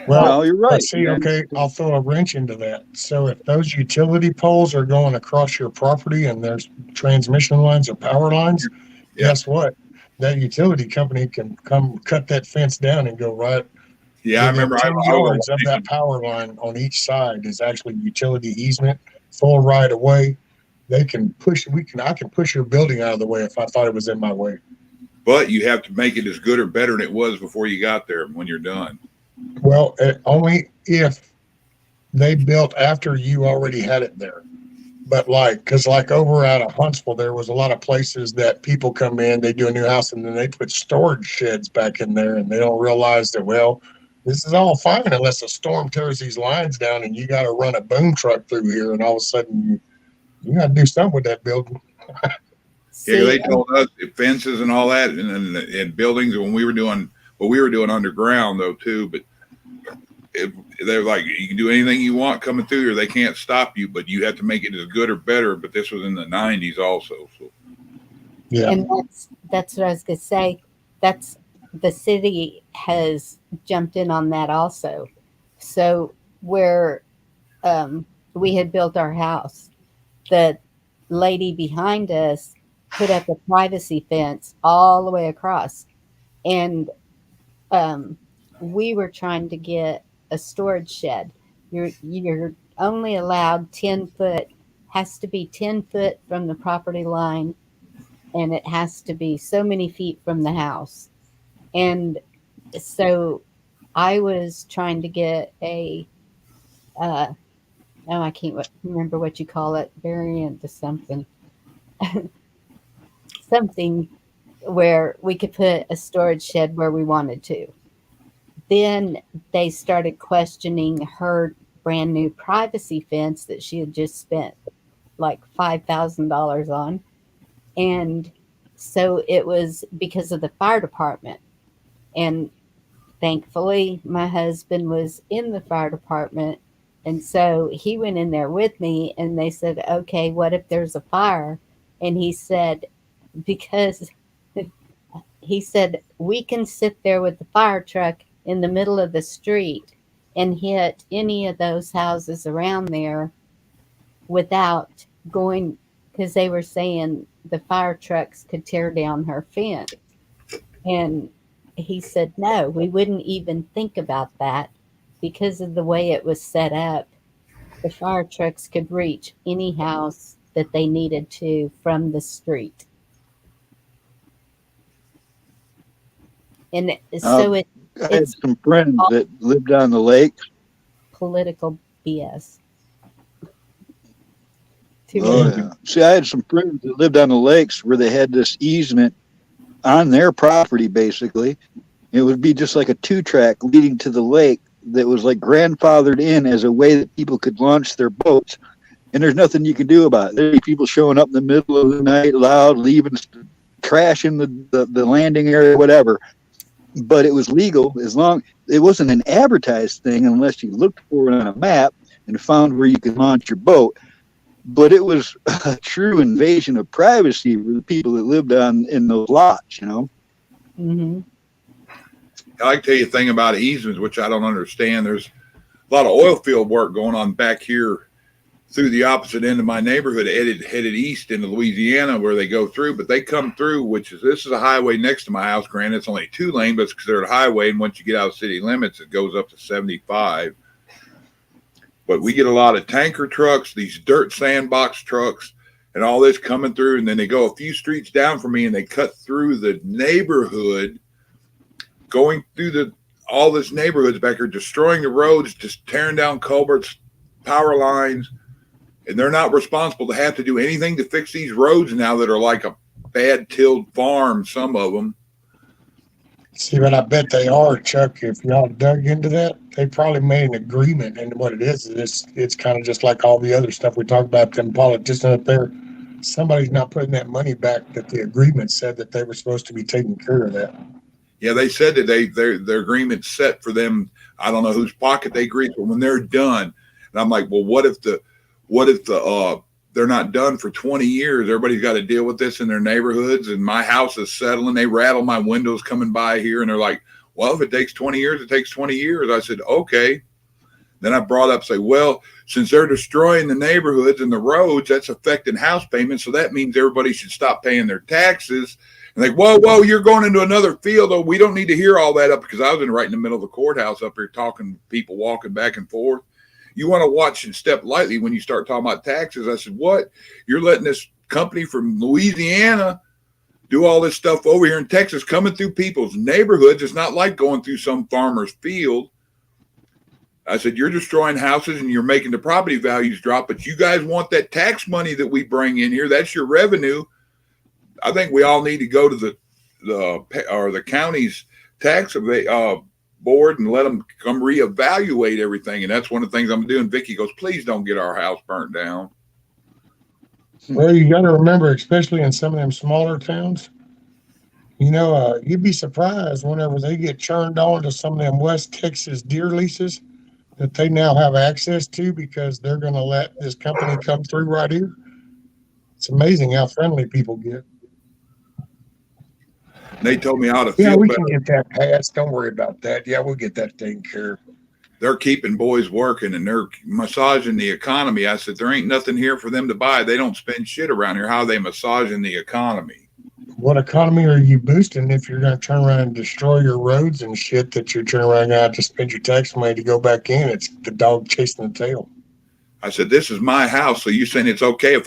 Well, you're right. See, okay, I'll throw a wrench into that. So if those utility poles are going across your property and there's transmission lines or power lines, guess what? That utility company can come cut that fence down and go right. Yeah, I remember. 10 yards of that power line on each side is actually utility easement, full right of way. They can push. I can push your building out of the way if I thought it was in my way. But you have to make it as good or better than it was before you got there when you're done. Well, only if they built after you already had it there. But because over out of Huntsville, there was a lot of places that people come in, they do a new house, and then they put storage sheds back in there, and they don't realize that, this is all fine unless a storm tears these lines down and you got to run a boom truck through here, and all of a sudden You got to do something with that building. Yeah, they told us fences and all that, and buildings when we were doing what we were doing underground though too. But they're like, you can do anything you want coming through here. They can't stop you, but you have to make it as good or better. But this was in the 90s also. So yeah, and that's what I was gonna say. That's the city has jumped in on that also. So where we had built our house, the lady behind us put up a privacy fence all the way across, and we were trying to get a storage shed. You're only allowed 10 foot, has to be 10 foot from the property line, and it has to be so many feet from the house. And so I was trying to get a I can't remember what you call it, variant to something. Something where we could put a storage shed where we wanted to. Then they started questioning her brand new privacy fence that she had just spent like $5,000 on. And so it was because of the fire department. And thankfully, my husband was in the fire department. And so he went in there with me, and they said, okay, what if there's a fire? And he said, because he said, we can sit there with the fire truck in the middle of the street and hit any of those houses around there without going, because they were saying the fire trucks could tear down her fence. And he said, no, we wouldn't even think about that because of the way it was set up. The fire trucks could reach any house that they needed to from the street. And so I had some friends that lived on the lake. Political BS. See, I had some friends that lived on the lakes where they had this easement on their property, basically. It would be just like a 2-track leading to the lake that was like grandfathered in as a way that people could launch their boats. And there's nothing you could do about it. There'd be people showing up in the middle of the night loud, leaving trash in the landing area, whatever. But it was legal as long it wasn't an advertised thing unless you looked for it on a map and found where you could launch your boat. But it was a true invasion of privacy for the people that lived in those lots, you know. Mm-hmm. I can tell you a thing about easements, which I don't understand. There's a lot of oil field work going on back here through the opposite end of my neighborhood, headed east into Louisiana, where they go through. But they come through, this is a highway next to my house. Granted, it's only 2 lane, but it's considered a highway. And once you get out of city limits, it goes up to 75. But we get a lot of tanker trucks, these dirt sandbox trucks, and all this coming through. And then they go a few streets down from me, and they cut through the neighborhood, going through all this neighborhoods back here, destroying the roads, just tearing down culverts, power lines. And they're not responsible to have to do anything to fix these roads now that are like a bad tilled farm, some of them. See, but I bet they are, Chuck. If y'all dug into that, they probably made an agreement. And what it is it's kind of just like all the other stuff we talked about, them politicians up there. Somebody's not putting that money back that the agreement said that they were supposed to be taking care of that. Yeah, they said that their agreement's set for them. I don't know whose pocket they grease, but when they're done, and I'm like, well, what if they're not done for 20 years? Everybody's got to deal with this in their neighborhoods, and my house is settling. They rattle my windows coming by here, and they're like, well, if it takes 20 years, it takes 20 years. I said, okay. Then I brought up, say, well, since they're destroying the neighborhoods and the roads, that's affecting house payments, so that means everybody should stop paying their taxes. And like, whoa, you're going into another field. Oh, we don't need to hear all that up, because I was right in the middle of the courthouse up here talking to people walking back and forth. You want to watch and step lightly when you start talking about taxes. I said, what? You're letting this company from Louisiana do all this stuff over here in Texas, coming through people's neighborhoods. It's not like going through some farmer's field. I said, you're destroying houses and you're making the property values drop, but you guys want that tax money that we bring in here. That's your revenue. I think we all need to go to the county's tax board and let them come reevaluate everything. And that's one of the things I'm doing. Vicky goes, please don't get our house burnt down. Well, you got to remember, especially in some of them smaller towns, you'd be surprised whenever they get churned on to some of them West Texas deer leases that they now have access to because they're going to let this company come through right here. It's amazing how friendly people get. They told me how to Yeah, feel we better. can get that passed. Don't worry about that. Yeah, we'll get that taken care of. They're keeping boys working and they're massaging the economy. I said, there ain't nothing here for them to buy. They don't spend shit around here. How are they massaging the economy? What economy are you boosting if you're going to turn around and destroy your roads and shit that you're turning around and have to spend your tax money to go back in? It's the dog chasing the tail. I said, this is my house. So you saying it's okay if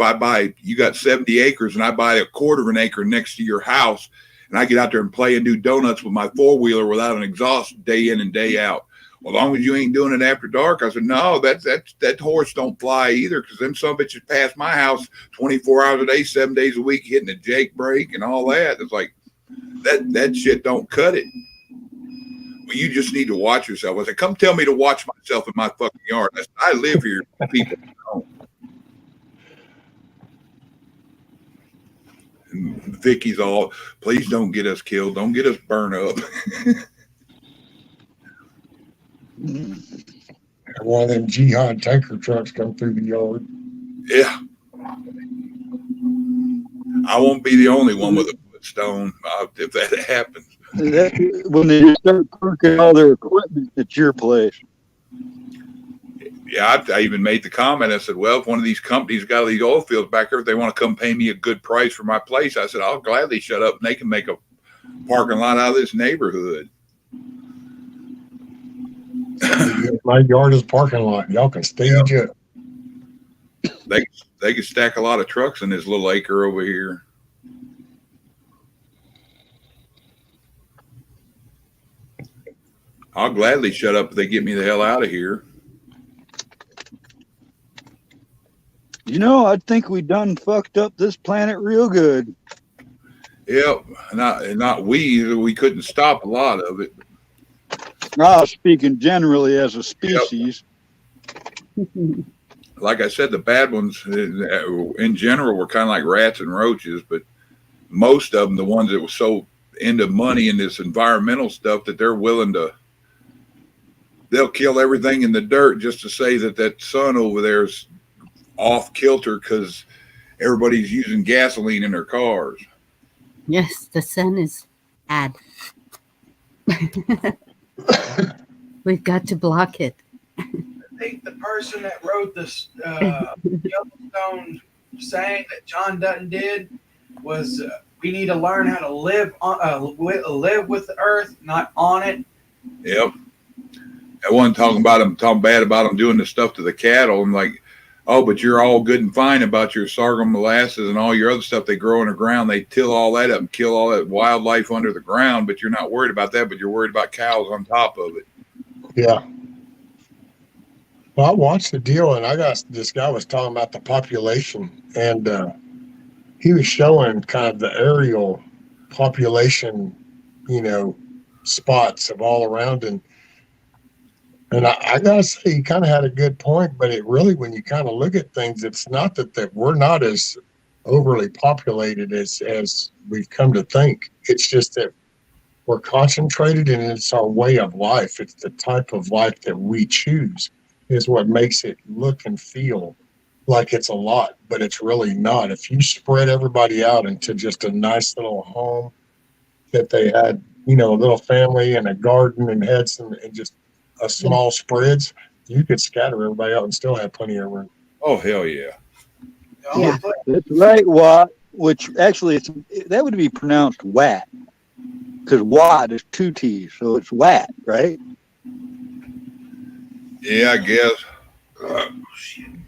you got 70 acres and I buy a quarter of an acre next to your house and I get out there and play and do donuts with my four-wheeler without an exhaust day in and day out. Well, as long as you ain't doing it after dark. I said, no, that horse don't fly either, because them some bitches pass my house 24 hours a day, 7 days a week, hitting a Jake brake and all that. It's like, that shit don't cut it. Well, you just need to watch yourself. I said, come tell me to watch myself in my fucking yard. I said, I live here. People don't. And Vicky's all, please don't get us killed. Don't get us burned up. One of them jihad tanker trucks come through the yard. Yeah. I won't be the only one with a footstone if that happens. When they start parking all their equipment at your place. Yeah, I even made the comment. I said, well, if one of these companies got these oil fields back there, if they want to come pay me a good price for my place, I said, I'll gladly shut up and they can make a parking lot out of this neighborhood. My yard is parking lot. Y'all can stage up. They could stack a lot of trucks in this little acre over here. I'll gladly shut up if they get me the hell out of here. I think we done fucked up this planet real good. Yep, not we couldn't stop a lot of it. Speaking generally as a species. Yep. Like I said, the bad ones in general were kind of like rats and roaches, but most of them, the ones that were so into money and this environmental stuff that they'll kill everything in the dirt just to say that sun over there is off kilter because everybody's using gasoline in their cars. Yes, the sun is bad. We've got to block it. I think the person that wrote this Yellowstone saying that John Dutton did was we need to learn how to live with the earth, not on it. Yep. I wasn't talking bad about them doing the stuff to the cattle. I'm like, oh, but you're all good and fine about your sorghum molasses and all your other stuff they grow in the ground. They till all that up and kill all that wildlife under the ground, but you're not worried about that, but you're worried about cows on top of it. Yeah. Well, I watched the deal, and this guy was talking about the population, and he was showing kind of the aerial population, spots of all around, and I gotta say, he kind of had a good point, but it really, when you kind of look at things, it's not that we're not as overly populated as we've come to think. It's just that we're concentrated, and it's our way of life. It's the type of life that we choose is what makes it look and feel like it's a lot, but it's really not. If you spread everybody out into just a nice little home that they had, a little family and a garden and had some, and just a small spreads, you could scatter everybody out and still have plenty of room. Oh, hell yeah. Yeah. That's right, Watt, which actually that would be pronounced Watt, because Watt is 2 T's, so it's Watt, right? Yeah, I guess.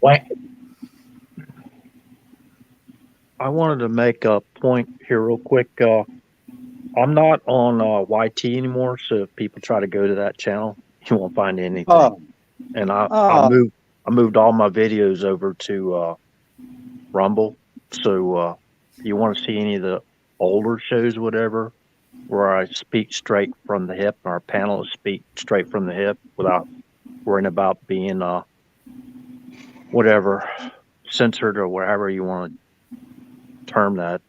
What? I wanted to make a point here real quick. I'm not on YT anymore, so if people try to go to that channel, you won't find anything. And I moved all my videos over to Rumble. So if you want to see any of the older shows, whatever, where I speak straight from the hip, our panelists speak straight from the hip without worrying about being whatever censored or whatever you want to term that.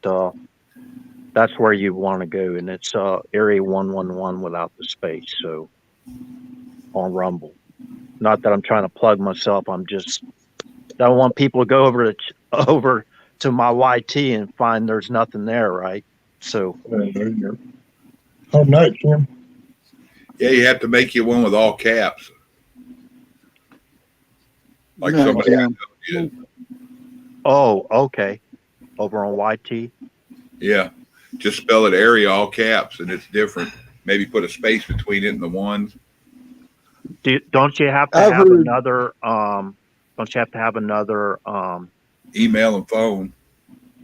That's where you want to go, and it's area 111 without the space. So on Rumble. Not that I'm trying to plug myself. I don't want people to go over to my YT and find there's nothing there, right? So. Oh, night, Kim. Yeah, you have to make you one with all caps. Like No, somebody Kim. did. Oh, okay. Over on YT. Yeah. Just spell it area all caps and it's different. Maybe put a space between it and the ones. Don't you have to I've have heard- another don't you have to have another Email and phone.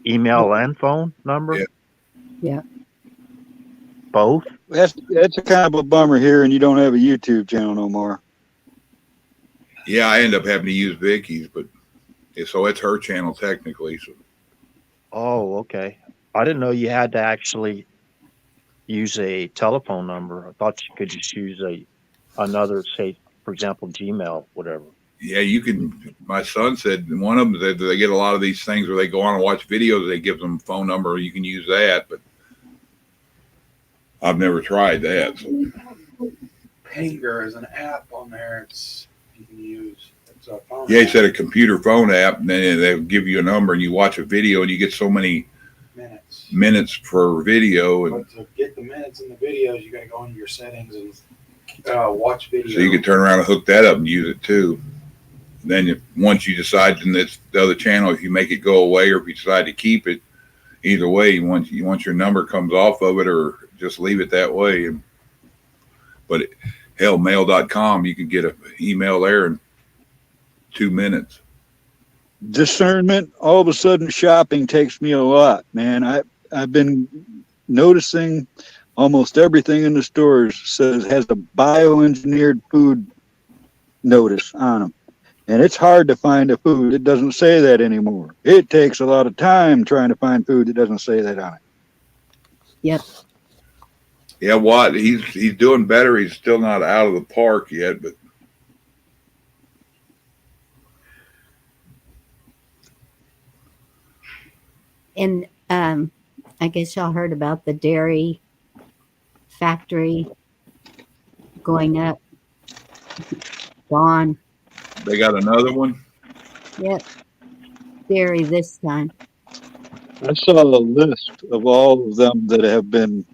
email and phone number? Yeah. Yeah. Both? That's a kind of a bummer here, and you don't have a YouTube channel no more. Yeah, I end up having to use Vicky's, but so it's her channel technically. So Oh, okay. I didn't know you had to actually use a telephone number. I thought you could just use another, say, for example, Gmail, whatever. yeah, you can. My son said one of them they get a lot of these things where they go on and watch videos. They give them a phone number. You can use that, but I've never tried that. So. Pager is an app on there. You can use. It's a phone. Yeah, he app. said a computer phone app, and then they give you a number, and you watch a video, and you get so many minutes for video, and But to get the minutes in the videos, you got to go into your settings and watch video. so you can turn around and hook that up and use it too. Then once you decide, then it's the other channel. If you make it go away, or if you decide to keep it, either way, once your number comes off of it, or just leave it that way. But hell, mail.com, you can get an email there in 2 minutes. Discernment. All of a sudden, shopping takes me a lot, man. I've been noticing almost everything in the stores has a bioengineered food notice on them. And it's hard to find a food that doesn't say that anymore. It takes a lot of time trying to find food that doesn't say that on it. Yep. Yeah, Watt, he's doing better. He's still not out of the park yet, but And I guess y'all heard about the dairy factory going up. Gone. they got another one. Yep. Dairy this time. I saw a list of all of them that have been,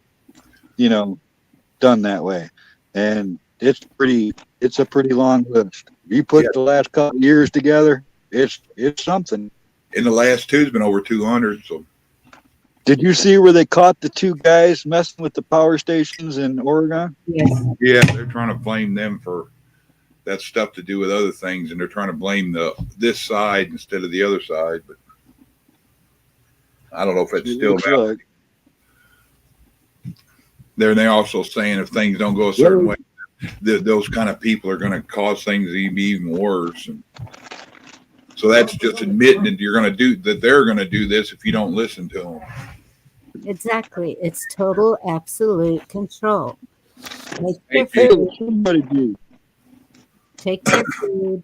done that way. And it's a pretty long list. You put the last couple of years together, it's something. In the last two's been over 200. So Did you see where they caught the two guys messing with the power stations in Oregon? Yes. yeah, they're trying to blame them for that stuff to do with other things, and they're trying to blame this side instead of the other side. But I don't know if it's still Looks valid. like. They're also saying if things don't go a certain way, those kind of people are going to cause things to be even worse. And so that's just admitting that they're going to do this if you don't listen to them. Exactly. It's total absolute control. Take their Hey, food. somebody do. Take their food.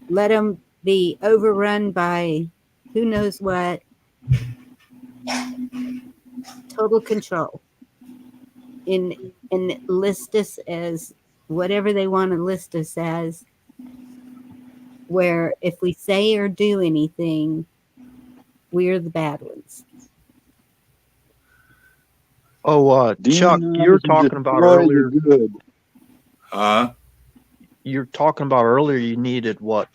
Let them be overrun by who knows what. Total control. And list us as whatever they want to list us as. Where if we say or do anything, we're the bad ones. Oh, Chuck, you were talking about earlier. You were talking about earlier. You needed what?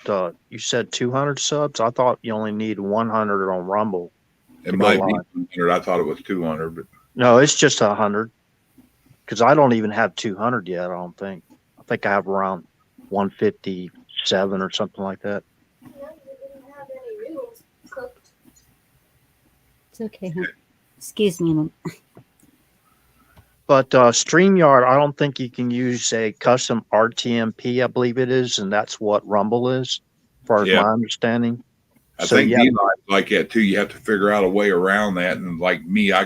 You said 200 subs. I thought you only need 100 on Rumble. It might be 100. I thought it was 200, but no, it's just 100. Because I don't even have 200 yet. I don't think. I think I have around 157 or something like that. It's okay, huh? Excuse me a minute. But StreamYard, I don't think you can use a custom RTMP, I believe it is, and that's what Rumble is, as far as my understanding. I think Beeline's like that too. You have to figure out a way around that. And like me, I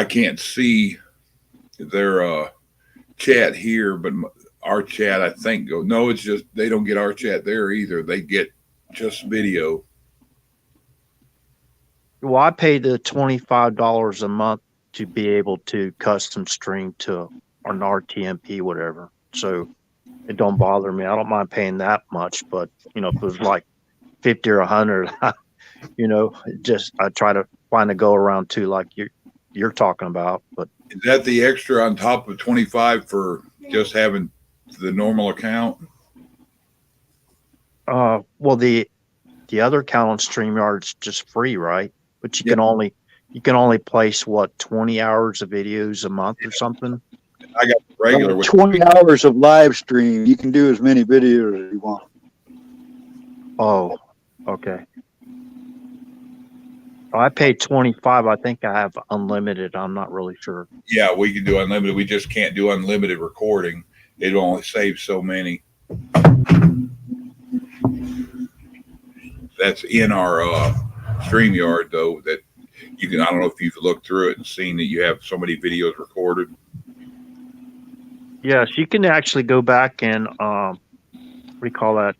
can't see their chat here, but our chat, I think, no, it's just they don't get our chat there either. They get just video. Well, I pay the $25 a month to be able to custom stream to an RTMP, whatever. So it don't bother me. I don't mind paying that much, but you know, if it was like 50 or 100, you know, I try to find a go around too, like you're talking about. But is that the extra on top of 25 for just having the normal account? Well, the other account on StreamYard's just free, right? But you can only place what 20 hours of videos a month or something. I got regular with 20 hours of live stream. You can do as many videos as you want. Oh, okay. I paid 25. I think I have unlimited. I'm not really sure. Yeah, we can do unlimited. We just can't do unlimited recording. It only saves so many. That's in our StreamYard, though, that you can, I don't know if you've looked through it and seen that you have so many videos recorded. Yes, you can actually go back and what do you call that?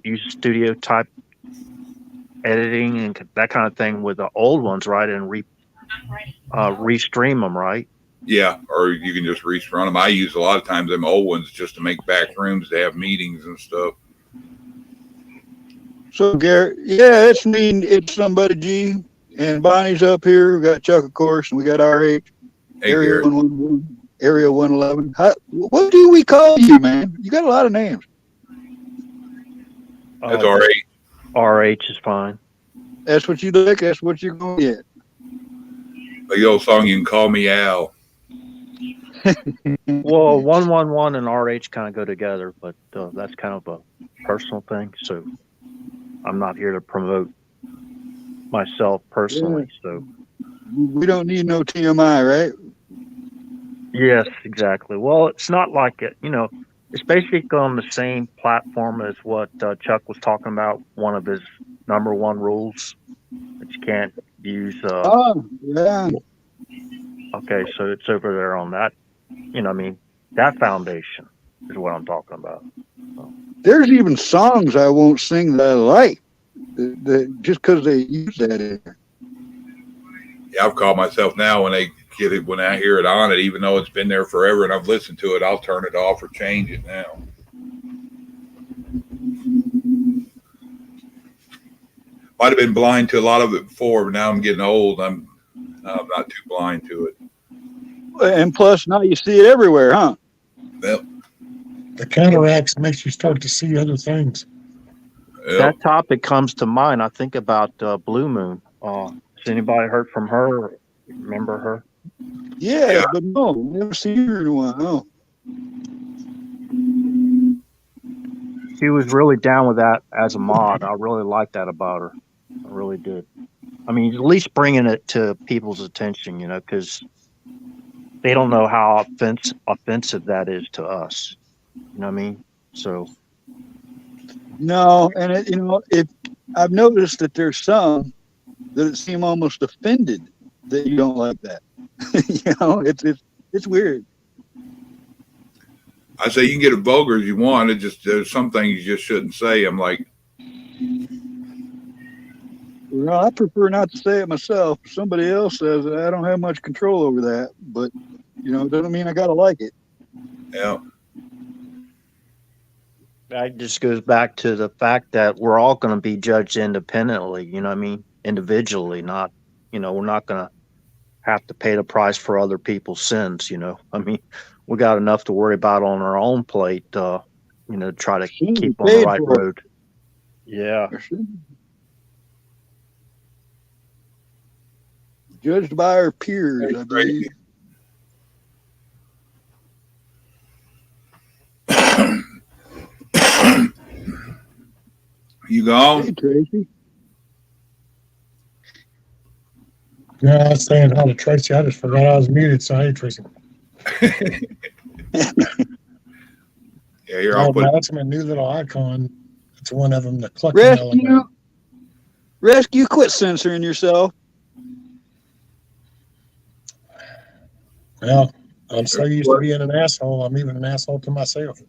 Use studio type editing and that kind of thing with the old ones, right? And restream them, right? Yeah, or you can just rerun them. I use a lot of times them old ones just to make back rooms to have meetings and stuff. So Garrett, yeah, it's me. It's Somebody G, and Bonnie's up here. We got Chuck, of course, and we got RH. Hey, Area 111, Area 111. What do we call you, man? You got a lot of names. That's RH. RH is fine. That's what you like. That's what you're going to get. The old song, you can call me Al. Well, 111 and RH kind of go together, but that's kind of a personal thing. So I'm not here to promote myself personally. So we don't need no TMI, right? Yes, exactly. Well, it's not like it, you know, it's basically on the same platform as what Chuck was talking about. One of his number one rules that you can't use. Oh, yeah. Okay, so it's over there on that. You know, I mean, that foundation is what I'm talking about. So. There's even songs I won't sing that I like, just because they use that in there. Yeah, I've called myself now when they get it, when I hear it on it, even though it's been there forever and I've listened to it, I'll turn it off or change it now. Might have been blind to a lot of it before, but now I'm getting old. I'm not too blind to it. And plus, now you see it everywhere, huh? Yep. The cataracts makes you start to see other things. Yep. That topic comes to mind. I think about Blue Moon. Has anybody heard from her? Remember her? Yeah, but no, never seen her in a while. No. She was really down with that as a mod. I really liked that about her. I really did. I mean, at least bringing it to people's attention, you know, because they don't know how offensive that is to us. You know what I mean? So. No, and if I've noticed that there's some that seem almost offended that you don't like that. You know, it's weird. I say you can get as vulgar as you want. It just, there's some things you just shouldn't say. I'm like, well, I prefer not to say it myself. If somebody else says it, I don't have much control over that, but you know, it doesn't mean I gotta like it. Yeah. That just goes back to the fact that we're all going to be judged independently, you know what I mean? Individually, not, you know, we're not going to have to pay the price for other people's sins, you know? I mean, we got enough to worry about on our own plate, you know, try to keep on the right road. Yeah. Judged by our peers, I believe. You gone? Hey, Tracy. No, I was saying hi to Tracy. I just forgot I was muted. So, hey, Tracy. Yeah, you're all now that's my new little icon. It's one of them, the clucking Rescue, quit censoring yourself. Well, I'm so used to being an asshole, I'm even an asshole to myself.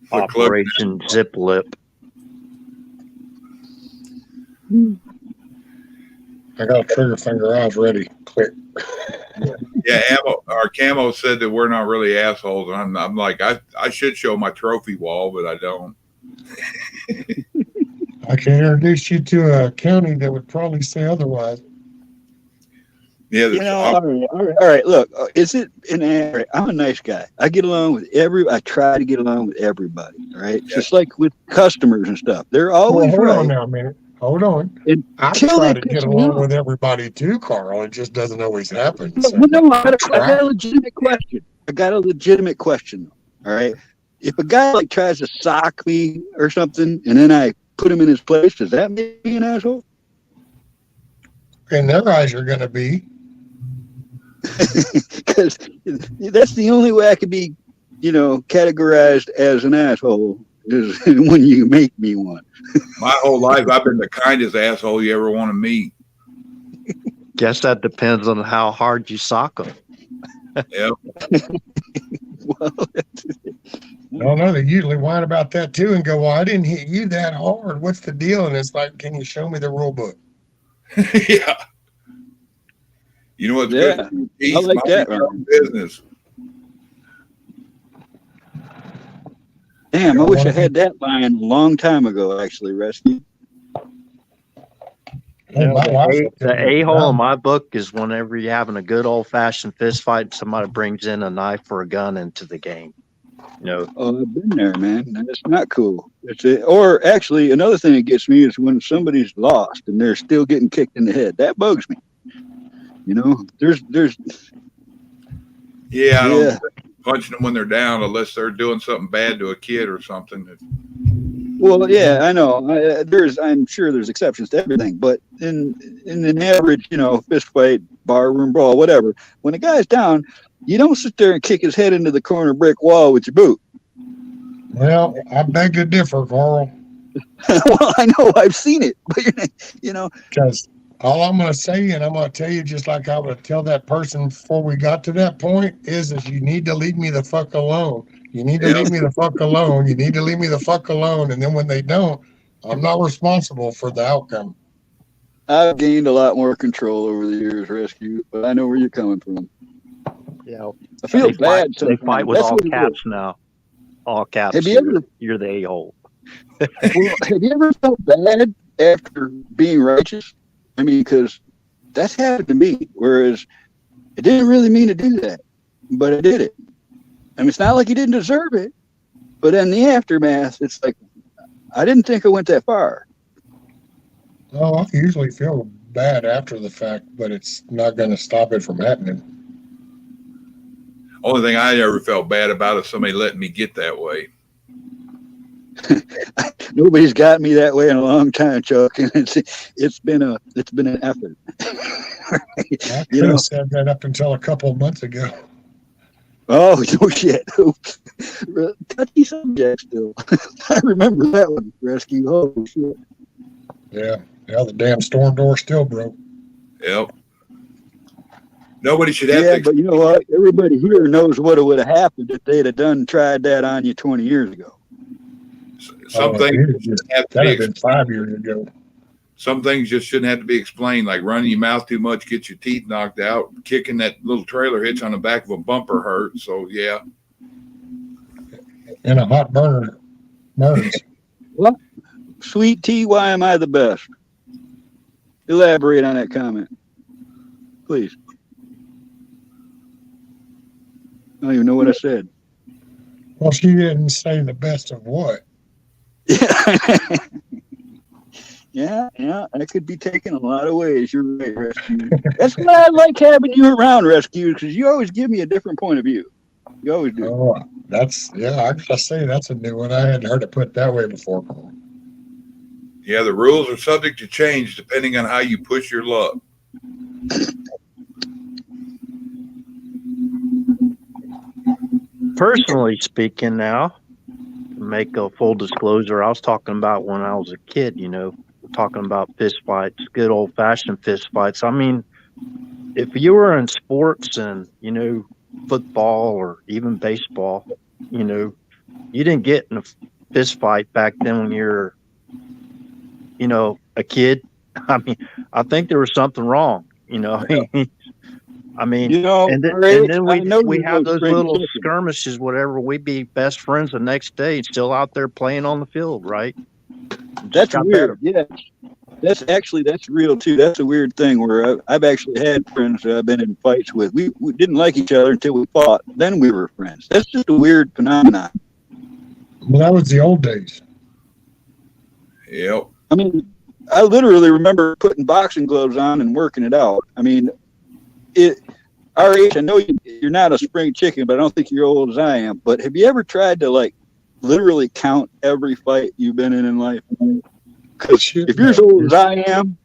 Operation Zip Lip. I got a trigger finger. I was ready. Click. Yeah, our Camo said that we're not really assholes. And I'm like, I should show my trophy wall, but I don't. I can introduce you to a county that would probably say otherwise. Yeah, You know, all right. Look, is it I'm a nice guy. I get along with I try to get along with everybody. All right, just like with customers and stuff. They're always hold right. on now a minute. Hold on. I Until try they to piss get me along off. with everybody too, Carl. It just doesn't always happen. So. Well, no, I got a legitimate question. All right. If a guy like tries to sock me or something, and then I put him in his place, does that make me an asshole? In their eyes, you're going to be. Because that's the only way I could be, categorized as an asshole is when you make me one. My whole life, I've been the kindest asshole you ever want to meet. Guess that depends on how hard you sock them. Yep. No, they usually whine about that too and go, well, I didn't hit you that hard. What's the deal? And it's like, can you show me the rule book? Yeah. You know what's good? I like that. Business. Damn, I wish I had that line a long time ago, actually, Rescue. The a-hole in my book is whenever you're having a good old-fashioned fist fight, somebody brings in a knife or a gun into the game. Oh, I've been there, man. That's not cool. Or actually, another thing that gets me is when somebody's lost and they're still getting kicked in the head. That bugs me. There's. Yeah, I don't punching them when they're down unless they're doing something bad to a kid or something. Well, yeah, I know. I'm sure there's exceptions to everything, but in an average, fist fight, barroom brawl, whatever, when a guy's down, you don't sit there and kick his head into the corner brick wall with your boot. Well, I beg to differ, Carl. Well, I know I've seen it, but because all I'm going to say, and I'm going to tell you just like I would tell that person before we got to that point, is you need to leave me the fuck alone. You need to leave me the fuck alone. You need to leave me the fuck alone. And then when they don't, I'm not responsible for the outcome. I've gained a lot more control over the years, Rescue, but I know where you're coming from. Yeah, I feel bad. They fight with all caps now. All caps. Have you ever? You're the a-hole. Well, have you ever felt bad after being righteous? I mean, because that's happened to me. Whereas I didn't really mean to do that, but I did it. I mean, it's not like you didn't deserve it, but in the aftermath, it's like I didn't think I went that far. Oh, I usually feel bad after the fact, but it's not going to stop it from happening. Only thing I ever felt bad about is somebody letting me get that way. Nobody's got me that way in a long time, Chuck, and it's been an effort. I could have said that up until a couple of months ago. Oh, no shit. Touchy subject still. I remember that one, Rescue. Oh, shit. Yeah, the damn storm door still broke. Yep. Nobody should have to. But you know what? Everybody here knows what would have happened if they'd have tried that on you 20 years ago. Some things have to be been 5 years ago. Some things just shouldn't have to be explained, like running your mouth too much, get your teeth knocked out, kicking that little trailer hitch on the back of a bumper hurt. So, yeah. And a hot burner burns. Well, Sweet Tea, why am I the best? Elaborate on that comment, please. I don't even know what I said. Well, she didn't say the best of what. Yeah, that could be taken a lot of ways. You're right, Rescue. That's why I like having you around, Rescue, because you always give me a different point of view. You always do. Oh, I gotta say that's a new one. I hadn't heard it put that way before. Yeah, the rules are subject to change depending on how you push your luck. Personally speaking now, to make a full disclosure, I was talking about when I was a kid, talking about fist fights, good old fashioned fist fights. I mean, if you were in sports and, football or even baseball, you didn't get in a fist fight back then when you're, a kid. I mean, I think there was something wrong, you know. I mean, You know, and then, Ray, and then I know we you have know those spring little chicken. skirmishes, whatever. We'd be best friends the next day, still out there playing on the field, right? Just That's got weird. better. Yeah, that's real too. That's a weird thing where I've actually had friends that I've been in fights with. We didn't like each other until we fought. Then we were friends. That's just a weird phenomenon. Well, that was the old days. Yep. I mean, I literally remember putting boxing gloves on and working it out. I mean, our age, I know you're not a spring chicken, but I don't think you're old as I am. But have you ever tried to like literally count every fight you've been in life? Because if you're as old as I am,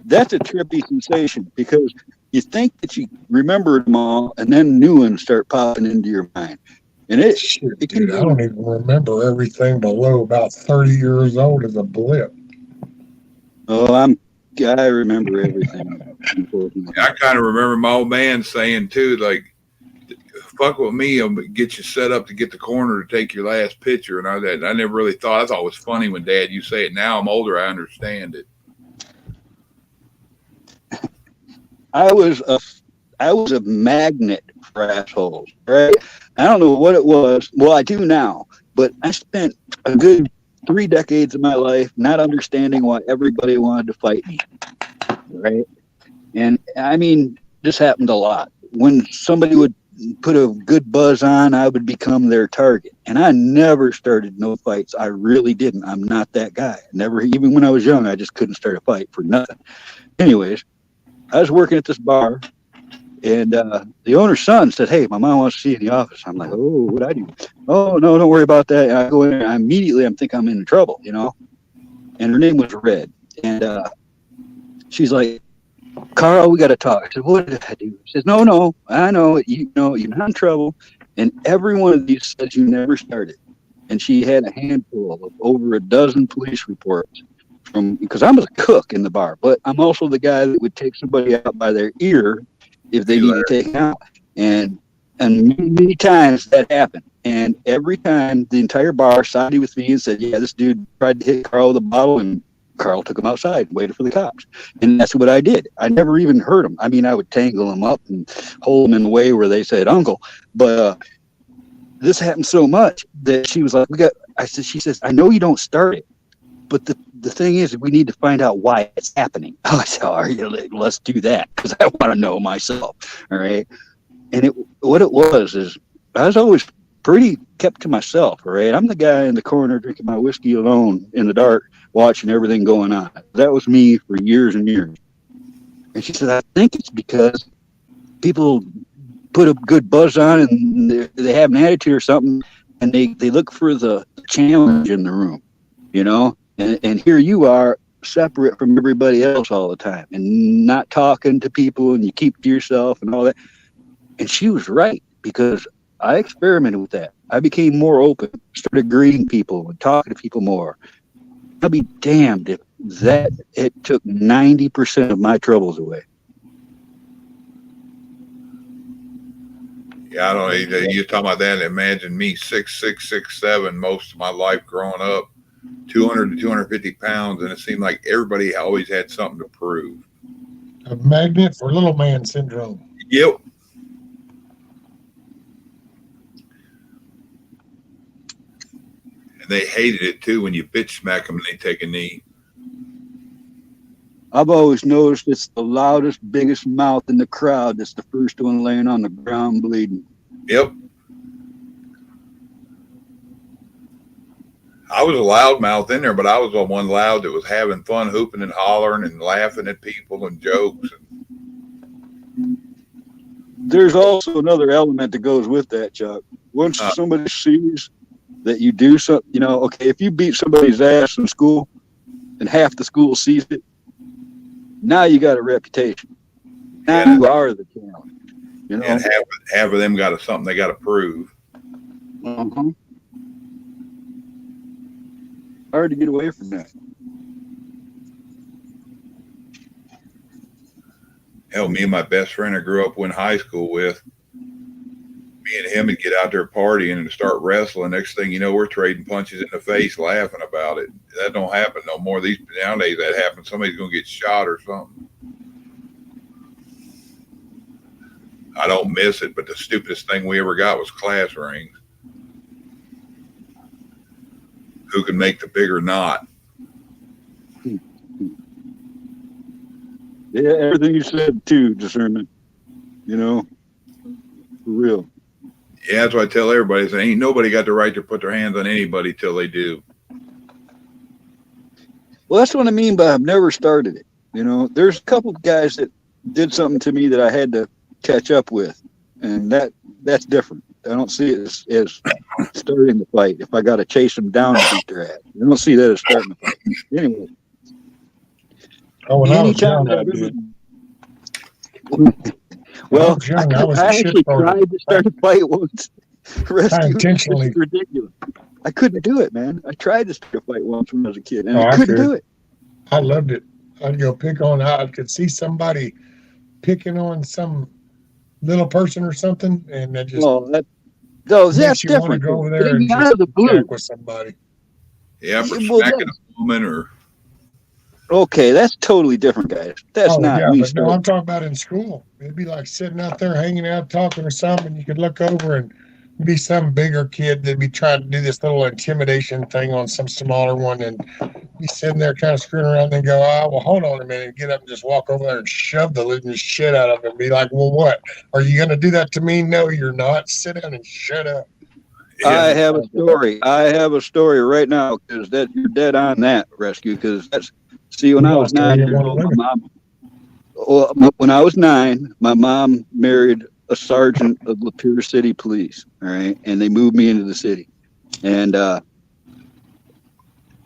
that's a trippy sensation because you think that you remembered them all, and then new ones start popping into your mind. And it can Dude, I don't even remember everything below about 30 years old as a blip. Oh, I remember everything. Unfortunately. I kind of remember my old man saying too, like, "Fuck with me, I'll get you set up to get the corner to take your last picture." And I never really thought. I thought it was funny when Dad you say it. Now I'm older, I understand it. I was a magnet for assholes, right? I don't know what it was. Well, I do now, but I spent a good 3 decades of my life not understanding why everybody wanted to fight me, right? And I mean, this happened a lot. When somebody would put a good buzz on, I would become their target. And I never started no fights. I really didn't. I'm not that guy. Never, even when I was young, I just couldn't start a fight for nothing. Anyways, I was working at this bar, and the owner's son said, "Hey, my mom wants to see you in the office." I'm like, "Oh, what'd I do?" "Oh, no, don't worry about that." And I go in there, and immediately I'm thinking I'm in trouble, you know? And her name was Red. And she's like, "Carl, we got to talk." I said, "What did I do?" She says, No, I know it. You know, you're not in trouble. And every one of these says you never started. And she had a handful of over a dozen police reports because I'm a cook in the bar, but I'm also the guy that would take somebody out by their ear if they need to take it out. And many times that happened. And every time the entire bar sided with me and said, "Yeah, this dude tried to hit Carl with a bottle," and Carl took him outside and waited for the cops. And that's what I did. I never even hurt him. I mean, I would tangle him up and hold him in the way where they said, "Uncle." But this happened so much that she was like, she says, "I know you don't start it, but the thing is, we need to find out why it's happening." I said, "All right, let's do that because I want to know myself." All right. And what it was is I was always pretty kept to myself. All right. I'm the guy in the corner drinking my whiskey alone in the dark, watching everything going on. That was me for years and years. And she said, "I think it's because people put a good buzz on and they have an attitude or something, and they look for the challenge in the room, you know? And here you are separate from everybody else all the time and not talking to people, and you keep to yourself and all that." And she was right, because I experimented with that. I became more open, started greeting people and talking to people more. I'll be damned if it took 90% of my troubles away. Yeah, I don't know. You're talking about that. Imagine me 6'6", 6'7", most of my life growing up, 200 to 250 pounds, and it seemed like everybody always had something to prove. A magnet for little man syndrome. Yep. And they hated it too when you bitch smack them and they take a knee. I've always noticed it's the loudest, biggest mouth in the crowd that's the first one laying on the ground bleeding. Yep. I was a loudmouth in there, but I was the one loud that was having fun, hooping and hollering and laughing at people and jokes. There's also another element that goes with that, Chuck. Once somebody sees that you do something, you know, okay, if you beat somebody's ass in school and half the school sees it, now you got a reputation. Now you are the challenge. You know? And half of them got something they got to prove. Uh-huh. Hard to get away from that. Hell, me and my best friend I grew up in high school with, me Me and him would get out there partying and start wrestling. Next thing you know, we're trading punches in the face, laughing about it. That don't happen no more. Nowadays that happens. Somebody's gonna get shot or something. I don't miss it, but the stupidest thing we ever got was class rings. Who can make the bigger knot? Yeah, everything you said too, discernment. You know, for real. Yeah, that's what I tell everybody. Is ain't nobody got the right to put their hands on anybody till they do. Well, that's what I mean by I've never started it. You know, there's a couple of guys that did something to me that I had to catch up with, and that's different. I don't see it as starting the fight. If I got to chase them down and beat their ass, I don't see that as starting the fight. Anyway. Oh, when I was young, I did. Well, I actually tried to start a fight once. Rescue. Intentionally. Ridiculous. I couldn't do it, man. I tried to start a fight once when I was a kid, and I couldn't do it. I loved it. I'd go pick on. I could see somebody picking on some little person or something, and that just that's different. Go over there and out of the blue with somebody. Yeah, for smacking a woman or. Okay, that's totally different, guys. That's not me. But no, I'm talking about in school. It'd be like sitting out there hanging out, talking or something. You could look over and be some bigger kid that'd be trying to do this little intimidation thing on some smaller one, and be sitting there kind of screwing around and go, well, hold on a minute, and get up and just walk over there and shove the living shit out of him and be like, well, what? Are you going to do that to me? No, you're not. Sit down and shut up. I have a story. I have a story right now because you're dead on that, Rescue, because that's. See, when I was 9 years old, when I was 9, my mom married a sergeant of Lapeer City Police. All right, and they moved me into the city, and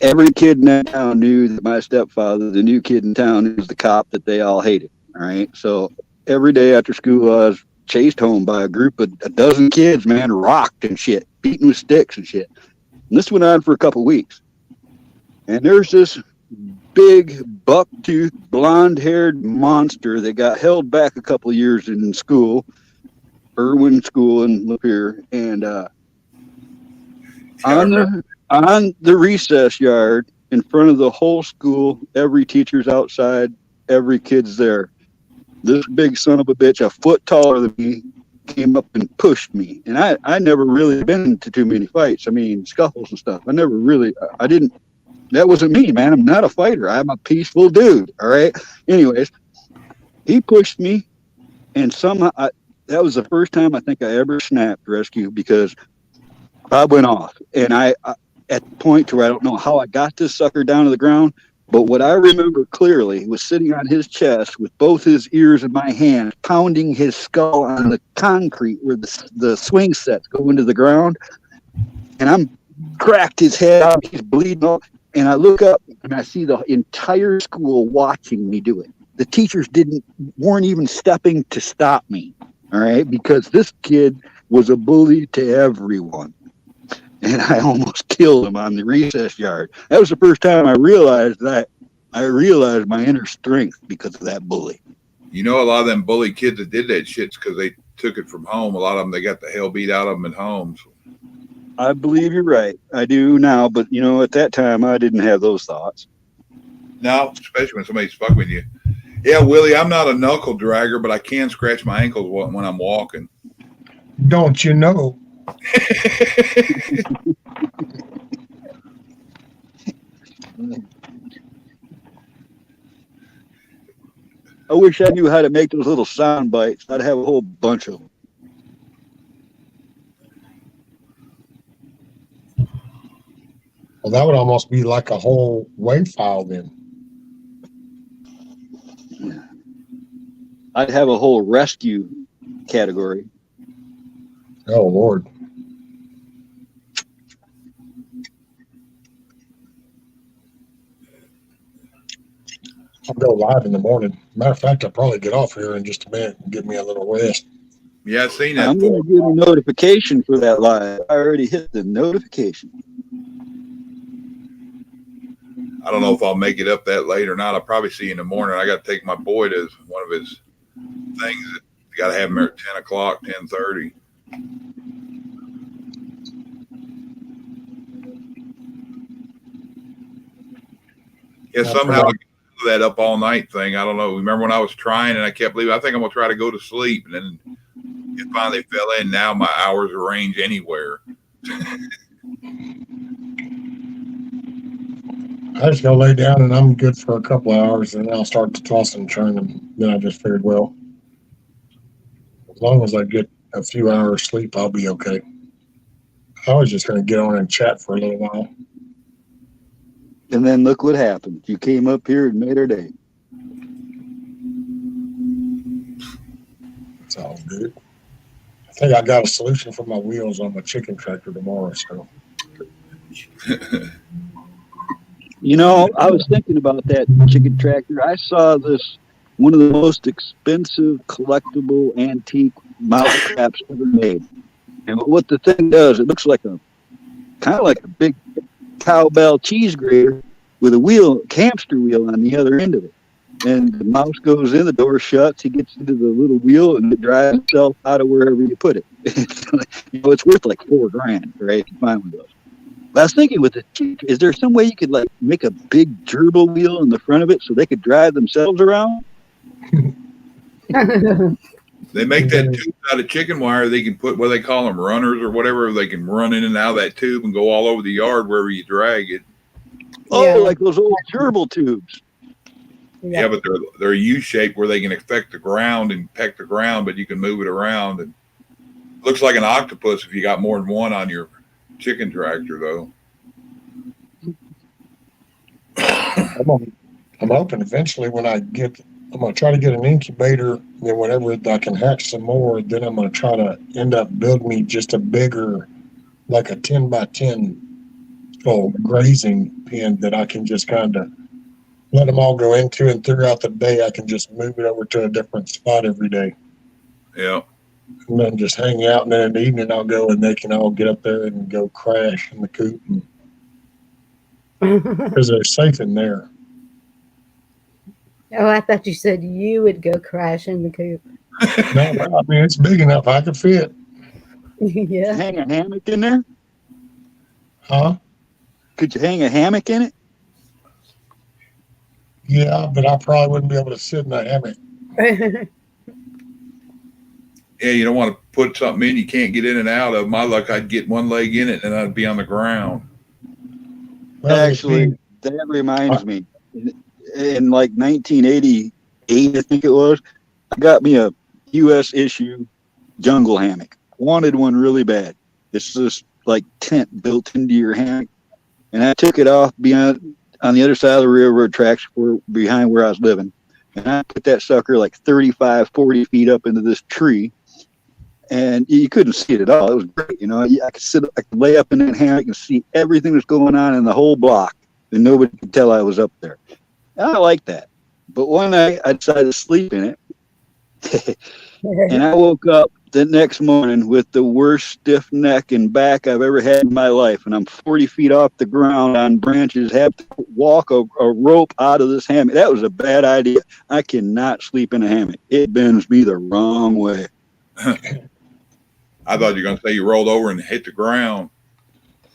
every kid in that town knew that my stepfather, the new kid in town, was the cop that they all hated. All right, so every day after school, I was chased home by a group of a dozen kids, man, rocked and shit, beaten with sticks and shit. And this went on for a couple of weeks, and there's this big buck-toothed blonde-haired monster that got held back a couple of years in school, Irwin School in Lapeer, and on the recess yard in front of the whole school, every teacher's outside, every kid's there. This big son of a bitch, a foot taller than me, came up and pushed me, and I never really been into too many fights. I mean, scuffles and stuff. I didn't. That wasn't me, man. I'm not a fighter. I'm a peaceful dude. All right. Anyways, he pushed me, and somehow that was the first time I think I ever snapped, Rescue, because I went off, and I at the point where I don't know how I got this sucker down to the ground, but what I remember clearly was sitting on his chest with both his ears in my hand, pounding his skull on the concrete where the swing sets go into the ground, and I'm cracked his head out. He's bleeding off. And I look up and I see the entire school watching me do it. The teachers weren't even stepping to stop me. All right. Because this kid was a bully to everyone. And I almost killed him on the recess yard. That was the first time I realized my inner strength because of that bully. You know, a lot of them bully kids that did that shit's because they took it from home. A lot of them, they got the hell beat out of them at home. So. I believe you're right. I do now, but you know, at that time, I didn't have those thoughts. No, especially when somebody's fucking with you. Yeah, Willie, I'm not a knuckle dragger, but I can scratch my ankles when I'm walking. Don't you know? I wish I knew how to make those little sound bites. I'd have a whole bunch of them. Well, that would almost be like a whole WAV file then. I'd have a whole rescue category. Oh, Lord. I'll go live in the morning. Matter of fact, I'll probably get off here in just a minute and give me a little rest. Yeah, I've seen that. I'm going to get a notification for that live. I already hit the notification. I don't know if I'll make it up that late or not. I'll probably see you in the morning. I got to take my boy to one of his things. You got to have him there at 10 o'clock, 10:30. Yeah, somehow I do that up all night thing. I don't know. Remember when I was trying and I kept leaving? I think I'm gonna try to go to sleep, and then it finally fell in. Now my hours of range anywhere. I just go lay down and I'm good for a couple of hours, and then I'll start to toss and turn, and then I just figured, well, as long as I get a few hours sleep, I'll be okay. I was just going to get on and chat for a little while. And then look what happened. You came up here and made our day. It's all good. I think I got a solution for my wheels on my chicken tractor tomorrow. So, You know, I was thinking about that chicken tractor. I saw this, one of the most expensive collectible antique mouse traps ever made. And what the thing does, it looks like a kind of like a big cowbell cheese grater with a wheel, hamster wheel on the other end of it. And the mouse goes in, the door shuts, he gets into the little wheel, and it drives itself out of wherever you put it. You know, it's worth like $4,000, right? If you find one of those. But I was thinking, with the is there some way you could like make a big gerbil wheel in the front of it so they could drive themselves around? They make that tube out of chicken wire. They can put what they call them runners or whatever. They can run in and out of that tube and go all over the yard wherever you drag it. Oh, like those old gerbil tubes. Yeah, but they're U-shaped where they can affect the ground and peck the ground, but you can move it around. And it looks like an octopus if you got more than one on your chicken tractor, though. I'm hoping eventually when I'm going to try to get an incubator, then whenever I can hatch some more, then I'm going to try to end up building me just a bigger, like a 10 by 10 grazing pen that I can just kind of let them all go into, and throughout the day I can just move it over to a different spot every day. Yeah. And then just hang out, and then in the evening I'll go and they can all get up there and go crash in the coop, because they're safe in there. Oh, I thought you said you would go crash in the coop. No, I mean, it's big enough I could fit. Yeah. Hang a hammock in there? Huh? Could you hang a hammock in it? Yeah, but I probably wouldn't be able to sit in a hammock. Yeah, you don't want to put something in you can't get in and out of. My luck, I'd get one leg in it and I'd be on the ground. Well, actually, that reminds me. In like 1988, I think it was, I got me a U.S. issue jungle hammock. Wanted one really bad. It's this like tent built into your hammock. And I took it off beyond on the other side of the railroad tracks behind where I was living. And I put that sucker like 35, 40 feet up into this tree. And you couldn't see it at all. It was great. You know, I could lay up in that hammock and see everything that's going on in the whole block. And nobody could tell I was up there. I like that. But one night I decided to sleep in it. And I woke up the next morning with the worst stiff neck and back I've ever had in my life. And I'm 40 feet off the ground on branches, have to walk a rope out of this hammock. That was a bad idea. I cannot sleep in a hammock. It bends me the wrong way. I thought you were going to say you rolled over and hit the ground.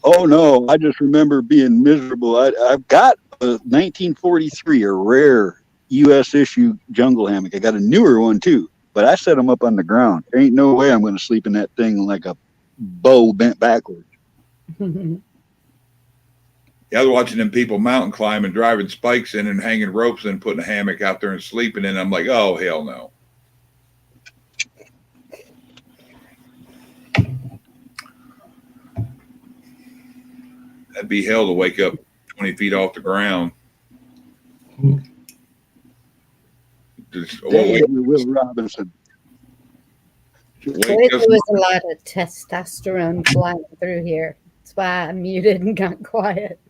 Oh, no. I just remember being miserable. I've got a 1943, a rare U.S. issue jungle hammock. I got a newer one, too. But I set them up on the ground. There ain't no way I'm going to sleep in that thing like a bow bent backwards. Yeah, I was watching them people mountain climbing, driving spikes in and hanging ropes and putting a hammock out there and sleeping in. I'm like, oh, hell no. That'd be hell to wake up 20 feet off the ground. Will Robinson. There was a lot of testosterone flying through here. That's why I muted and got quiet.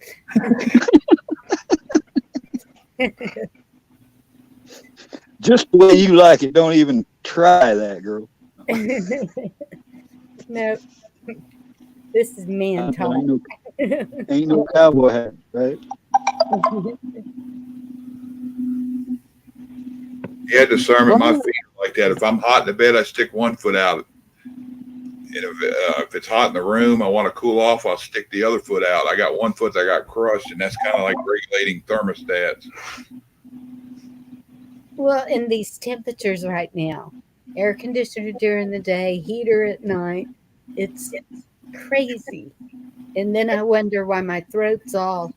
Just the way you like it. Don't even try that, girl. No. This is man talk. Ain't no cowboy hat, right? You had discernment. My feet are like that. If I'm hot in the bed, I stick one foot out. And if it's hot in the room, I want to cool off, I'll stick the other foot out. I got one foot that got crushed, and that's kind of like regulating thermostats. Well, in these temperatures right now, air conditioner during the day, heater at night, it's crazy. And then I wonder why my throat's all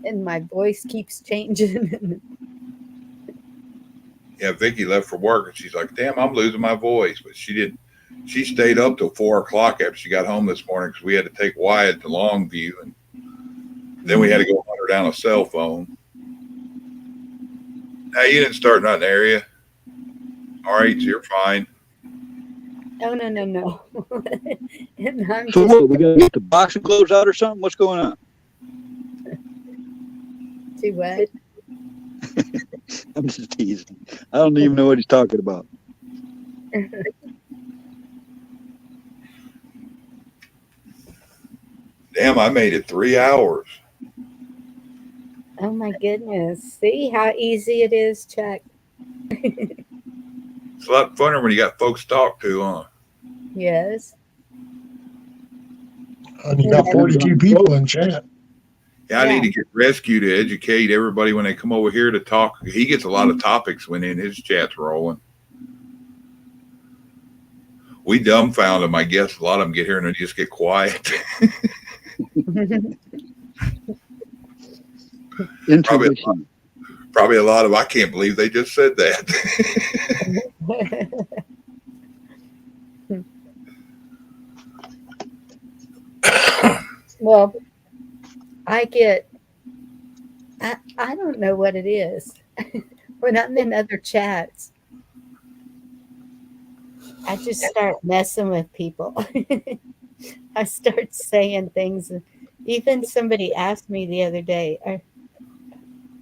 and my voice keeps changing. Yeah, Vicky left for work, and she's like, "Damn, I'm losing my voice." But she didn't. She stayed up till 4 o'clock after she got home this morning because we had to take Wyatt to Longview, and then we had to go hunt her down a cell phone. Now, you didn't start nothing, area. All right, so you're fine. Oh, no. And I'm So just, what, we got to get the boxing gloves out or something? What's going on? too wet. I'm just teasing. I don't even know what he's talking about. Damn, I made it 3 hours. Oh my goodness. See how easy it is, Chuck? It's a lot funner when you got folks to talk to, huh? Yes. And you got 42 people in chat. Yeah, I need to get Rescue to educate everybody when they come over here to talk. He gets a lot of topics when in his chat's rolling. We dumbfound them, I guess. A lot of them get here and they just get quiet. Probably a lot of, I can't believe they just said that. Well, I don't know what it is. When I'm in other chats, I just start messing with people. I start saying things. Even somebody asked me the other day,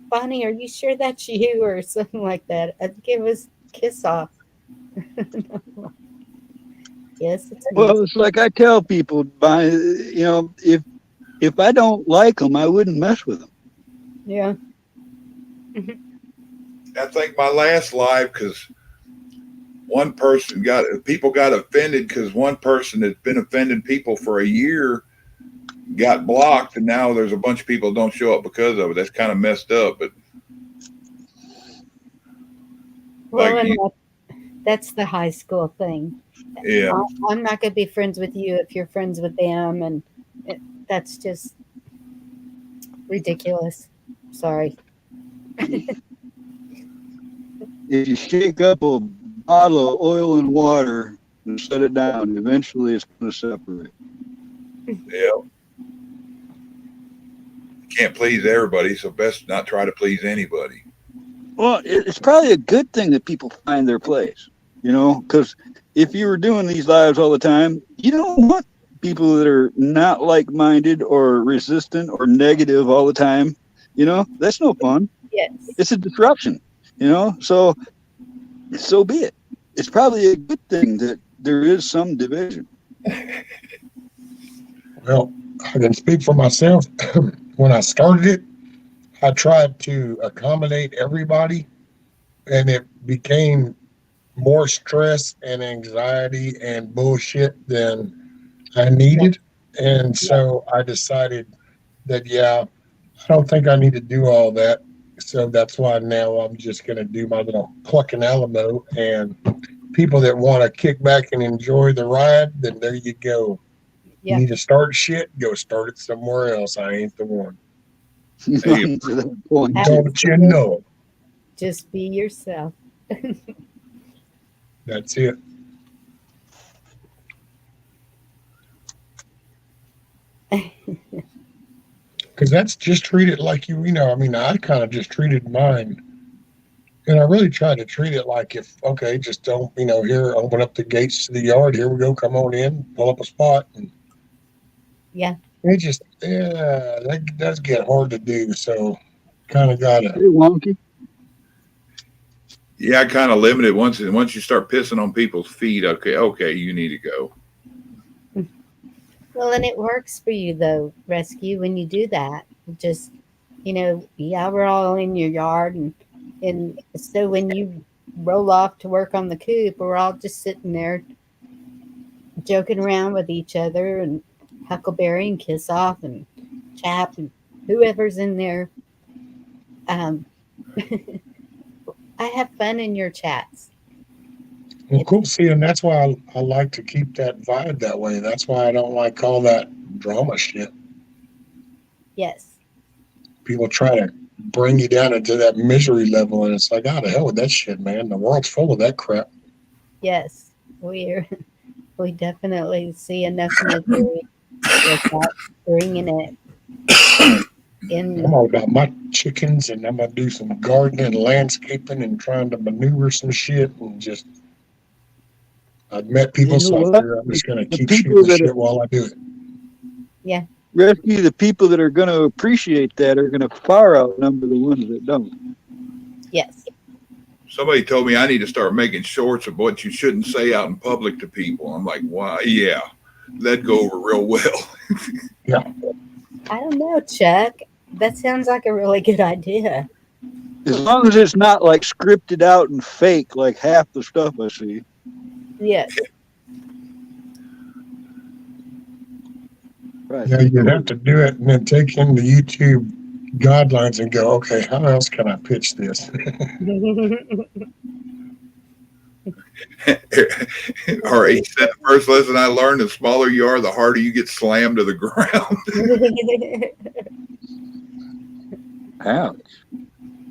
Bonnie, are you sure that's you? Or something like that. I'd give us a kiss off. Yes, it's me. Well, it's like I tell people, if I don't like them, I wouldn't mess with them. Yeah. I think my last live, because people got offended because one person that's been offending people for a year got blocked, and now there's a bunch of people don't show up because of it. That's kind of messed up. But well, that's the high school thing. Yeah, I'm not going to be friends with you if you're friends with them, and that's just ridiculous. Sorry. If you shake up a bottle of oil and water and set it down, eventually it's going to separate. Yeah. Can't please everybody, so best not try to please anybody. Well, it's probably a good thing that people find their place, because if you were doing these lives all the time, you don't want people that are not like-minded or resistant or negative all the time. That's no fun. Yes. It's a disruption, so be it. It's probably a good thing that there is some division. Well, I can speak for myself. When I started it, I tried to accommodate everybody, and it became more stress and anxiety and bullshit than I needed. And so I decided that, I don't think I need to do all that. So that's why now I'm just going to do my little Clucking Alamo, and people that want to kick back and enjoy the ride, then there you go. Yeah. You need to start shit, go start it somewhere else. I ain't the one. Hey, don't you know? Just be yourself. That's it. Because that's just treat it like I kind of just treated mine. And I really tried to treat it like just don't, here, open up the gates to the yard. Here we go. Come on in, pull up a spot. And yeah. It just, that does get hard to do. So kind of got to. Hey, wonky. Yeah, I kind of limited once you start pissing on people's feet. Okay, you need to go. Well, and it works for you though, Rescue, when you do that. Just, we're all in your yard, and so when you roll off to work on the coop, we're all just sitting there joking around with each other and Huckleberry and Kiss Off and Chap and whoever's in there. I have fun in your chats. Well, cool. See, and that's why I like to keep that vibe that way. That's why I don't like all that drama shit. Yes. People try to bring you down into that misery level, and it's like, oh, the hell with that shit, man. The world's full of that crap. Yes. We definitely see enough misery without bringing it in. I'm all about my chickens, and I'm going to do some gardening and landscaping and trying to maneuver some shit and just. I've met people, so I figure I'm just going to keep shooting the shit while I do it. Yeah. Rescue, the people that are going to appreciate that are going to far outnumber the ones that don't. Yes. Somebody told me I need to start making shorts of what you shouldn't say out in public to people. I'm like, why? Yeah, that'd go over real well. Yeah. I don't know, Chuck. That sounds like a really good idea. As long as it's not like scripted out and fake like half the stuff I see. Yes. Right. Yeah, you'd have to do it and then take in the YouTube guidelines and go, okay, how else can I pitch this? Or he said, the first lesson I learned, the smaller you are, the harder you get slammed to the ground. Ouch.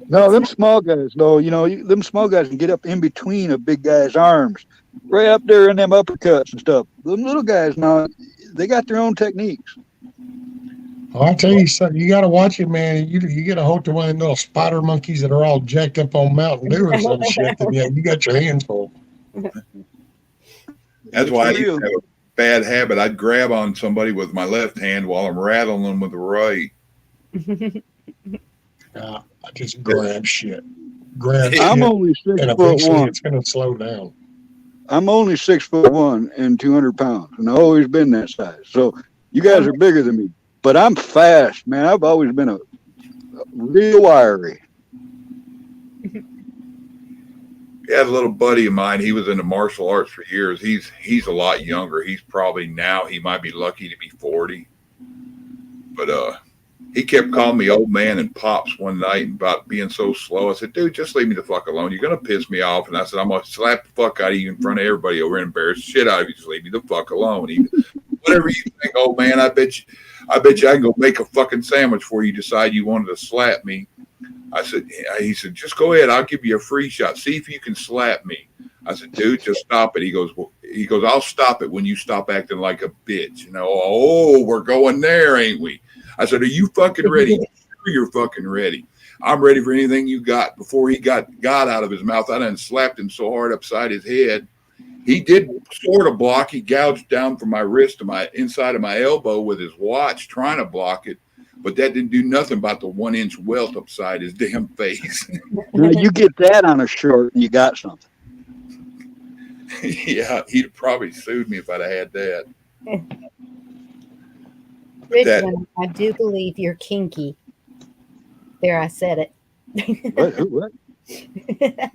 No, them small guys, though, them small guys can get up in between a big guy's arms, right up there in them uppercuts and stuff. Them little guys, now, they got their own techniques. I'll tell you something, you got to watch it, man. You get a hold to one of them little spider monkeys that are all jacked up on Mountain Dew or some shit, then you got your hands full. That's why I used to have a bad habit. I'd grab on somebody with my left hand while I'm rattling them with the right. I just grab shit. Grab I'm shit, only 6 and foot eventually one. it's going to slow down. I'm only 6'1" and 200 pounds, and I've always been that size. So you guys are bigger than me, but I'm fast, man. I've always been a real wiry. Yeah, a little buddy of mine, he was into martial arts for years. He's a lot younger. He's probably now, he might be lucky to be 40. But he kept calling me old man and pops one night about being so slow. I said, dude, just leave me the fuck alone. You're going to piss me off. And I said, I'm going to slap the fuck out of you in front of everybody over and embarrass the shit out of you. Just leave me the fuck alone. Whatever you think, old man, I bet you I can go make a fucking sandwich for you. Decide you wanted to slap me. He said, just go ahead. I'll give you a free shot. See if you can slap me. I said, dude, just stop it. He goes, I'll stop it when you stop acting like a bitch. Oh, we're going there, ain't we? I said, are you fucking ready? Sure, you're fucking ready. I'm ready for anything you got. Before he got out of his mouth, I done slapped him so hard upside his head. He did sort of block. He gouged down from my wrist to my inside of my elbow with his watch, trying to block it. But that didn't do nothing about the 1-inch welt upside his damn face. Now you get that on a short, and you got something. Yeah, he'd probably sued me if I'd have had that. Richmond, I do believe you're kinky. There, I said it. What? The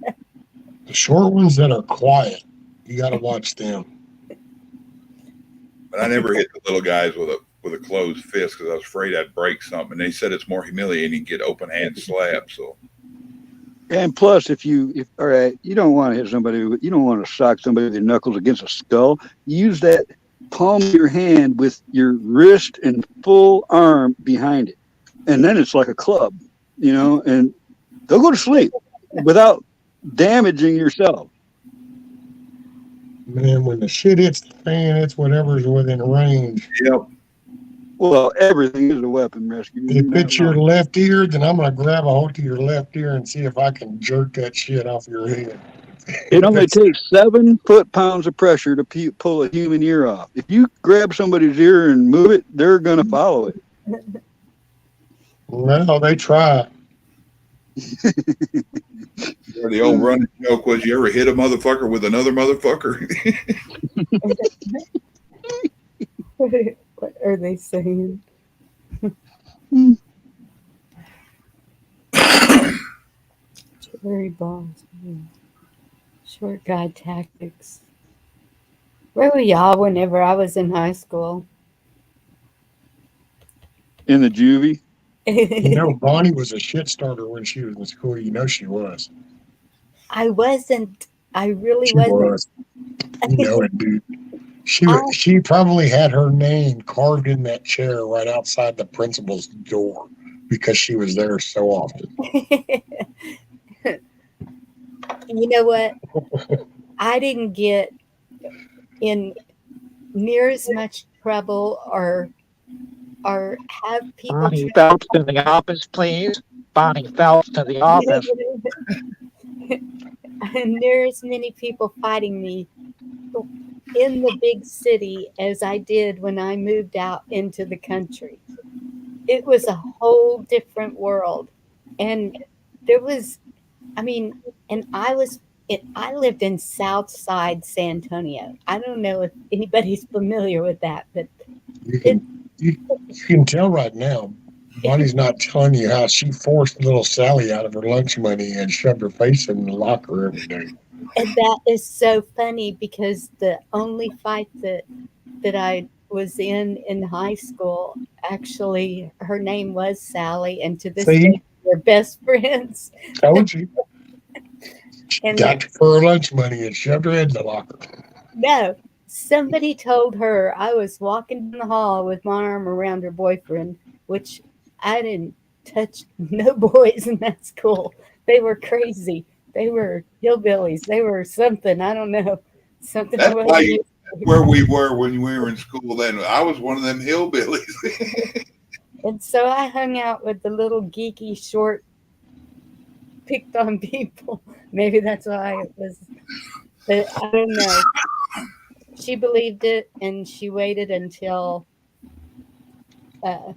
short ones that are quiet, you got to watch them. But I never hit the little guys with a closed fist because I was afraid I'd break something. And they said it's more humiliating to get open hand slaps. So. And plus, if all right, you don't want to hit somebody. You don't want to sock somebody with your knuckles against a skull. Use that palm of your hand with your wrist and full arm behind it, and then it's like a club, and they'll go to sleep without damaging yourself. Man, when the shit hits the fan, it's whatever's within range. Yep. Well, everything is a weapon, Rescue. If it's your left ear, then I'm going to grab a hold to your left ear and see if I can jerk that shit off your head. It only takes 7 foot-pounds of pressure to pull a human ear off. If you grab somebody's ear and move it, they're going to follow it. Well, they try. The old running joke was, you ever hit a motherfucker with another motherfucker? What are they saying? Cherry bombs. Short guy tactics. Where were y'all whenever I was in high school? In the juvie. You know, Bonnie was a shit starter when she was in school. You know she was. I wasn't. I really She wasn't. was. You know it, dude. She probably had her name carved in that chair right outside the principal's door because she was there so often. You know what? I didn't get in near as much trouble or have people Bonnie Phelps in the office, please. Bonnie Phelps to the office. and there as many people fighting me in the big city as I did when I moved out into the country. It was a whole different world. And there was, I mean, and I lived in South Side San Antonio. I don't know if anybody's familiar with that, but You can tell right now, Bonnie's not telling you how she forced little Sally out of her lunch money and shoved her face in the locker every day. And that is so funny because the only fight that I was in high school, actually, her name was Sally, and to this day, we're best friends. Told you. And got for her lunch money and shoved her in the locker. no, somebody told her I was walking down the hall with my arm around her boyfriend, which I didn't touch no boys in that school. They were crazy. They were hillbillies. They were something. I don't know. Something. That's where we were when we were in school then. I was one of them hillbillies. And so I hung out with the little geeky, short, picked on people. Maybe that's why it was. But I don't know. She believed it, and she waited until it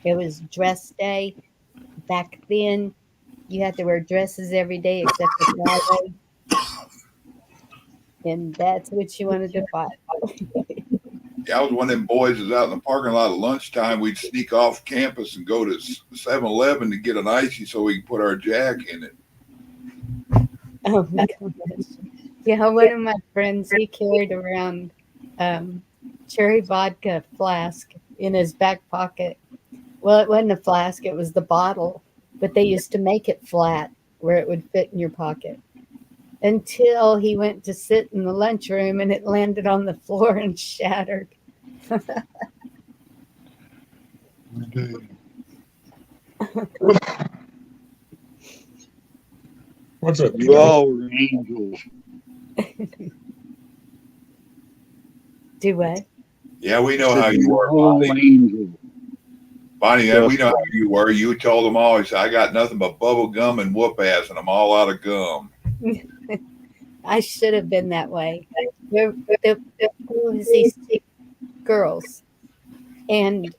was dress day. Back then, you had to wear dresses every day except for Friday. And that's what she wanted to fight. Yeah, I was one of them boys that was out in the parking lot at lunchtime. We'd sneak off campus and go to 7-Eleven to get an icy so we could put our jack in it. Oh my gosh. Yeah, one of my friends, he carried around cherry vodka flask in his back pocket. Well, it wasn't a flask, it was the bottle, but they used to make it flat where it would fit in your pocket. Until he went to sit in the lunchroom and it landed on the floor and shattered. What's up? You all were angels. Do what? Yeah, we know how you were, Bonnie. Bonnie, we know how you were. You told them all, I got nothing but bubble gum and whoop ass, and I'm all out of gum. I should have been that way. There was these 6 girls, and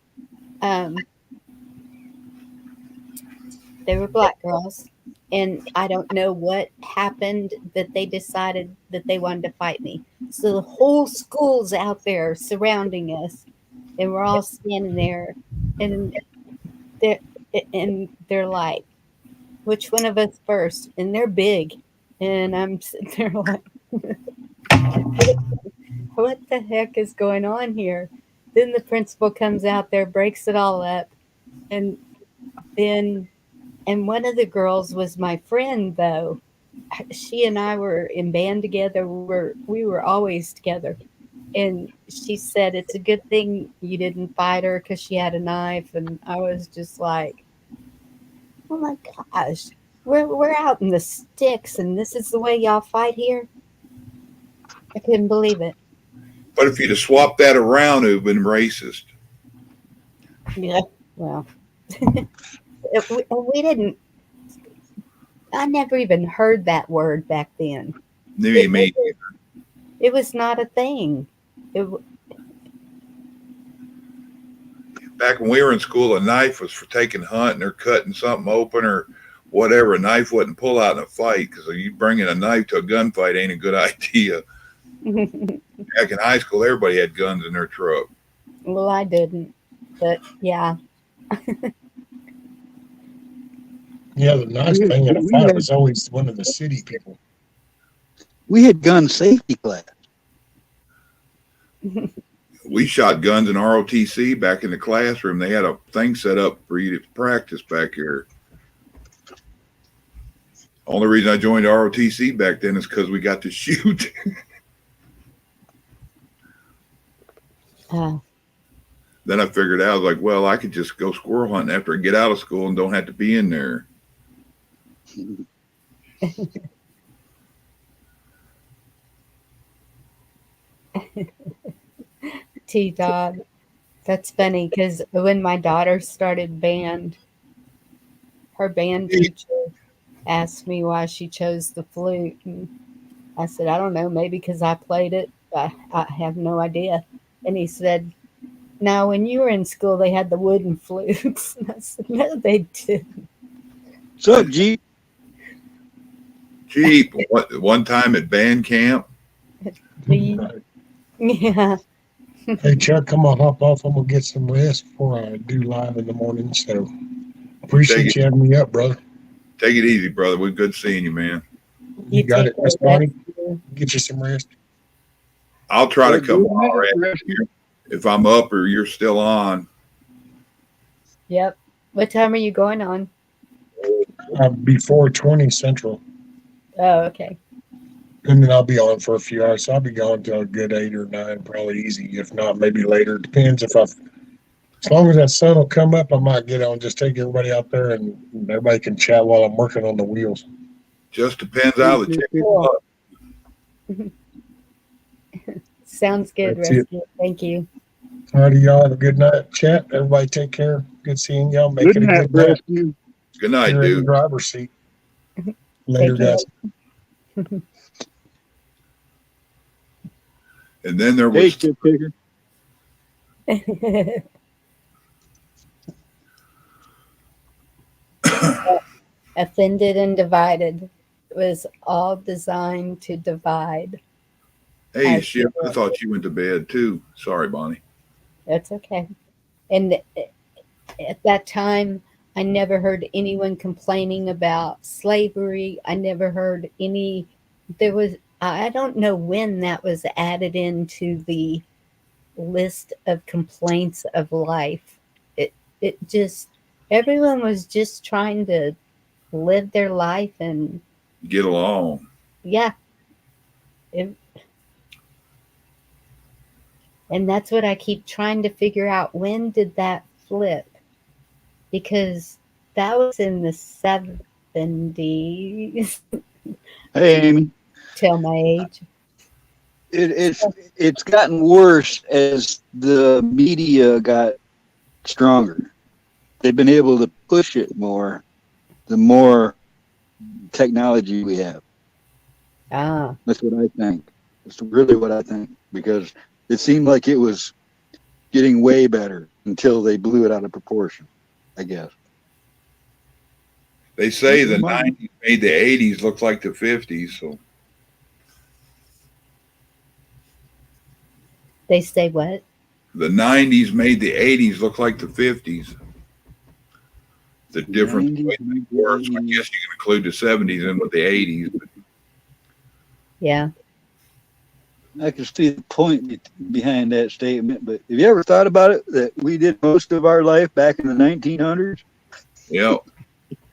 they were black girls, and I don't know what happened that they decided that they wanted to fight me. So the whole school's out there surrounding us, and we're all standing there, and they're like, "Which one of us first?" And they're big. And I'm sitting there like, what the heck is going on here? Then the principal comes out there, breaks it all up. And one of the girls was my friend, though. She and I were in band together. We were always together. And she said, it's a good thing you didn't fight her because she had a knife. And I was just like, oh my gosh. We're out in the sticks, and this is the way y'all fight here? I couldn't believe it. But if you'd have swapped that around, it would have been racist. Yeah, well. we didn't. I never even heard that word back then. Me. It was not a thing. Back when we were in school, a knife was for taking hunting or cutting something open or whatever. A knife wouldn't pull out in a fight because you bringing a knife to a gunfight ain't a good idea. Back in high school, everybody had guns in their truck. Well, I didn't, but yeah. Yeah, the nice thing in a fight was always one of the city people. We had gun safety class. We shot guns in ROTC back in the classroom. They had a thing set up for you to practice back here. Only reason I joined ROTC back then is because we got to shoot. Then I figured out, I was like, well, I could just go squirrel hunting after I get out of school and don't have to be in there. T-Dog. That's funny because when my daughter started band, her band teacher asked me why she chose the flute. And I said, I don't know, maybe because I played it. I have no idea. And he said, no, when you were in school, they had the wooden flutes. And I said, no, they didn't. What's up, Jeep? Jeep, one time at band camp. Yeah. Hey, Chuck, I'm going to hop off. I'm going to get some rest before I do live in the morning. So appreciate you having me up, brother. Take it easy, brother. We're good seeing you, man. You got it. Miss Bonnie, get you some rest. I'll try to come on if I'm up or you're still on. Yep. What time are you going on? Before 20 Central. Oh, okay. And then I'll be on for a few hours. So I'll be going till a good 8 or 9, probably easy. If not, maybe later. Depends if as long as that sun will come up, I might get on. Just take everybody out there and everybody can chat while I'm working on the wheels. Just depends how the chicken Sounds good, That's Rescue. Thank you. All righty, y'all. Have a good night. Chat. Everybody take care. Good seeing y'all. Make Good it a night, good night. Rescue. Good night, You're in the dude. driver's seat. Later, Take care. guys. And then there Hey, was Skip Picker. Offended and Divided was all designed to divide. hey, shit, I thought you went to bed too. Sorry, Bonnie. That's okay. And at that time, I never heard anyone complaining about slavery. I never heard I don't know when that was added into the list of complaints of life. It just, everyone was just trying to live their life and Get along. yeah. And that's what I keep trying to figure out. When did that flip? Because that was in the 70s. Hey, Amy. Tell my age. It's gotten worse as the media got stronger. They've been able to push it more the more technology we have. That's what I think. That's really what I think, because it seemed like it was getting way better until they blew it out of proportion, I guess. They say the 90s made the 80s look like the 50s. So They say what? the 90s made the 80s look like the 50s. The difference between the worse. I guess you can include the 70s in with the 80s. But Yeah. I can see the point behind that statement, but have you ever thought about it that we did most of our life back in the 1900s? yeah.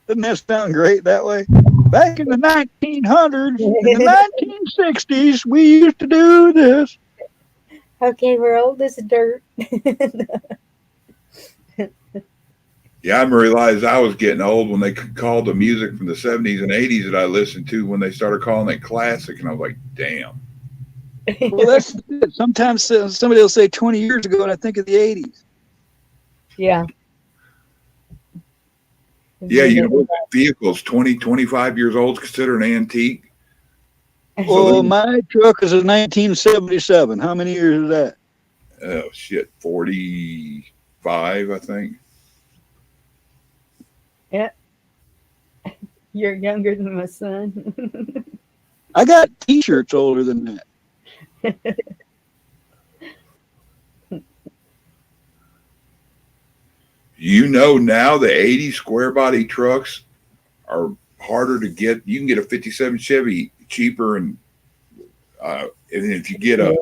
Doesn't that sound great that way? Back in the 1900s, in the 1960s, we used to do this. Okay, we're old as dirt. Yeah, I realized I was getting old when they called the music from the 70s and 80s that I listened to when they started calling it classic, and I was like, damn. Well, that's it. Sometimes somebody will say 20 years ago, and I think of the 80s. Yeah. Yeah, you know, vehicles 20, 25 years old is considered an antique. Well, my truck is a 1977. How many years is that? Oh, shit, 45, I think. Yeah. You're younger than my son. I got T-shirts older than that. You know, now the 80 square body trucks are harder to get. You can get a 57 Chevy cheaper, and if you get a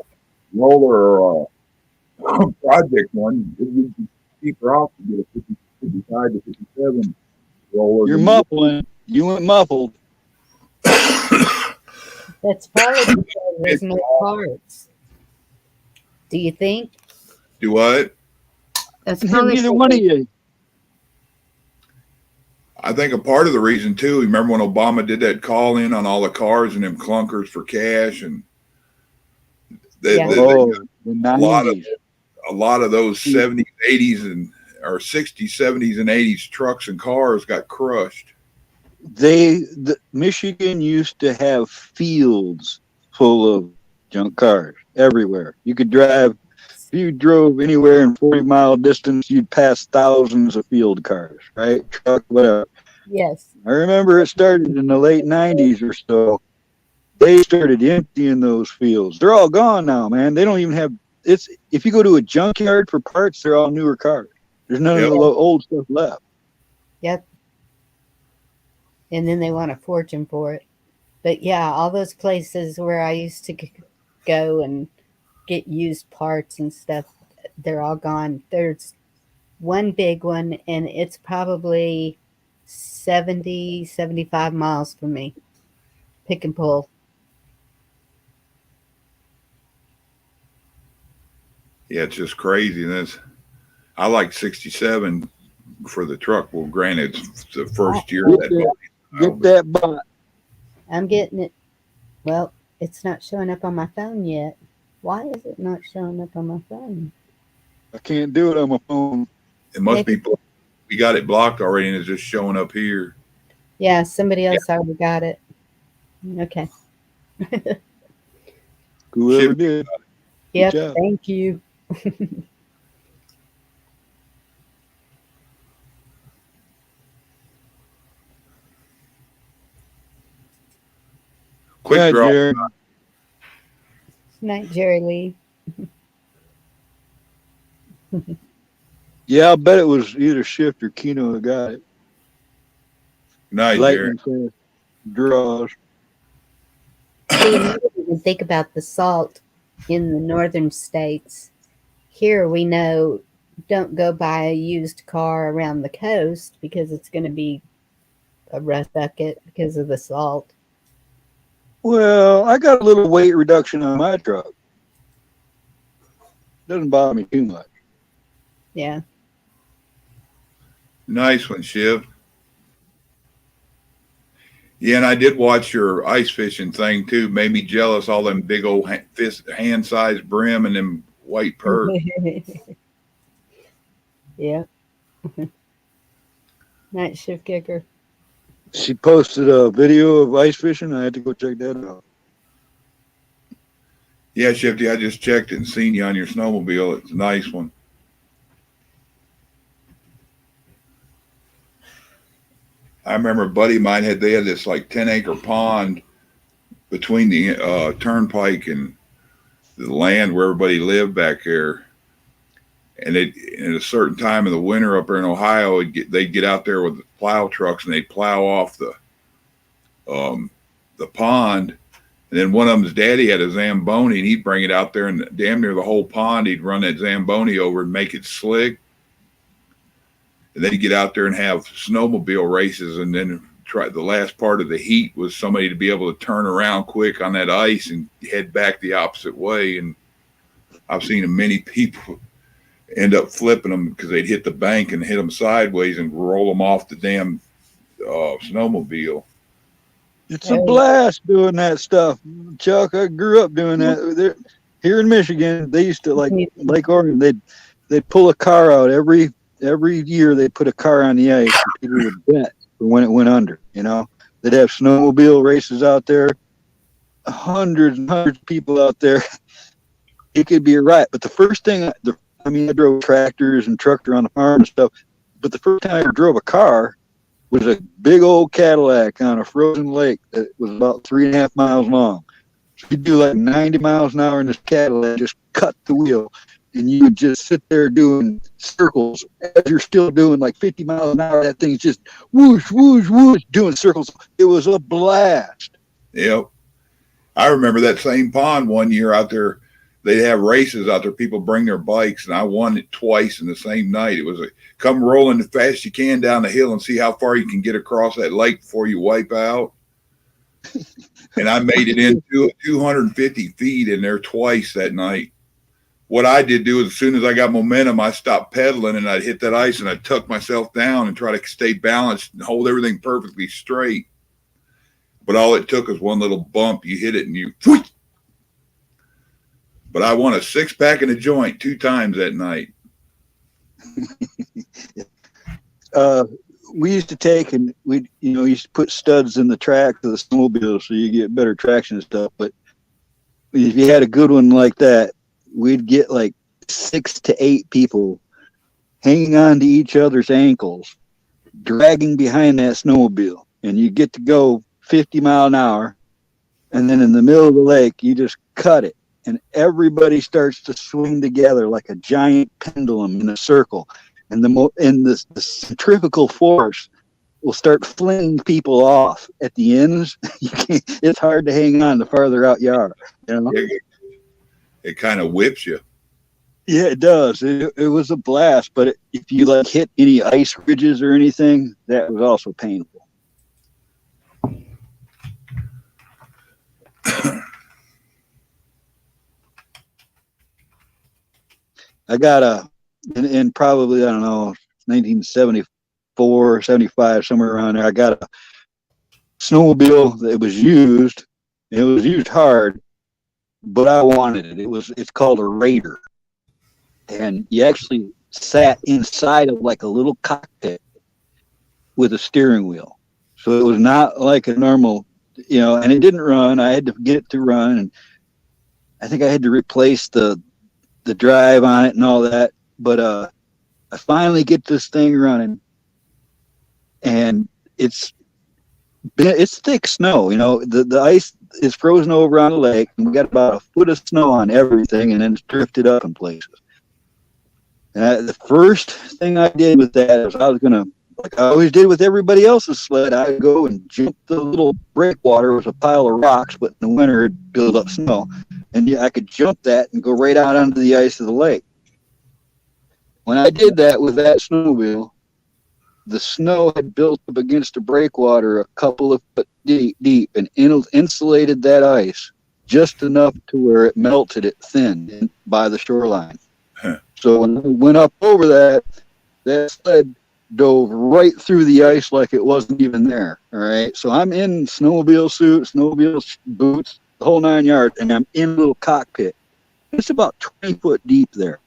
roller project one, it would be cheaper off to get a 55 to 57 roller. You're muffling. You went muffled. That's probably because there's no parts. Do you think? Do what? That's Neither one of you. I think a part of the reason too. Remember when Obama did that call in on all the cars and them clunkers for cash, and a lot of those 70s, 80s, and or 60s, 70s, and 80s trucks and cars got crushed. Michigan used to have fields full of junk cars everywhere. You could drive. If you drove anywhere in 40-mile distance, you'd pass thousands of field cars, right? Truck, whatever. Yes. I remember it started in the late 90s or so. They started emptying those fields. They're all gone now, man. They don't even have it's. If you go to a junkyard for parts, they're all newer cars. There's none of the old stuff left. Yep. And then they want a fortune for it. But yeah, all those places where I used to go and get used parts and stuff, they're all gone. There's one big one, and it's probably 70, 75 miles from me. Pick and pull. Yeah, it's just crazy. And I like 67 for the truck. Well, granted, it's the first year of that. Get that bot. I'm getting it. Well, it's not showing up on my phone yet. Why is it not showing up on my phone? I can't do it on my phone. It must be blocked. We got it blocked already, and it's just showing up here. Yeah, somebody else already got it. Okay. Whoever did. Yep, thank you. Quick draw. Jerry. Night, Jerry Lee. Yeah, I bet it was either Shift or Keno that got it. Night, Jerry. Draws. See, I didn't even think about the salt in the northern states. Here we know don't go buy a used car around the coast because it's going to be a rust bucket because of the salt. Well, I got a little weight reduction on my truck. Doesn't bother me too much. Yeah. Nice one, Shiv. Yeah, and I did watch your ice fishing thing too. Made me jealous. All them big old hand-sized brim and them white pearls. Yeah. Night shift kicker. She posted a video of ice fishing. I had to go check that out. Yeah, Shifty, I just checked it and seen you on your snowmobile. It's a nice one. I remember a buddy of mine they had this like 10-acre pond between the turnpike and the land where everybody lived back there. And at a certain time of the winter up there in Ohio, they'd get out there with the plow trucks and they'd plow off the pond. And then one of them's daddy had a Zamboni, and he'd bring it out there, and damn near the whole pond, he'd run that Zamboni over and make it slick. And then he'd get out there and have snowmobile races, and then try the last part of the heat was somebody to be able to turn around quick on that ice and head back the opposite way. And I've seen many people end up flipping them because they'd hit the bank and hit them sideways and roll them off the damn snowmobile. It's a blast doing that stuff, Chuck. I grew up doing that. Here in Michigan, they used to, like Lake Oregon, they'd pull a car out every year. They'd put a car on the ice and people would bet for when it went under. You know, they'd have snowmobile races out there, hundreds and hundreds of people out there. It could be a riot. But the first thing, I drove tractors and trucked around the farm and stuff. But the first time I ever drove a car was a big old Cadillac on a frozen lake that was about 3.5 miles long. So you'd do like 90 miles an hour in this Cadillac, just cut the wheel, and you would just sit there doing circles as you're still doing like 50 miles an hour. That thing's just whoosh, whoosh, whoosh, doing circles. It was a blast. Yep. I remember that same pond one year out there. they'd have races out there. People bring their bikes, and I won it twice in the same night. It was a come rolling as fast as you can down the hill and see how far you can get across that lake before you wipe out. And I made it in 250 feet in there twice that night. What I did do is, as soon as I got momentum, I stopped pedaling and I'd hit that ice and I'd tuck myself down and try to stay balanced and hold everything perfectly straight. But all it took was one little bump. You hit it and you. But I won a 6-pack in a joint 2 times that night. We used to take and we, used to put studs in the track of the snowmobile so you get better traction and stuff. But if you had a good one like that, we'd get like 6 to 8 people hanging on to each other's ankles, dragging behind that snowmobile, and you get to go 50 miles an hour, and then in the middle of the lake, you just cut it, and everybody starts to swing together like a giant pendulum in a circle, and the centrifugal force will start flinging people off at the ends. It's hard to hang on the farther out you are. It kind of whips you. Yeah, it does. It was a blast, but if you hit any ice ridges or anything, that was also painful. I got in probably, I don't know, 1974, 75, somewhere around there, I got a snowmobile that was used. It was used hard, but I wanted it. It's called a Raider. And you actually sat inside of like a little cockpit with a steering wheel. So it was not like a normal, and it didn't run. I had to get it to run. And I think I had to replace the drive on it and all that. But I finally get this thing running, and it's thick snow. The ice is frozen over on the lake, and we got about a foot of snow on everything, and then it's drifted up in places. And the first thing I did with that was I was gonna, like I always did with everybody else's sled, I'd go and jump the little breakwater. It was a pile of rocks, but in the winter it'd build up snow, and I could jump that and go right out onto the ice of the lake. When I did that with that snowmobile, the snow had built up against the breakwater a couple of foot deep and insulated that ice just enough to where it melted it thin by the shoreline. So when I went up over that sled dove right through the ice like it wasn't even there. All right. So I'm in snowmobile suit, snowmobile boots, the whole 9 yards, and I'm in a little cockpit. It's about 20 foot deep there.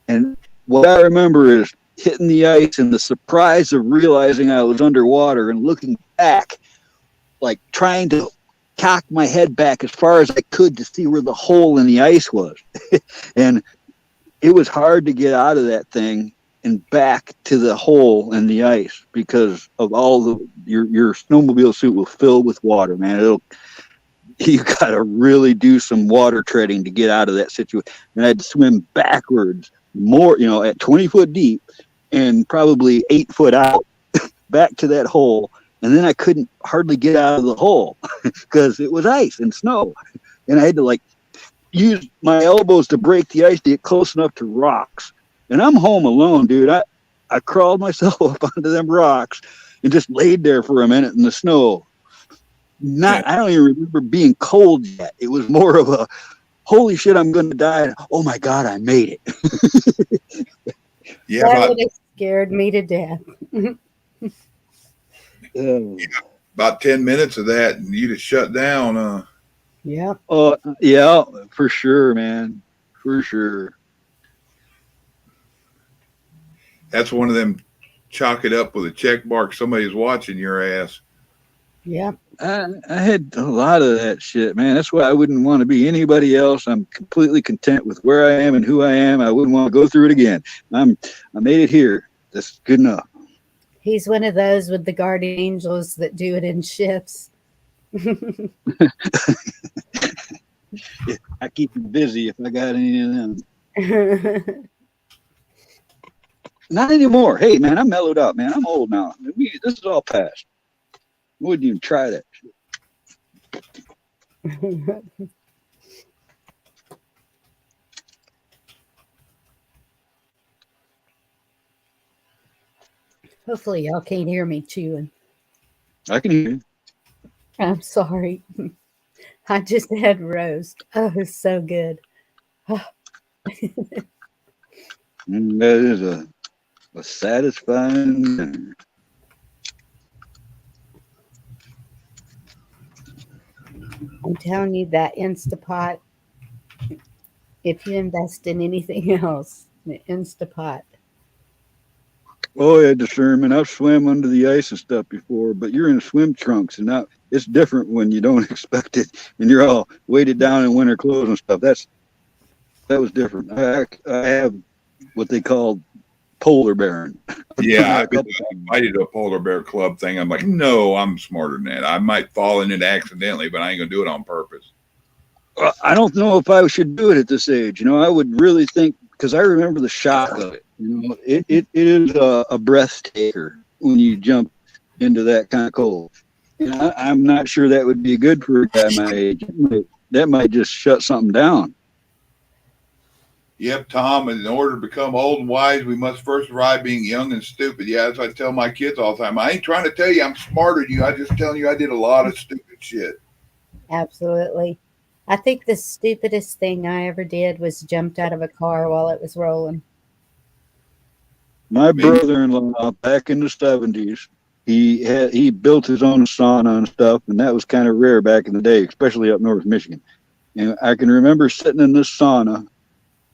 And what I remember is hitting the ice and the surprise of realizing I was underwater and looking back, like trying to cock my head back as far as I could to see where the hole in the ice was. And it was hard to get out of that thing and back to the hole in the ice because of all your snowmobile suit will fill with water, man. You got to really do some water treading to get out of that situation. And I had to swim backwards more, at 20 foot deep and probably 8 foot out back to that hole. And then I couldn't hardly get out of the hole because it was ice and snow. And I had to use my elbows to break the ice to get close enough to rocks. And I'm home alone, dude. I crawled myself up onto them rocks and just laid there for a minute in the snow. I don't even remember being cold yet. It was more of a, holy shit, I'm going to die. Oh my God, I made it. Yeah, that would have scared me to death. About 10 minutes of that, and you'd have shut down. Yeah. Yeah, for sure, man. For sure. That's one of them chalk it up with a check mark. Somebody's watching your ass. Yeah. I had a lot of that shit, man. That's why I wouldn't want to be anybody else. I'm completely content with where I am and who I am. I wouldn't want to go through it again. I made it here. That's good enough. He's one of those with the guardian angels that do it in shifts. I keep him busy if I got any of them. Not anymore. Hey, man, I'm mellowed out, man. I'm old now. This is all past. I wouldn't even try that shit. Hopefully, y'all can't hear me chewing. I can hear you. I'm sorry. I just had roast. Oh, it's so good. That is a satisfying dinner. I'm telling you that Instapot, if you invest in anything else, the Instapot. Oh yeah, discernment. I've swam under the ice and stuff before, but you're in swim trunks, and now it's different when you don't expect it, and you're all weighted down in winter clothes and stuff. That was different. I have what they call polar bearing. Yeah, I've been invited to a polar bear club thing. I'm like, no, I'm smarter than that. I might fall in it accidentally, but I ain't gonna do it on purpose. I don't know if I should do it at this age. You know, I would really think, because I remember the shock of it. You know, it is a breath taker when you jump into that kind of cold. And I'm not sure that would be good for a guy my age. That might just shut something down. Yep, Tom, in order to become old and wise, we must first arrive being young and stupid. Yeah, that's what I tell my kids all the time. I ain't trying to tell you I'm smarter than you. I'm just telling you I did a lot of stupid shit. Absolutely. I think the stupidest thing I ever did was jumped out of a car while it was rolling. My brother-in-law back in the 70s, he built his own sauna and stuff, and that was kind of rare back in the day, especially up north Michigan. And I can remember sitting in this sauna,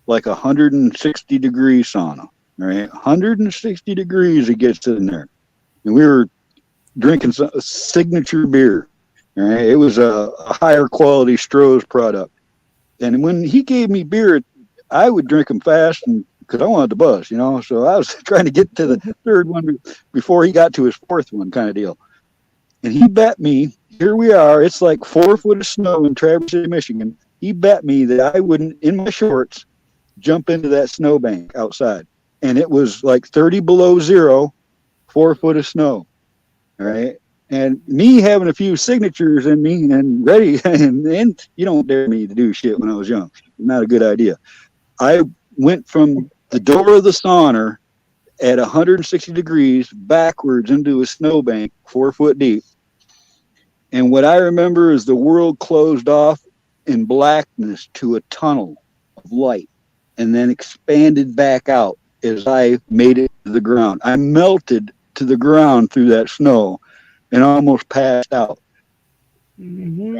like 160-degree sauna, right? 160 degrees it gets in there. And we were drinking a signature beer, right? It was a higher quality Stroh's product. And when he gave me beer, I would drink them fast and because I wanted to buzz, you know. So I was trying to get to the third one before he got to his fourth one, kind of deal. And he bet me, here we are, it's like 4 foot of snow in Traverse City, Michigan. He bet me that I wouldn't, in my shorts, jump into that snowbank outside. And it was like 30 below zero, 4 foot of snow. All right. And me having a few signatures in me and ready, and you don't dare me to do shit when I was young. Not a good idea. I went from the door of the sauna at 160 degrees backwards into a snowbank 4 foot deep. And what I remember is the world closed off in blackness to a tunnel of light and then expanded back out as I made it to the ground. I melted to the ground through that snow and almost passed out. Mm-hmm.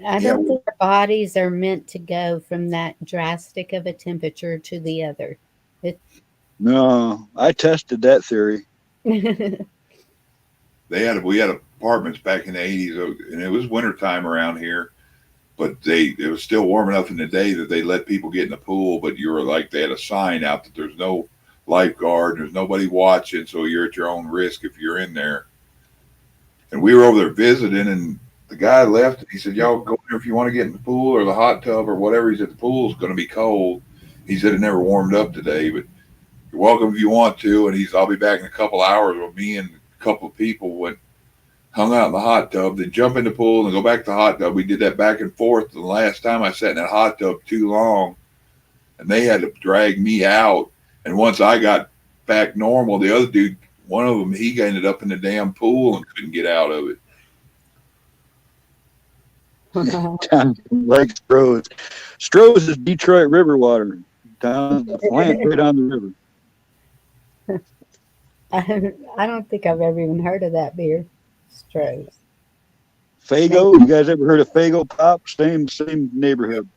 I don't think our bodies are meant to go from that drastic of a temperature to the other. No, I tested that theory. We had apartments back in the 80s, and it was wintertime around here, but it was still warm enough in the day that they let people get in the pool, but you were like, they had a sign out that there's no lifeguard, there's nobody watching, so you're at your own risk if you're in there. And we were over there visiting, and the guy left, and he said, y'all go in there if you want to get in the pool or the hot tub or whatever. He said, the pool's going to be cold. He said, it never warmed up today, but you're welcome if you want to. And I'll be back in a couple hours. Well, me and a couple of people hung out in the hot tub, then jump in the pool and go back to the hot tub. We did that back and forth. The last time I sat in that hot tub too long, and they had to drag me out. And once I got back normal, the other dude, one of them, he ended up in the damn pool and couldn't get out of it. Like Stroh's. Stroh's is Detroit River water. Down the plant right on the river. I don't think I've ever even heard of that beer. Stroh's. Fago? You guys ever heard of Fago Pop? Same neighborhood.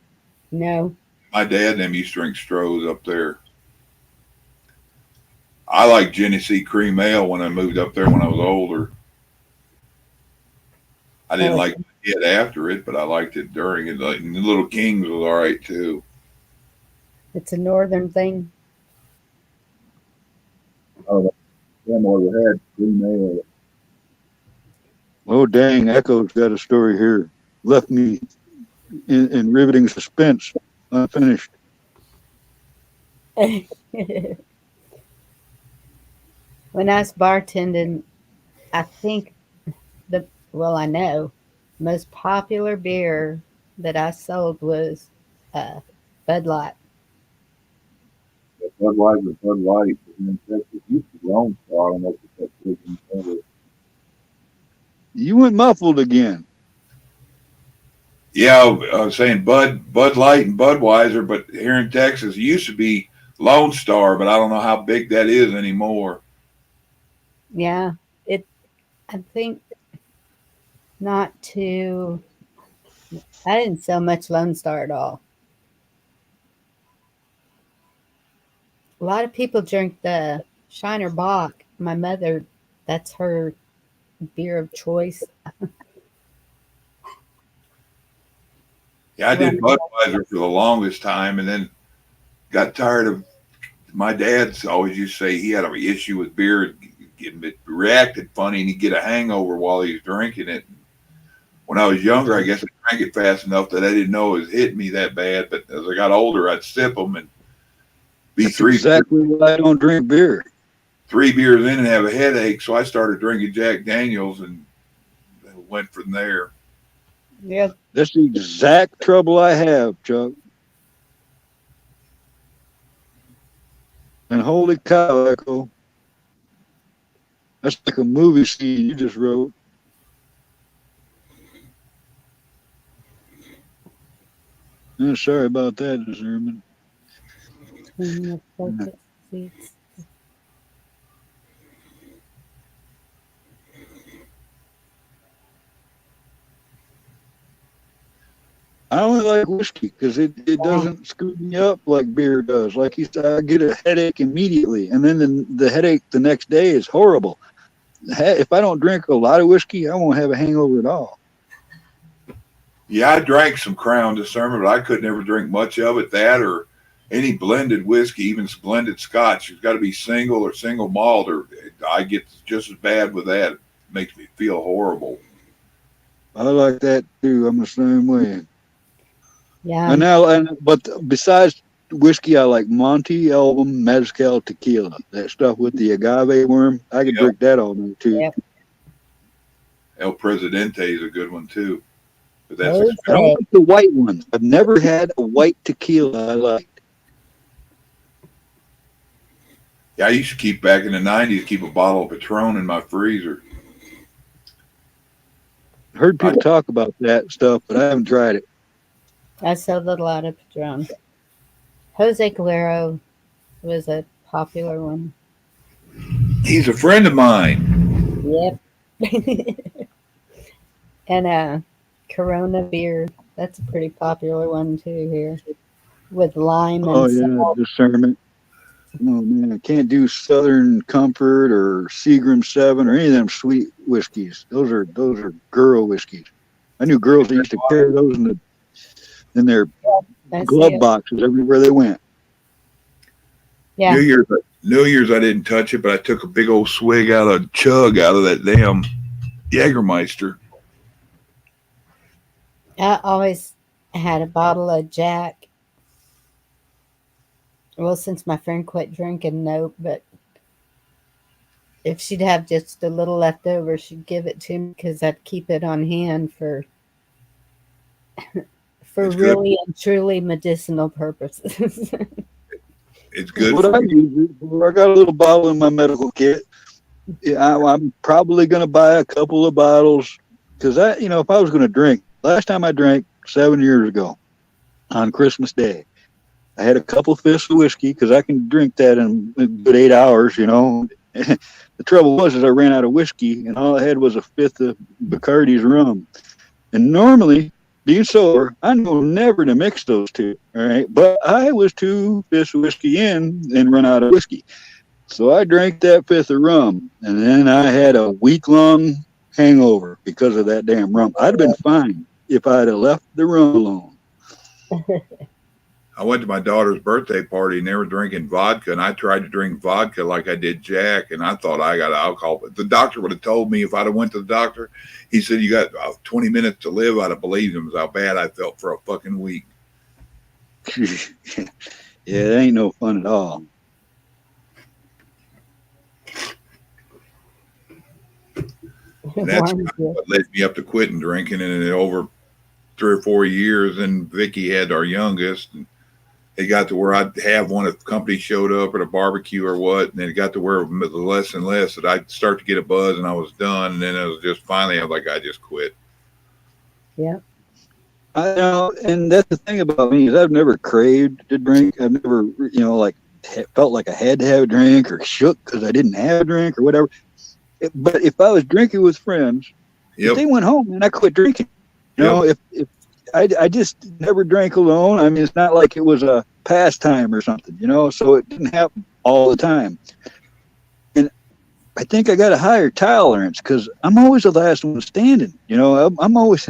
No. My dad and them used to drink Stroh's up there. I like Genesee Cream Ale when I moved up there when I was older. I didn't like it after it, but I liked it during it. Like, and the Little Kings was all right too. It's a northern thing. Oh, grandmother had cream ale. Oh, dang. Echo's got a story here. Left me in riveting suspense, unfinished. When I was bartending, I think I know most popular beer that I sold was Bud Light. Bud Budweiser, Bud Light, and in Texas used to be Lone Star. I don't know if that's taken. You went muffled again. Yeah, I was saying Bud Light and Budweiser, but here in Texas, it used to be Lone Star, but I don't know how big that is anymore. Yeah, I think not too. I didn't sell much Lone Star at all. A lot of people drink the Shiner Bock. My mother, that's her beer of choice. Yeah, I did Budweiser for the longest time, and then got tired of. My dad's always used to say he had an issue with beer, it reacted funny, and he'd get a hangover while he was drinking it. When I was younger, I guess I drank it fast enough that I didn't know it was hitting me that bad. But as I got older, I'd sip them and be exactly why I don't drink beer. 3 beers in and have a headache. So I started drinking Jack Daniels and went from there. Yeah, that's the exact trouble I have, Chuck. And holy cow, Echo. That's like a movie scene you just wrote. Yeah, sorry about that, Zerman. I only like whiskey because it doesn't screw me up like beer does. Like you said, I get a headache immediately, and then the headache the next day is horrible. If I don't drink a lot of whiskey, I won't have a hangover at all. Yeah, I drank some Crown this summer, but I could never drink much of it. That or any blended whiskey, even blended Scotch. It's got to be single or single malt, or I get just as bad with that. It makes me feel horrible. I like that too. I'm the same way. Yeah. But besides whiskey, I like Monte, Elvin, Mezcal, tequila. That stuff with the agave worm, I could drink that all night too. Yep. El Presidente is a good one too. But I don't like the white ones. I've never had a white tequila I liked. Yeah, I used to keep back in the 90s, keep a bottle of Patron in my freezer. I heard people talk about that stuff, but I haven't tried it. I sold a lot of Patron. Jose Calero was a popular one. He's a friend of mine. Yep. And Corona beer, that's a pretty popular one too here, with lime and salt. Discernment. Oh man, I can't do Southern Comfort or Seagram 7 or any of them sweet whiskeys. Those are girl whiskeys. I knew girls that used to carry those in their glove boxes everywhere they went. Yeah. New Year's I didn't touch it, but I took a big old chug out of that damn Jägermeister. I always had a bottle of Jack. Well, since my friend quit drinking, nope. But if she'd have just a little left over, she'd give it to me because I'd keep it on hand for really and truly medicinal purposes. It's good. What I use, I got a little bottle in my medical kit. Yeah, I'm probably going to buy a couple of bottles because if I was going to drink, last time I drank 7 years ago on Christmas Day, I had a couple fifths of whiskey because I can drink that in a good 8 hours. The trouble was I ran out of whiskey and all I had was a fifth of Bacardi's rum. And normally, being sober, I know never to mix those two. All right, but I was 2 fifths of whiskey in and run out of whiskey. So I drank that fifth of rum, and then I had a week-long hangover because of that damn rum. I'd have been fine if I'd have left the rum alone. I went to my daughter's birthday party and they were drinking vodka, and I tried to drink vodka like I did Jack, and I thought I got alcohol. But the doctor would have told me if I'd have went to the doctor, he said, you got 20 minutes to live. I'd have believed him how bad I felt for a fucking week. Yeah, it ain't no fun at all. And that's what led me up to quitting drinking. And then over 3 or 4 years, and Vicky had our youngest, and it got to where I'd have one if the company showed up at a barbecue or what, and then it got to where less and less that I'd start to get a buzz and I was done, and then it was just finally I was like, I just quit. Yeah. I know, and that's the thing about me is I've never craved to drink. I've never, like felt like I had to have a drink or shook because I didn't have a drink or whatever. But if I was drinking with friends, if they went home and I quit drinking. If I just never drank alone. I mean, it's not like it was a pastime or something, so it didn't happen all the time. And I think I got a higher tolerance because I'm always the last one standing, I'm always,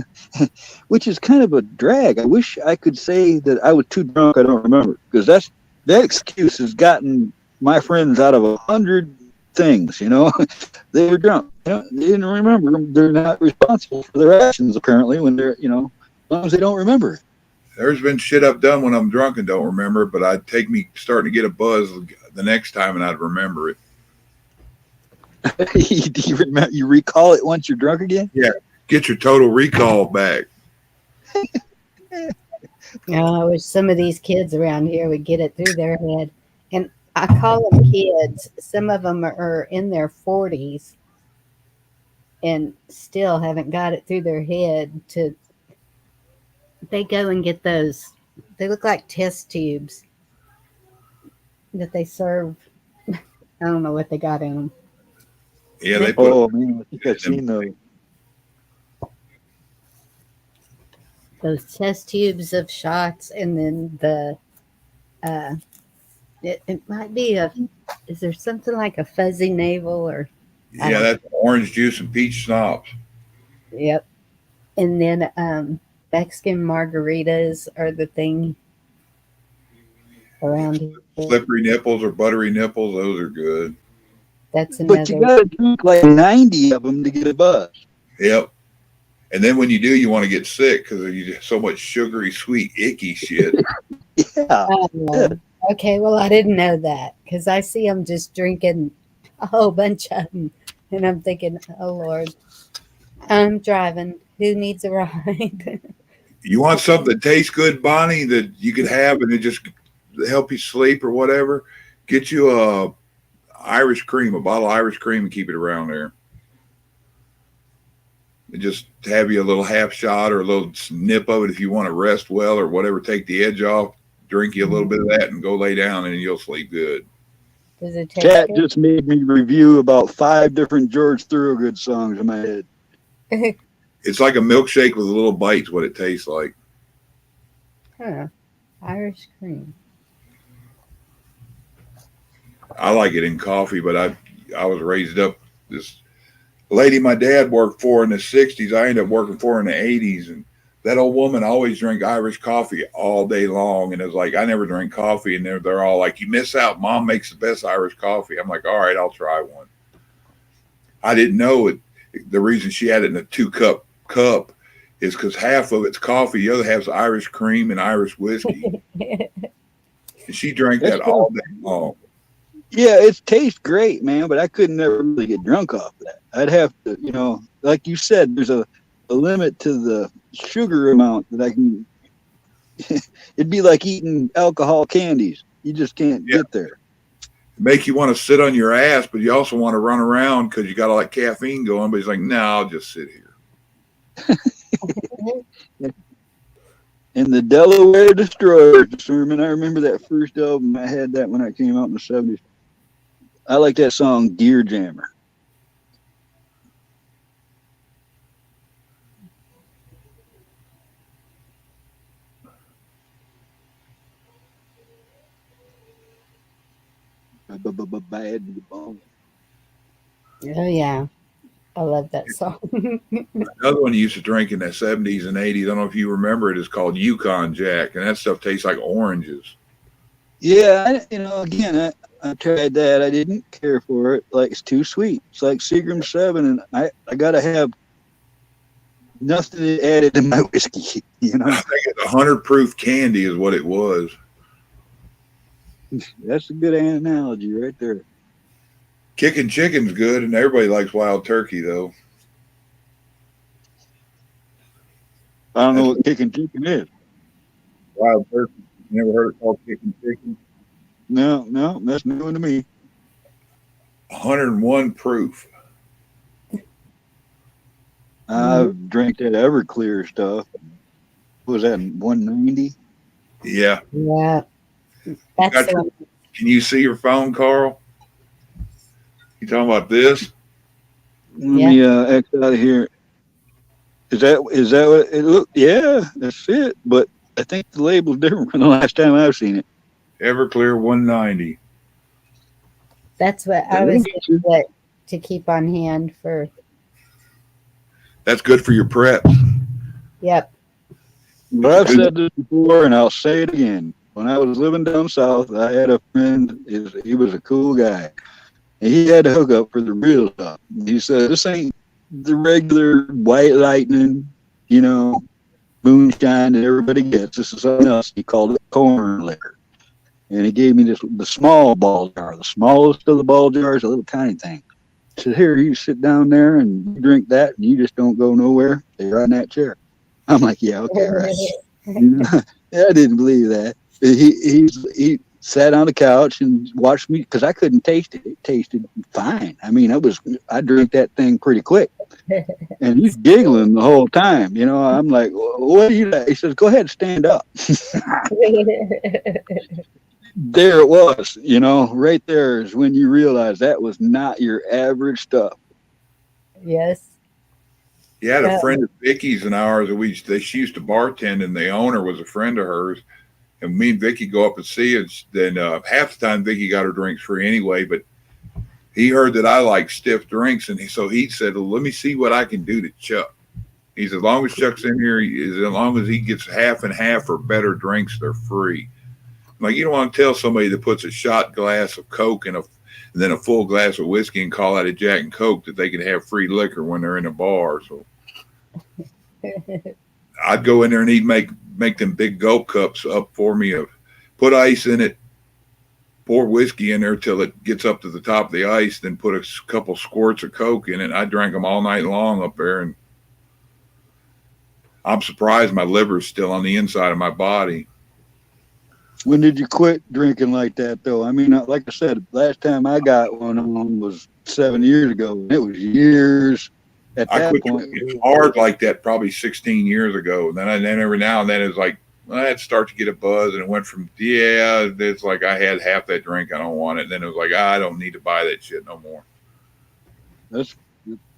which is kind of a drag. I wish I could say that I was too drunk. I don't remember, because that excuse has gotten my friends out of 100 things, they were drunk. They didn't remember. They're not responsible for their actions, apparently, when they're, as long as they don't remember. There's been shit I've done when I'm drunk and don't remember, but I'd take me starting to get a buzz the next time and I'd remember it. Do you remember? You recall it once you're drunk again? Yeah, get your total recall back. I wish some of these kids around here would get it through their head. And I call them kids. Some of them are in their 40s and still haven't got it through their head to. They go and get those. They look like test tubes that they serve. I don't know what they got in them. Yeah, they put. Oh man, I think I've seen those. Those test tubes of shots, and then the. It might be is there something like a fuzzy navel or? Yeah, that's orange juice and peach schnapps. Yep, and then Mexican margaritas are the thing around here. Slippery nipples or buttery nipples, those are good. That's another. But you gotta drink like 90 of them to get a buzz. Yep. And then when you do, you want to get sick because you get so much sugary, sweet, icky shit. Yeah. Okay, well, I didn't know that because I see them just drinking a whole bunch of them, and I'm thinking, oh Lord, I'm driving. Who needs a ride? You want something that tastes good, Bonnie, that you could have and it just help you sleep or whatever? Get you a Irish cream, a bottle of Irish cream, and keep it around there. And just have you a little half shot or a little nip of it if you want to rest well or whatever. Take the edge off. Drink you a little bit of that and go lay down, and you'll sleep good. Does it taste Cat good? just made me review about 5 different George Thorogood songs in my head. It's like a milkshake with a little bite's what it tastes like. Huh. Irish cream. I like it in coffee, but I was raised up. This lady my dad worked for in the 60s, I ended up working for in the 80s, and that old woman always drank Irish coffee all day long. And it was like, I never drink coffee. And they're all like, you miss out. Mom makes the best Irish coffee. I'm like, all right, I'll try one. I didn't know it. The reason she had it in a 2-cup cup is because half of it's coffee. The other half's Irish cream and Irish whiskey. And she drank that all day long. Yeah, it tastes great, man, but I couldn't never really get drunk off that. I'd have to, like you said, there's a limit to the sugar amount that I can. It'd be like eating alcohol candies. You just can't get there. Make you want to sit on your ass, but you also want to run around because you got all that caffeine going. But he's like, no, I'll just sit here. And the Delaware Destroyer sermon. I remember that first album. I had that when I came out in the 70s. I like that song, Gear Jammer. Bad to the bone. Oh yeah, I love that song. Another one you used to drink in the 70s and 80s, I don't know if you remember it, is called Yukon Jack, and that stuff tastes like oranges. Yeah, again, I tried that. I didn't care for it. Like, it's too sweet. It's like Seagram 7, and I got to have nothing added to my whiskey, I think it's 100 proof candy is what it was. That's a good analogy right there. Kicking chicken's good, and everybody likes wild turkey, though. I don't know what kicking chicken is. Wild turkey. You never heard it called kicking chicken? No, that's new to me. 101 proof. I've drank that Everclear stuff. What was that, 190? Yeah. Yeah. That's Got the your- one. Can you see your phone, Carl? You talking about this? Let me X out of here. Is that what it looked? Yeah, that's it. But I think the label's different from the last time I've seen it. Everclear 190. That's what I was gonna get to keep on hand for. That's good for your prep. Yep. But I've said this before, and I'll say it again. When I was living down south, I had a friend. He was a cool guy, and he had to hook up for the real stuff. He said, "This ain't the regular white lightning, moonshine that everybody gets. This is something else." He called it corn liquor, and he gave me the small ball jar, the smallest of the ball jars, a little tiny thing. He said, "Here, you sit down there and you drink that, and you just don't go nowhere. Stay right in that chair." I'm like, "Yeah, okay, right." I didn't believe that. He sat on the couch and watched me because I couldn't taste it. It tasted fine. I mean, I drank that thing pretty quick, and he's giggling the whole time. I'm like, "What do you like?" He says, "Go ahead, stand up." There it was. Right there is when you realize that was not your average stuff. Yes. You had a friend of Vicky's and ours that she used to bartend, and the owner was a friend of hers. And me and Vicky go up and see it. Then half the time Vicky got her drinks free anyway, but he heard that I like stiff drinks, and so he said, "Well, let me see what I can do to Chuck." He said, "As long as Chuck's in here, as long as he gets half and half or better drinks, they're free." Like, you don't want to tell somebody that puts a shot glass of Coke and then a full glass of whiskey and call out a Jack and Coke that they can have free liquor when they're in a bar. So I'd go in there and he'd make them big gulp cups up for me, put ice in it, pour whiskey in there till it gets up to the top of the ice, then put a couple squirts of Coke in it. I drank them all night long up there, and I'm surprised my liver's still on the inside of my body. When did you quit drinking like that, though? I mean, like I said, last time I got one on was 7 years ago, and it was years at I that quit point. drinking hard like that probably 16 years ago. And then every now and then it's like, I'd start to get a buzz, and it went from, it's like I had half that drink, I don't want it. And then it was like, I don't need to buy that shit no more. That's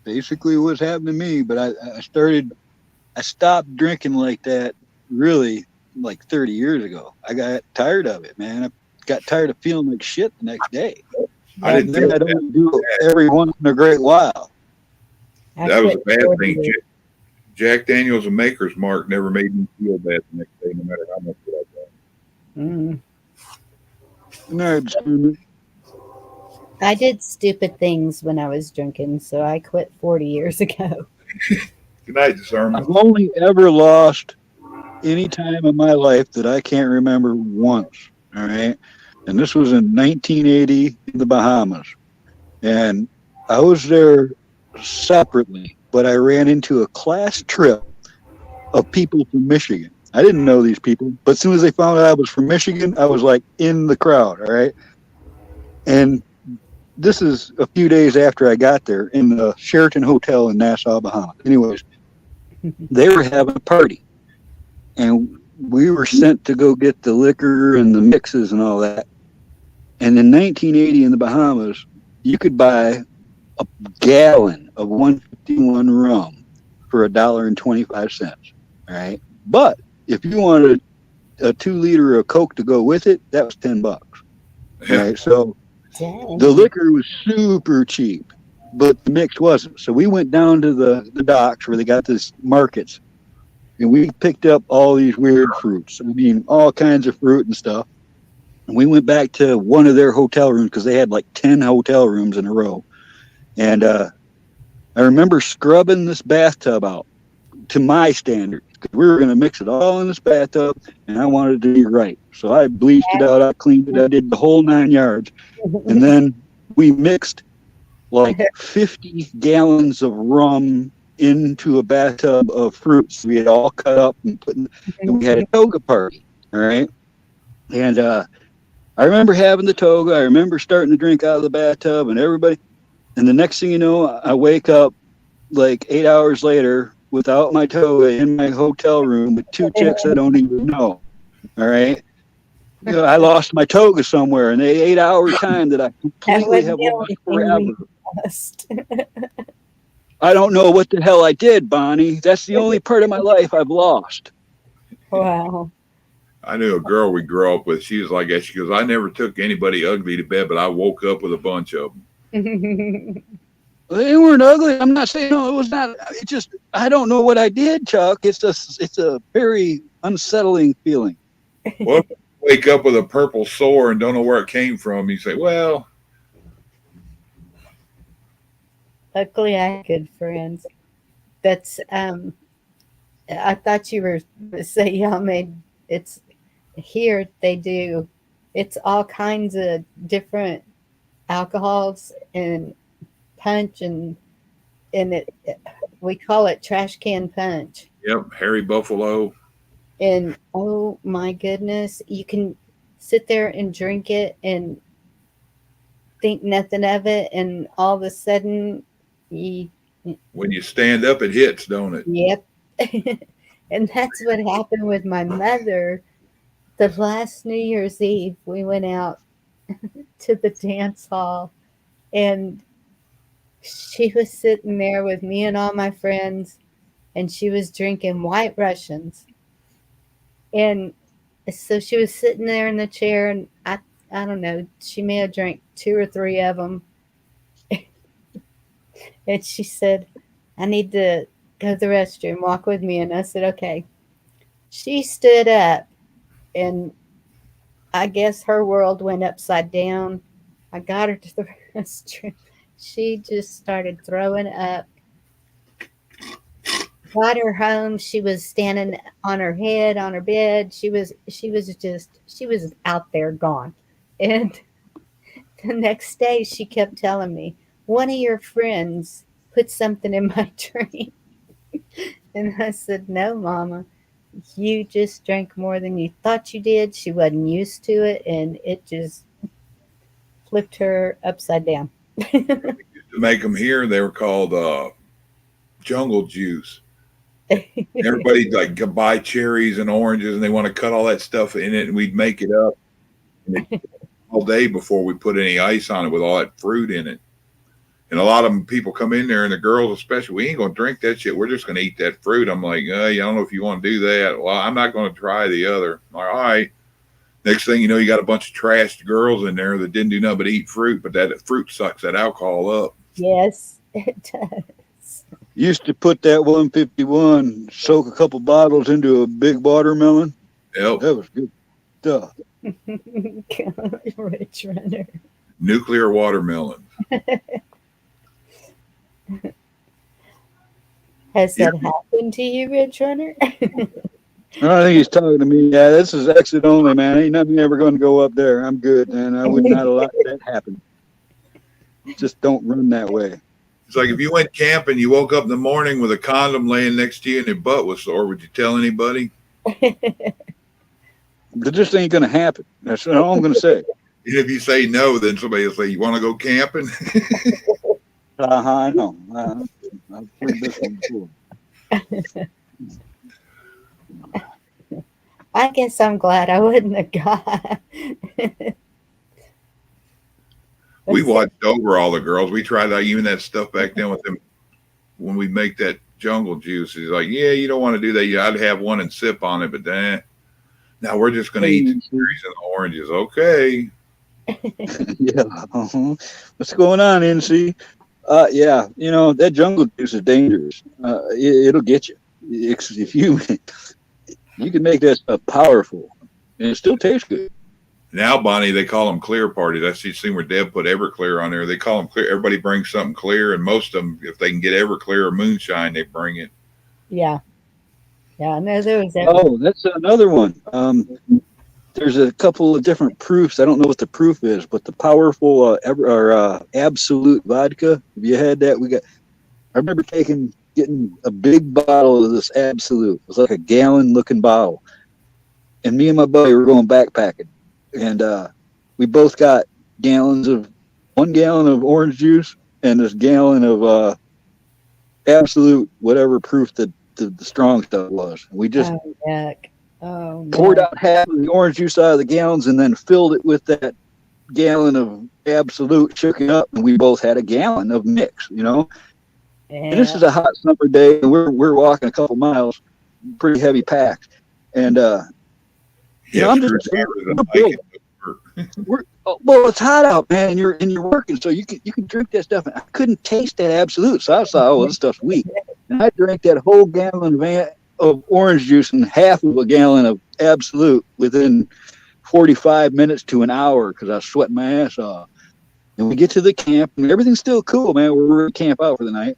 basically what's happened to me. But I stopped drinking like that really like 30 years ago. I got tired of it, man. I got tired of feeling like shit the next day. I don't do it every once in a great while. That was a bad thing. Jack Daniels and Maker's Mark never made me feel bad the next day, no matter how much I done. I did stupid things when I was drinking, so I quit 40 years ago. Good night, discernment. I've only ever lost any time in my life that I can't remember once. All right. And this was in 1980 in the Bahamas. And I was there separately, but I ran into a class trip of people from Michigan. I didn't know these people, but as soon as they found out I was from Michigan, I was like in the crowd. All right. And this is a few days after I got there in the Sheraton Hotel in Nassau, Bahamas. Anyways, they were having a party, and we were sent to go get the liquor and the mixes and all that. And in 1980 in the Bahamas, you could buy a gallon of 151 rum for $1.25. All right. But if you wanted a 2 liter of Coke to go with it, that was $10. All right. So the liquor was super cheap, but the mix wasn't. So we went down to the docks where they got these markets, and we picked up all these weird fruits. I mean, all kinds of fruit and stuff. And we went back to one of their hotel rooms because they had like 10 hotel rooms in a row. And I remember scrubbing this bathtub out to my standards because we were going to mix it all in this bathtub, and I wanted to be right. So I bleached it out, I cleaned it, I did the whole 9 yards. And then we mixed like 50 gallons of rum into a bathtub of fruits we had all cut up and put in, and we had a toga party. All right. And I remember having the toga. I remember starting to drink out of the bathtub and everybody. And the next thing you know, I wake up like 8 hours later without my toga in my hotel room with two chicks I don't even know. All right. You know, I lost my toga somewhere in the 8 hour time that I completely have lost forever. I don't know what the hell I did, Bonnie. That's the only part of my life I've lost. Wow. I knew a girl we grew up with. She was like that. She goes, I never took anybody ugly to bed, but I woke up with a bunch of them. They weren't ugly. I'm not saying no. It was not. It just I don't know what I did, Chuck. It's a very unsettling feeling. Well, if you wake up with a purple sore and don't know where it came from, you say, well. Luckily, I had good friends. That's I thought you were say y'all made it's here. They do. It's all kinds of different alcohols and punch and it we call it trash can punch. Yep, Harry Buffalo. And oh my goodness, you can sit there and drink it and think nothing of it, and all of a sudden when you stand up, it hits, don't it? Yep. And that's what happened with my mother. The last New Year's Eve, we went out to the dance hall, and she was sitting there with me and all my friends, and she was drinking White Russians. And so she was sitting there in the chair, and I don't know, she may have drank 2 or 3 of them. And she said, I need to go to the restroom, walk with me. And I said, okay. She stood up, and I guess her world went upside down. I got her to the restroom. She just started throwing up. Got her home. She was standing on her head, on her bed. She was out there gone. And the next day she kept telling me, one of your friends put something in my drink. And I said, no, Mama, you just drank more than you thought you did. She wasn't used to it, and it just flipped her upside down. To make them here, they were called jungle juice. Everybody like buy cherries and oranges, and they want to cut all that stuff in it, and we'd make it up all day before we put any ice on it with all that fruit in it. And a lot of them, people come in there, and the girls especially, we ain't going to drink that shit. We're just going to eat that fruit. I'm like, I don't know if you want to do that. Well, I'm not going to try the other. I'm like, all right. Next thing you know, you got a bunch of trashed girls in there that didn't do nothing but eat fruit, but that fruit sucks that alcohol up. Yes, it does. Used to put that 151, soak a couple bottles into a big watermelon. Yep. That was good stuff. Rich Runner. Nuclear watermelon. Has that happened to you, Rich Runner? I think he's talking to me. Yeah, this is exit only, man. Ain't nothing ever going to go up there. I'm good, and I would not allow that to happen. Just don't run that way. It's like if you went camping, you woke up in the morning with a condom laying next to you and your butt was sore, would you tell anybody? But this ain't going to happen. That's all I'm going to say. And if you say no, then somebody will say, you want to go camping? I know. I've heard this one before. I guess I'm glad I wouldn't have got. We watched over all the girls. We tried out even that stuff back then with them when we make that jungle juice. He's like, yeah, you don't want to do that. Yeah, I'd have one and sip on it, but then now we're just going to eat the cherries and the oranges. Okay. Yeah. What's going on, NC? Yeah, you know, that jungle juice is dangerous. It'll get you. If you can make that stuff powerful, and it still tastes good. Now, Bonnie, they call them clear parties. I seen where Deb put Everclear on there. They call them clear. Everybody brings something clear, and most of them, if they can get Everclear or moonshine, they bring it. Yeah. Yeah, no, there was that. Oh, that's another one. There's a couple of different proofs. I don't know what the proof is, but the powerful Absolute vodka. Have you had that? I remember getting a big bottle of this Absolute. It was like a gallon looking bottle. And me and my buddy were going backpacking. And we both got 1 gallon of orange juice and this gallon of Absolute, whatever proof that the strong stuff was. We just yuck. Oh, poured no. out half of the orange juice out of the gallons and then filled it with that gallon of Absolute, shook it up, and we both had a gallon of mix, you know. And this is a hot summer day, and we're walking a couple miles, pretty heavy packs, and you know, I'm just well, it's hot out, man, and you're working, so you can drink that stuff. And I couldn't taste that Absolute, so I thought, oh, this stuff's weak. And I drank that whole gallon of orange juice and half of a gallon of Absolute within 45 minutes to an hour because I was sweating my ass off. And we get to the camp, and everything's still cool, man. We're going to camp out for the night.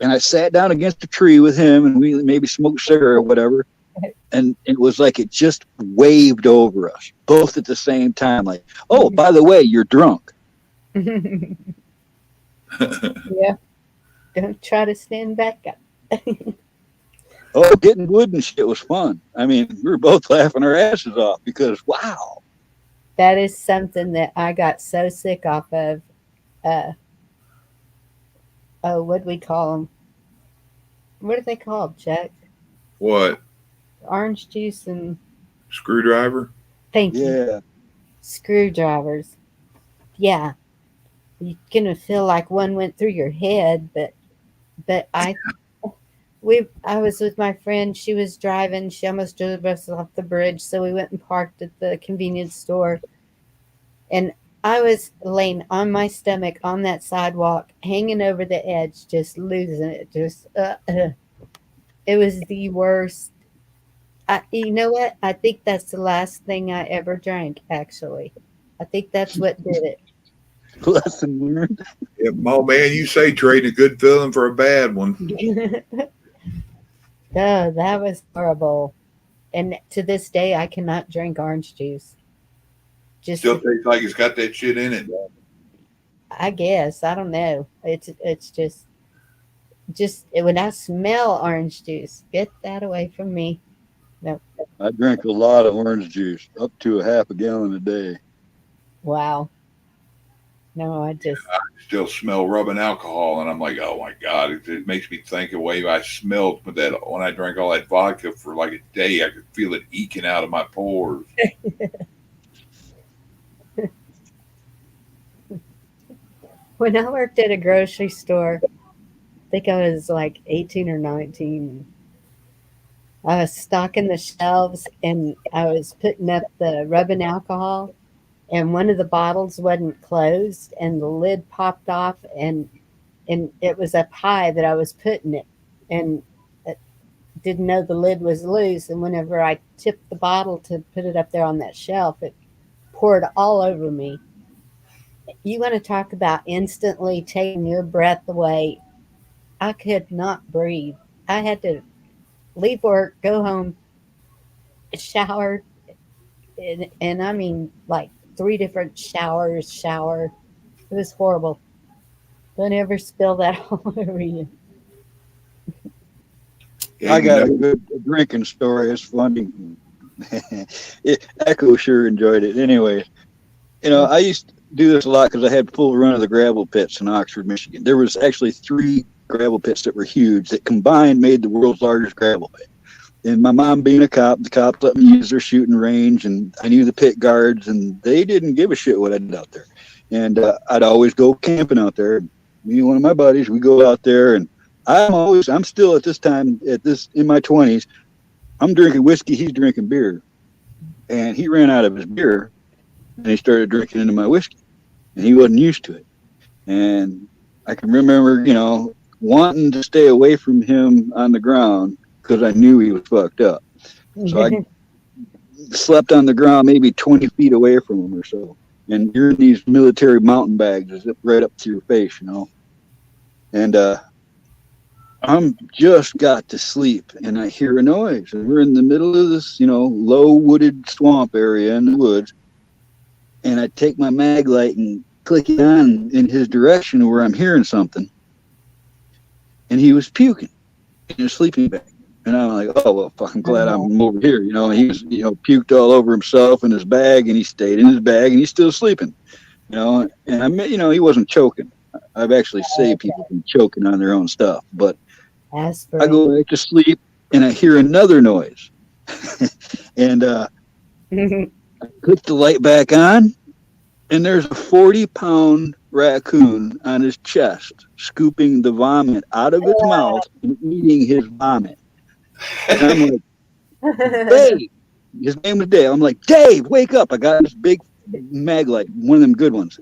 And I sat down against a tree with him, and we maybe smoked a cigarette or whatever. And it was like it just waved over us, both at the same time. Like, oh, by the way, you're drunk. Yeah. Don't try to stand back up. Oh, getting wood and shit was fun. I mean, we were both laughing our asses off because, wow. That is something that I got so sick off of. What do we call them? What are they called, Chuck? What? Orange juice and Screwdriver? Thank you. Yeah. Screwdrivers. Yeah. You're gonna feel like one went through your head, but I was with my friend. She was driving. She almost drove us off the bridge, so we went and parked at the convenience store. And I was laying on my stomach on that sidewalk, hanging over the edge, just losing it. Just it was the worst. You know what? I think that's the last thing I ever drank, actually. I think that's what did it. Lesson learned. Yeah, oh man, you say trading a good feeling for a bad one. Oh, that was horrible. And to this day, I cannot drink orange juice. Just Still tastes like it's got that shit in it. I guess. I don't know. It's just when I smell orange juice, get that away from me. No. I drank a lot of orange juice, up to a half a gallon a day. Wow. No, I still smell rubbing alcohol, and I'm like, oh my god, it makes me think of the way I smelled with that when I drank all that vodka for like a day. I could feel it eking out of my pores. When I worked at a grocery store, I think I was like 18 or 19. I was stocking the shelves and I was putting up the rubbing alcohol, and one of the bottles wasn't closed and the lid popped off, and it was up high that I was putting it, and didn't know the lid was loose. And whenever I tipped the bottle to put it up there on that shelf, it poured all over me. You want to talk about instantly taking your breath away. I could not breathe. I had to leave work, go home, shower, and I mean like 3 different showers, shower. It was horrible. Don't ever spill that all over you. I got a good drinking story. It's funny. Echo sure enjoyed it. Anyway, you know, I used to do this a lot because I had full run of the gravel pits in Oxford, Michigan. There was actually 3 gravel pits that were huge that combined made the world's largest gravel pit. And my mom being a cop, the cops let me use their shooting range, and I knew the pit guards, and they didn't give a shit what I did out there. And I'd always go camping out there. Me and one of my buddies, we go out there, and I'm still at this time, in my 20s, I'm drinking whiskey, he's drinking beer. And he ran out of his beer, and he started drinking into my whiskey. And he wasn't used to it. And I can remember, you know, wanting to stay away from him on the ground because I knew he was fucked up. So I slept on the ground maybe 20 feet away from him or so. And you're in these military mountain bags right up to your face, you know. And I'm just got to sleep, and I hear a noise. And we're in the middle of this, you know, low wooded swamp area in the woods. And I take my mag light and click it on in his direction where I'm hearing something. And he was puking in his sleeping bag. And I'm like, oh, well, fucking glad I'm over here. You know, he was, you know, puked all over himself in his bag, and he stayed in his bag, and he's still sleeping. You know, and I mean, you know, he wasn't choking. I've actually saved people from choking on their own stuff. But I go back to sleep, and I hear another noise. And I put the light back on, and there's a 40-pound raccoon on his chest, scooping the vomit out of his mouth and eating his vomit. And I'm like, Dave, his name was Dave. I'm like, Dave, wake up. I got this big mag light, one of them good ones.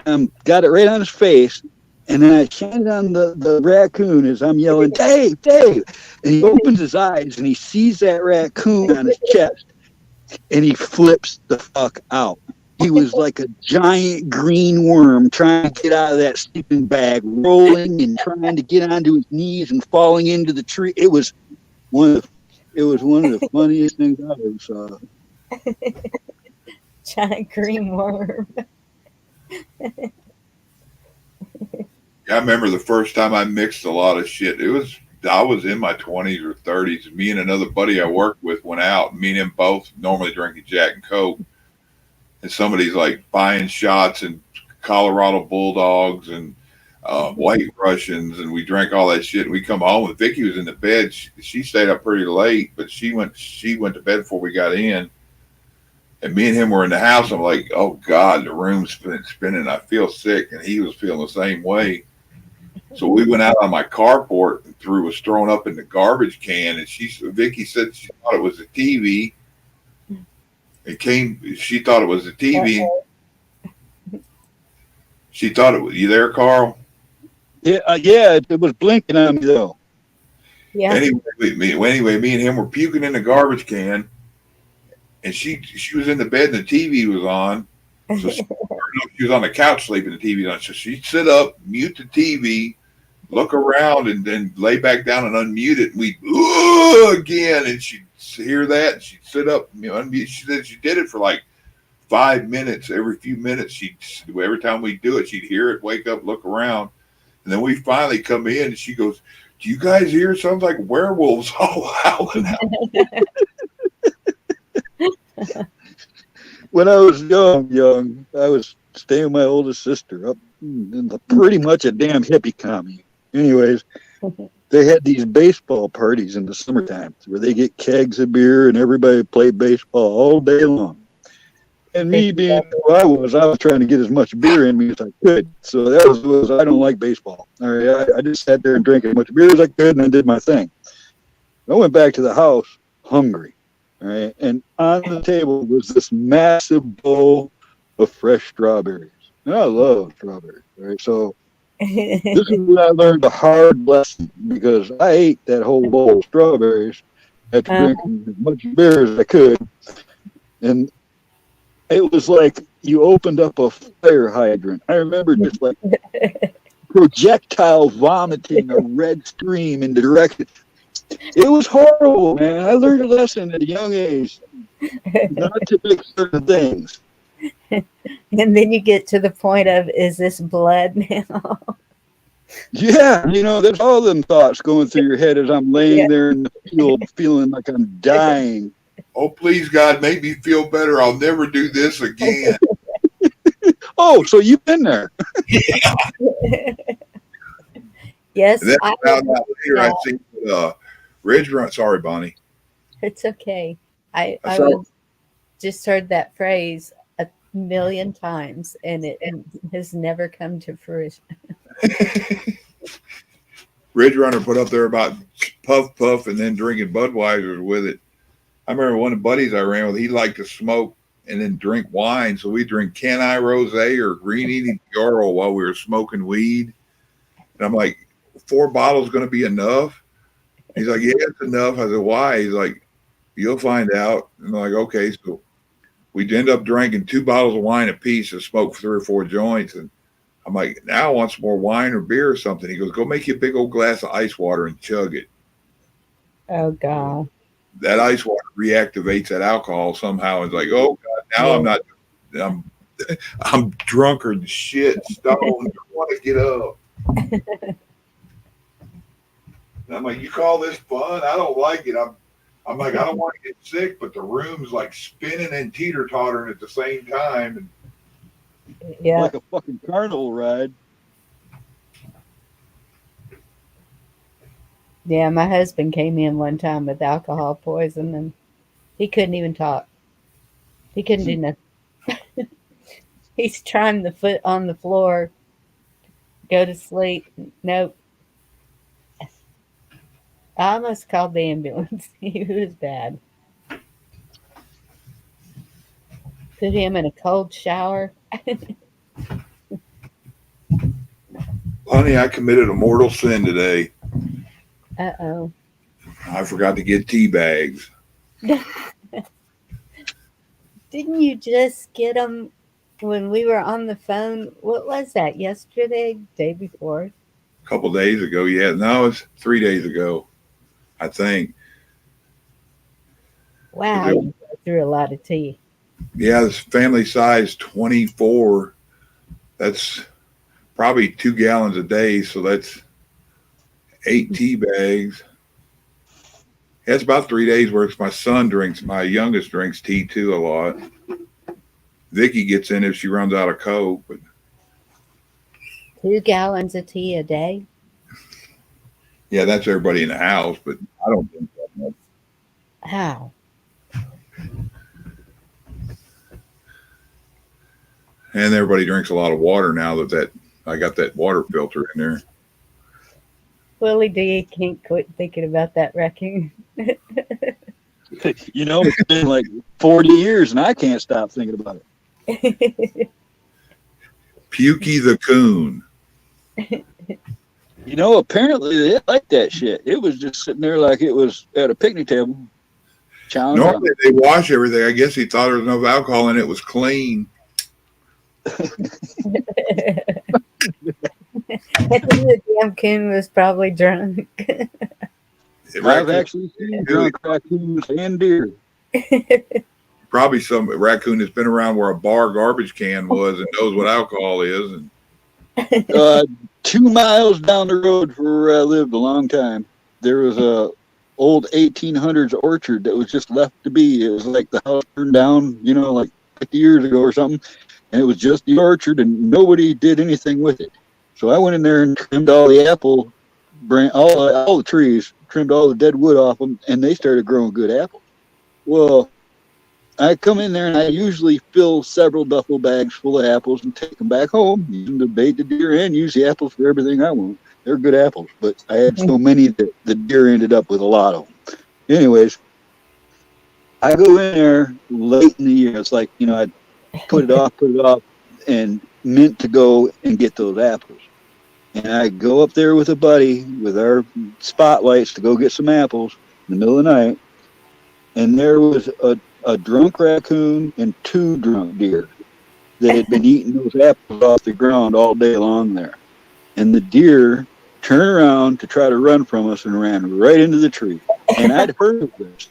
And got it right on his face. And then I shine it on the raccoon as I'm yelling, Dave, Dave. And he opens his eyes and he sees that raccoon on his chest. And he flips the fuck out. He was like a giant green worm trying to get out of that sleeping bag, rolling and trying to get onto his knees and falling into the tree. It was one of the funniest things I ever saw. Giant green worm. I remember the first time I mixed a lot of shit. I was in my 20s or 30s. Me and another buddy I worked with went out. Me and him both normally drinking Jack and Coke. And somebody's like buying shots and Colorado Bulldogs and White Russians, and we drank all that shit. And we come home, and Vicky was in the bed. She stayed up pretty late, but she went to bed before we got in. And me and him were in the house. I'm like, oh God, the room's spinning. I feel sick, and he was feeling the same way. So we went out on my carport and was thrown up in the garbage can. And Vicky said she thought it was a TV. She thought it was a TV. She thought it was, you there, Carl? Yeah, it was blinking on me though. Yeah. Anyway, me and him were puking in the garbage can, and she was in the bed and the TV was on. So she was on the couch sleeping, the TV was on. So she'd sit up, mute the TV, look around, and then lay back down and unmute it. And we'd again, and she'd hear that, and she'd sit up, unmute. She said she did it for like 5 minutes. Every few minutes, every time we do it, she'd hear it, wake up, look around, and then we finally come in, and she goes, "Do you guys hear? It sounds like werewolves all howling out." When I was young, I was staying with my oldest sister up in pretty much a damn hippie commune. Anyways, they had these baseball parties in the summertime where they get kegs of beer and everybody played baseball all day long. And me being who I was trying to get as much beer in me as I could. So that was I don't like baseball. All right, I just sat there and drank as much beer as I could, and I did my thing. I went back to the house hungry. All right, and on the table was this massive bowl of fresh strawberries. And I love strawberries. Right, so this is when I learned a hard lesson, because I ate that whole bowl of strawberries after drinking as much beer as I could, and it was like you opened up a fire hydrant. I remember just like projectile vomiting a red stream in the direction. It was horrible, man. I learned a lesson at a young age not to do certain things. And then you get to the point of, is this blood now? Yeah, there's all them thoughts going through your head as I'm laying there in the field feeling like I'm dying. Oh, please, God, make me feel better. I'll never do this again. Oh, so you've been there. Yes. And then I found out later I seen Ridge Run. Sorry, Bonnie. It's okay. I saw- just heard that phrase a million times, and it has never come to fruition. Ridge Runner put up there about puff, and then drinking Budweiser with it. I remember one of the buddies I ran with, he liked to smoke and then drink wine. So we drink Kenai Rosé or Green Eating Jarl while we were smoking weed. And I'm like, 4 bottles going to be enough? He's like, yeah, it's enough. I said, why? He's like, you'll find out. And I'm like, okay. So we'd end up drinking 2 bottles of wine apiece and smoke 3 or 4 joints. And I'm like, now I want some more wine or beer or something. He goes, go make you a big old glass of ice water and chug it. Oh, God. That ice water reactivates that alcohol somehow. It's like, oh God, now I'm drunker than shit, stoned, I want to get up. And I'm like, you call this fun? I don't like it. I'm like, I don't want to get sick, but the room's like spinning and teeter-tottering at the same time. And Yeah. Like a fucking carnival ride. Yeah, my husband came in one time with alcohol poison and he couldn't even talk. He couldn't do nothing. He's trying the foot on the floor, go to sleep. Nope. I almost called the ambulance. He was bad. Put him in a cold shower. honey, I committed a mortal sin today. Uh-oh. I forgot to get tea bags. Didn't you just get them when we were on the phone? What was that, yesterday, day before? A couple days ago, yeah. No, it's 3 days ago, I think. Wow, you go through a lot of tea. Yeah, this family size 24. That's probably 2 gallons a day, so that's 8 tea bags. That's about 3 days worth. My son drinks, my youngest drinks tea too a lot. Vicky gets in if she runs out of Coke. But 2 gallons of tea a day? yeah, that's everybody in the house, but I don't drink that much. How? And everybody drinks a lot of water now that I got that water filter in there. Willie D can't quit thinking about that raccoon. You know, it's been like 40 years and I can't stop thinking about it. Pukey the coon. You know, apparently they like that shit. It was just sitting there like it was at a picnic table. Normally they wash everything. I guess he thought there was no alcohol and it was clean. I think the damn coon was probably drunk. I've actually seen drunk raccoons and deer. Probably some raccoon that's been around where a bar garbage can was and knows what alcohol is. And 2 miles down the road from where I lived a long time, there was a old 1800s orchard that was just left to be. It was like the house burned down, you know, like 50 years ago or something. And it was just the orchard and nobody did anything with it. So I went in there and trimmed all the apple all the trees, trimmed all the dead wood off them, and they started growing good apples. Well, I come in there and I usually fill several duffel bags full of apples and take them back home, using to bait the deer and use the apples for everything I want. They're good apples, but I had so many that the deer ended up with a lot of them. Anyways, I go in there late in the year. It's like, you know, I'd put it off, and meant to go and get those apples. And I go up there with a buddy with our spotlights to go get some apples in the middle of the night. And there was a drunk raccoon and 2 drunk deer that had been eating those apples off the ground all day long there. And the deer turned around to try to run from us and ran right into the tree. And I'd heard of this.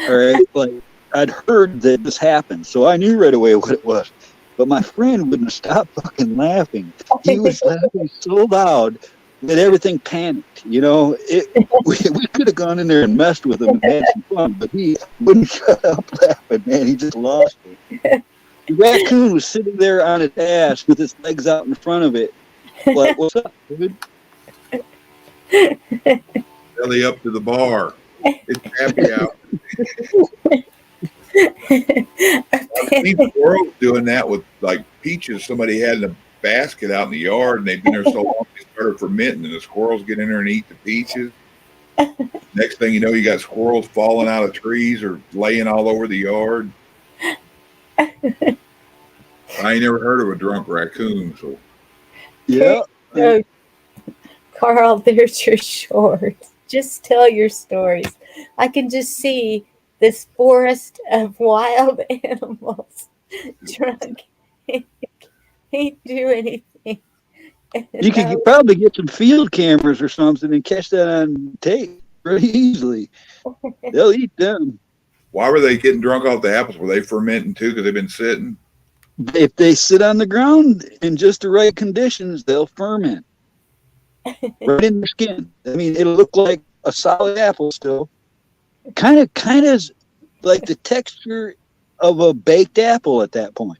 All right, like I'd heard that this happened, so I knew right away what it was. But my friend wouldn't stop fucking laughing. He was laughing so loud that everything panicked. You know, we could have gone in there and messed with him and had some fun, but he wouldn't shut up laughing, man. He just lost it. The raccoon was sitting there on its ass with its legs out in front of it. Like, what's up, dude? Belly up to the bar. It's happy hour. I've seen squirrels doing that with like peaches somebody had in a basket out in the yard and they've been there so long they started fermenting and the squirrels get in there and eat the peaches. Next thing you know, you got squirrels falling out of trees or laying all over the yard. I ain't never heard of a drunk raccoon. So yeah. No, Carl, there's your shorts. Just tell your stories. I can just see this forest of wild animals drunk. Can't do anything. You could probably get some field cameras or something and catch that on tape pretty easily. They'll eat them. why were they getting drunk off the apples? Were they fermenting too because they've been sitting? If they sit on the ground in just the right conditions, they'll ferment right in their skin. I mean, it'll look like a solid apple still. Kind of like the texture of a baked apple at that point.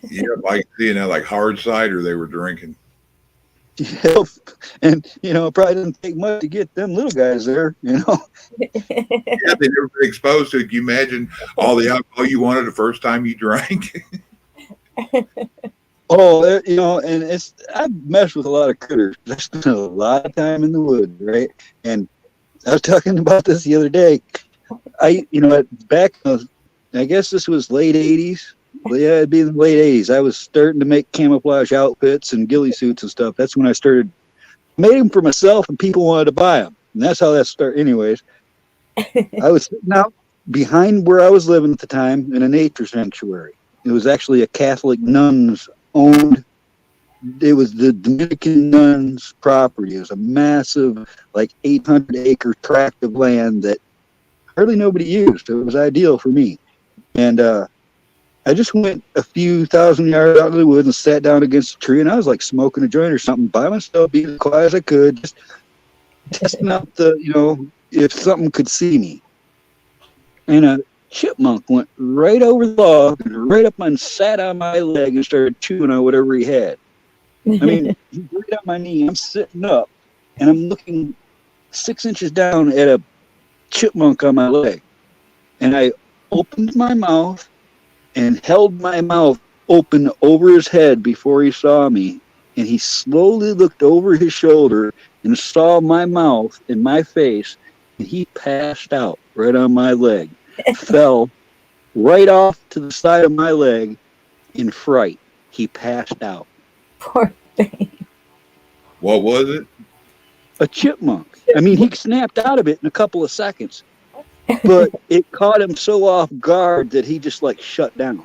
Yeah, like seeing that like hard cider they were drinking. And it probably didn't take much to get them little guys there. Yeah, they never been exposed to it. Can you imagine all the alcohol you wanted the first time you drank? Oh, and I've messed with a lot of critters. I spent a lot of time in the woods, right? And I was talking about this the other day. Back, I guess this was late 80s. Yeah, it'd be in the late 80s. I was starting to make camouflage outfits and ghillie suits and stuff. That's when I made them for myself, and people wanted to buy them. And that's how that started. Anyways, I was sitting out behind where I was living at the time in a nature sanctuary. It was actually a Catholic nuns owned. It was the Dominican nuns' property. It was a massive, like 800-acre tract of land that hardly nobody used. It was ideal for me. And I just went a few thousand yards out of the woods and sat down against a tree, and I was like smoking a joint or something by myself, being as quiet as I could, just testing out if something could see me. And a chipmunk went right over the log and right up and sat on my leg and started chewing on whatever he had. I mean, he's right on my knee. I'm sitting up, and I'm looking 6 inches down at a chipmunk on my leg. And I opened my mouth and held my mouth open over his head before he saw me. And he slowly looked over his shoulder and saw my mouth and my face, and he passed out right on my leg. Fell right off to the side of my leg in fright. He passed out. Poor thing. What was it? A chipmunk. I mean, he snapped out of it in a couple of seconds, but it caught him so off guard that he just like shut down.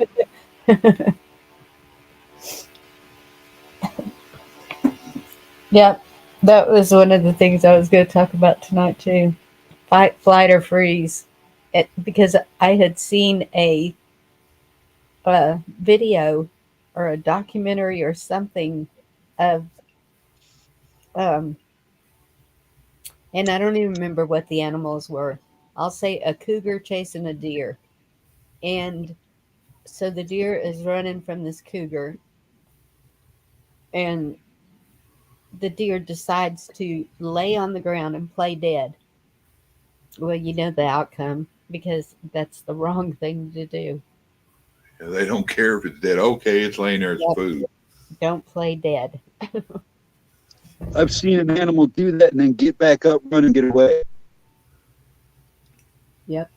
Yep, that was one of the things I was going to talk about tonight too. Fight, flight, or freeze. Because I had seen a video or a documentary or something of, and I don't even remember what the animals were. I'll say a cougar chasing a deer. And so the deer is running from this cougar, and the deer decides to lay on the ground and play dead. Well, you know the outcome, because that's the wrong thing to do. Yeah, they don't care if it's dead. Okay, it's laying there as food. Don't play dead. I've seen an animal do that and then get back up, run, and get away. Yep.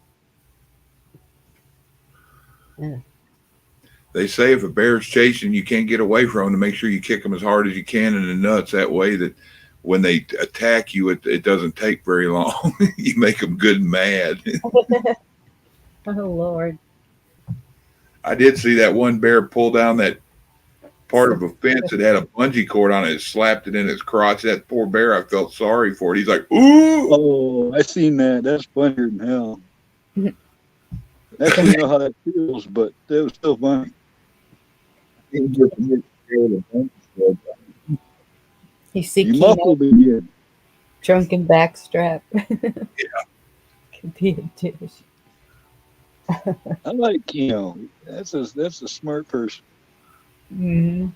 Yeah. They say if a bear's chasing, you can't get away from them, to make sure you kick them as hard as you can in the nuts. That way that when they attack you, it doesn't take very long. You make them good and mad. Oh, Lord. I did see that one bear pull down that part of a fence that had a bungee cord on it and slapped it in his crotch. That poor bear, I felt sorry for it. He's like, ooh. Oh, I seen that. That's funnier than hell. I don't know how that feels, but it was still funny. He's seeking out drunken backstrap. Yeah. Could be a dish. I like, that's a smart person. Mm-hmm.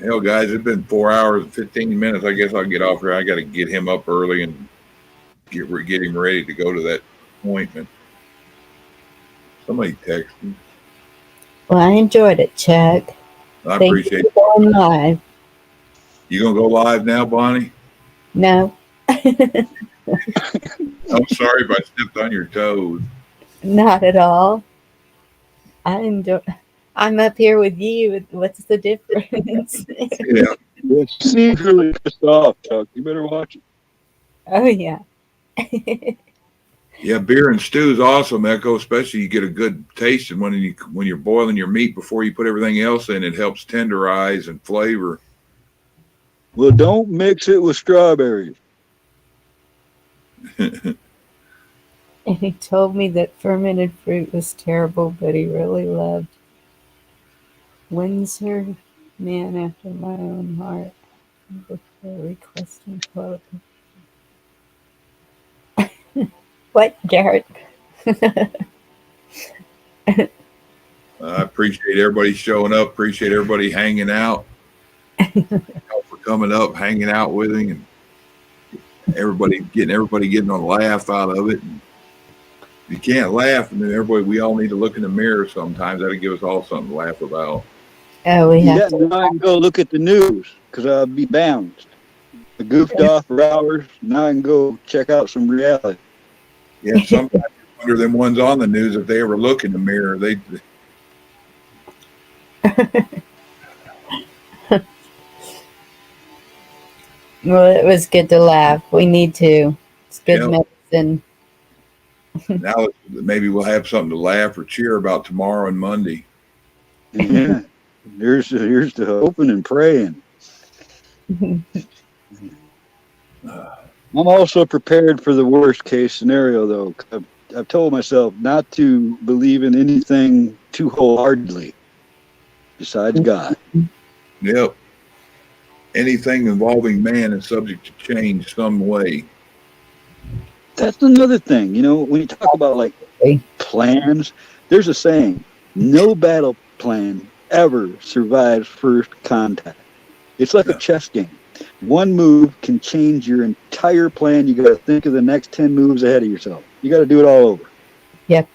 Hell, guys, it's been 4 hours and 15 minutes. I guess I'll get off here. I got to get him up early and get him ready to go to that appointment. Somebody text me. Well, I enjoyed it, Chuck. I Thank appreciate you for going live. You gonna go live now, Bonnie? No. I'm sorry if I stepped on your toes. Not at all. I'm up here with you. What's the difference? Yeah. It seems really pissed off, Chuck. You better watch it. Oh, yeah. Yeah, beer and stew is awesome, Echo. Especially you get a good taste, and when you're boiling your meat before you put everything else in, it helps tenderize and flavor. Well, don't mix it with strawberries. And he told me that fermented fruit was terrible, but he really loved Windsor Man after my own heart. Before requesting quote. What, Garrett? I appreciate everybody showing up. Appreciate everybody hanging out. For coming up, hanging out with me, and everybody getting a laugh out of it. And if you can't laugh, and then we all need to look in the mirror sometimes. That'll give us all something to laugh about. Oh, we have Yeah, now I can go look at the news because I'll be balanced. I goofed off for hours. Now I can go check out some reality. Yeah, sometimes you wonder them ones on the news if they ever look in the mirror. Well, it was good to laugh. We need to. It's good Yep. medicine. Now maybe we'll have something to laugh or cheer about tomorrow and Monday. Yeah, here's the hoping and praying. I'm also prepared for the worst case scenario, though. I've told myself not to believe in anything too wholeheartedly besides God. Yep. Anything involving man is subject to change some way. That's another thing. You know, when you talk about like plans, there's a saying, no battle plan ever survives first contact. It's like a chess game. One move can change your entire plan. You got to think of the next 10 moves ahead of yourself. You got to do it all over. Yep.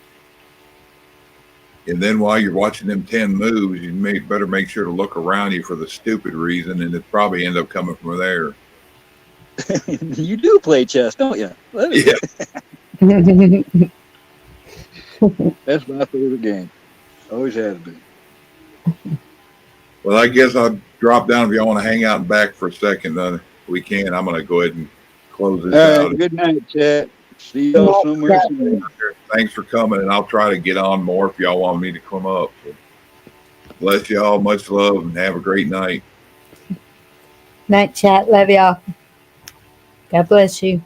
And then while you're watching them 10 moves, you better make sure to look around you for the stupid reason, and it probably end up coming from there. You do play chess, don't you? Yeah. That's my favorite game. Always has been. Well, I guess I'll drop down if y'all want to hang out and back for a second. We can. I'm going to go ahead and close this All out. right, good night, chat. See y'all somewhere soon. Thanks for coming, and I'll try to get on more if y'all want me to come up. So, bless y'all. Much love, and have a great night. Night chat. Love y'all. God bless you.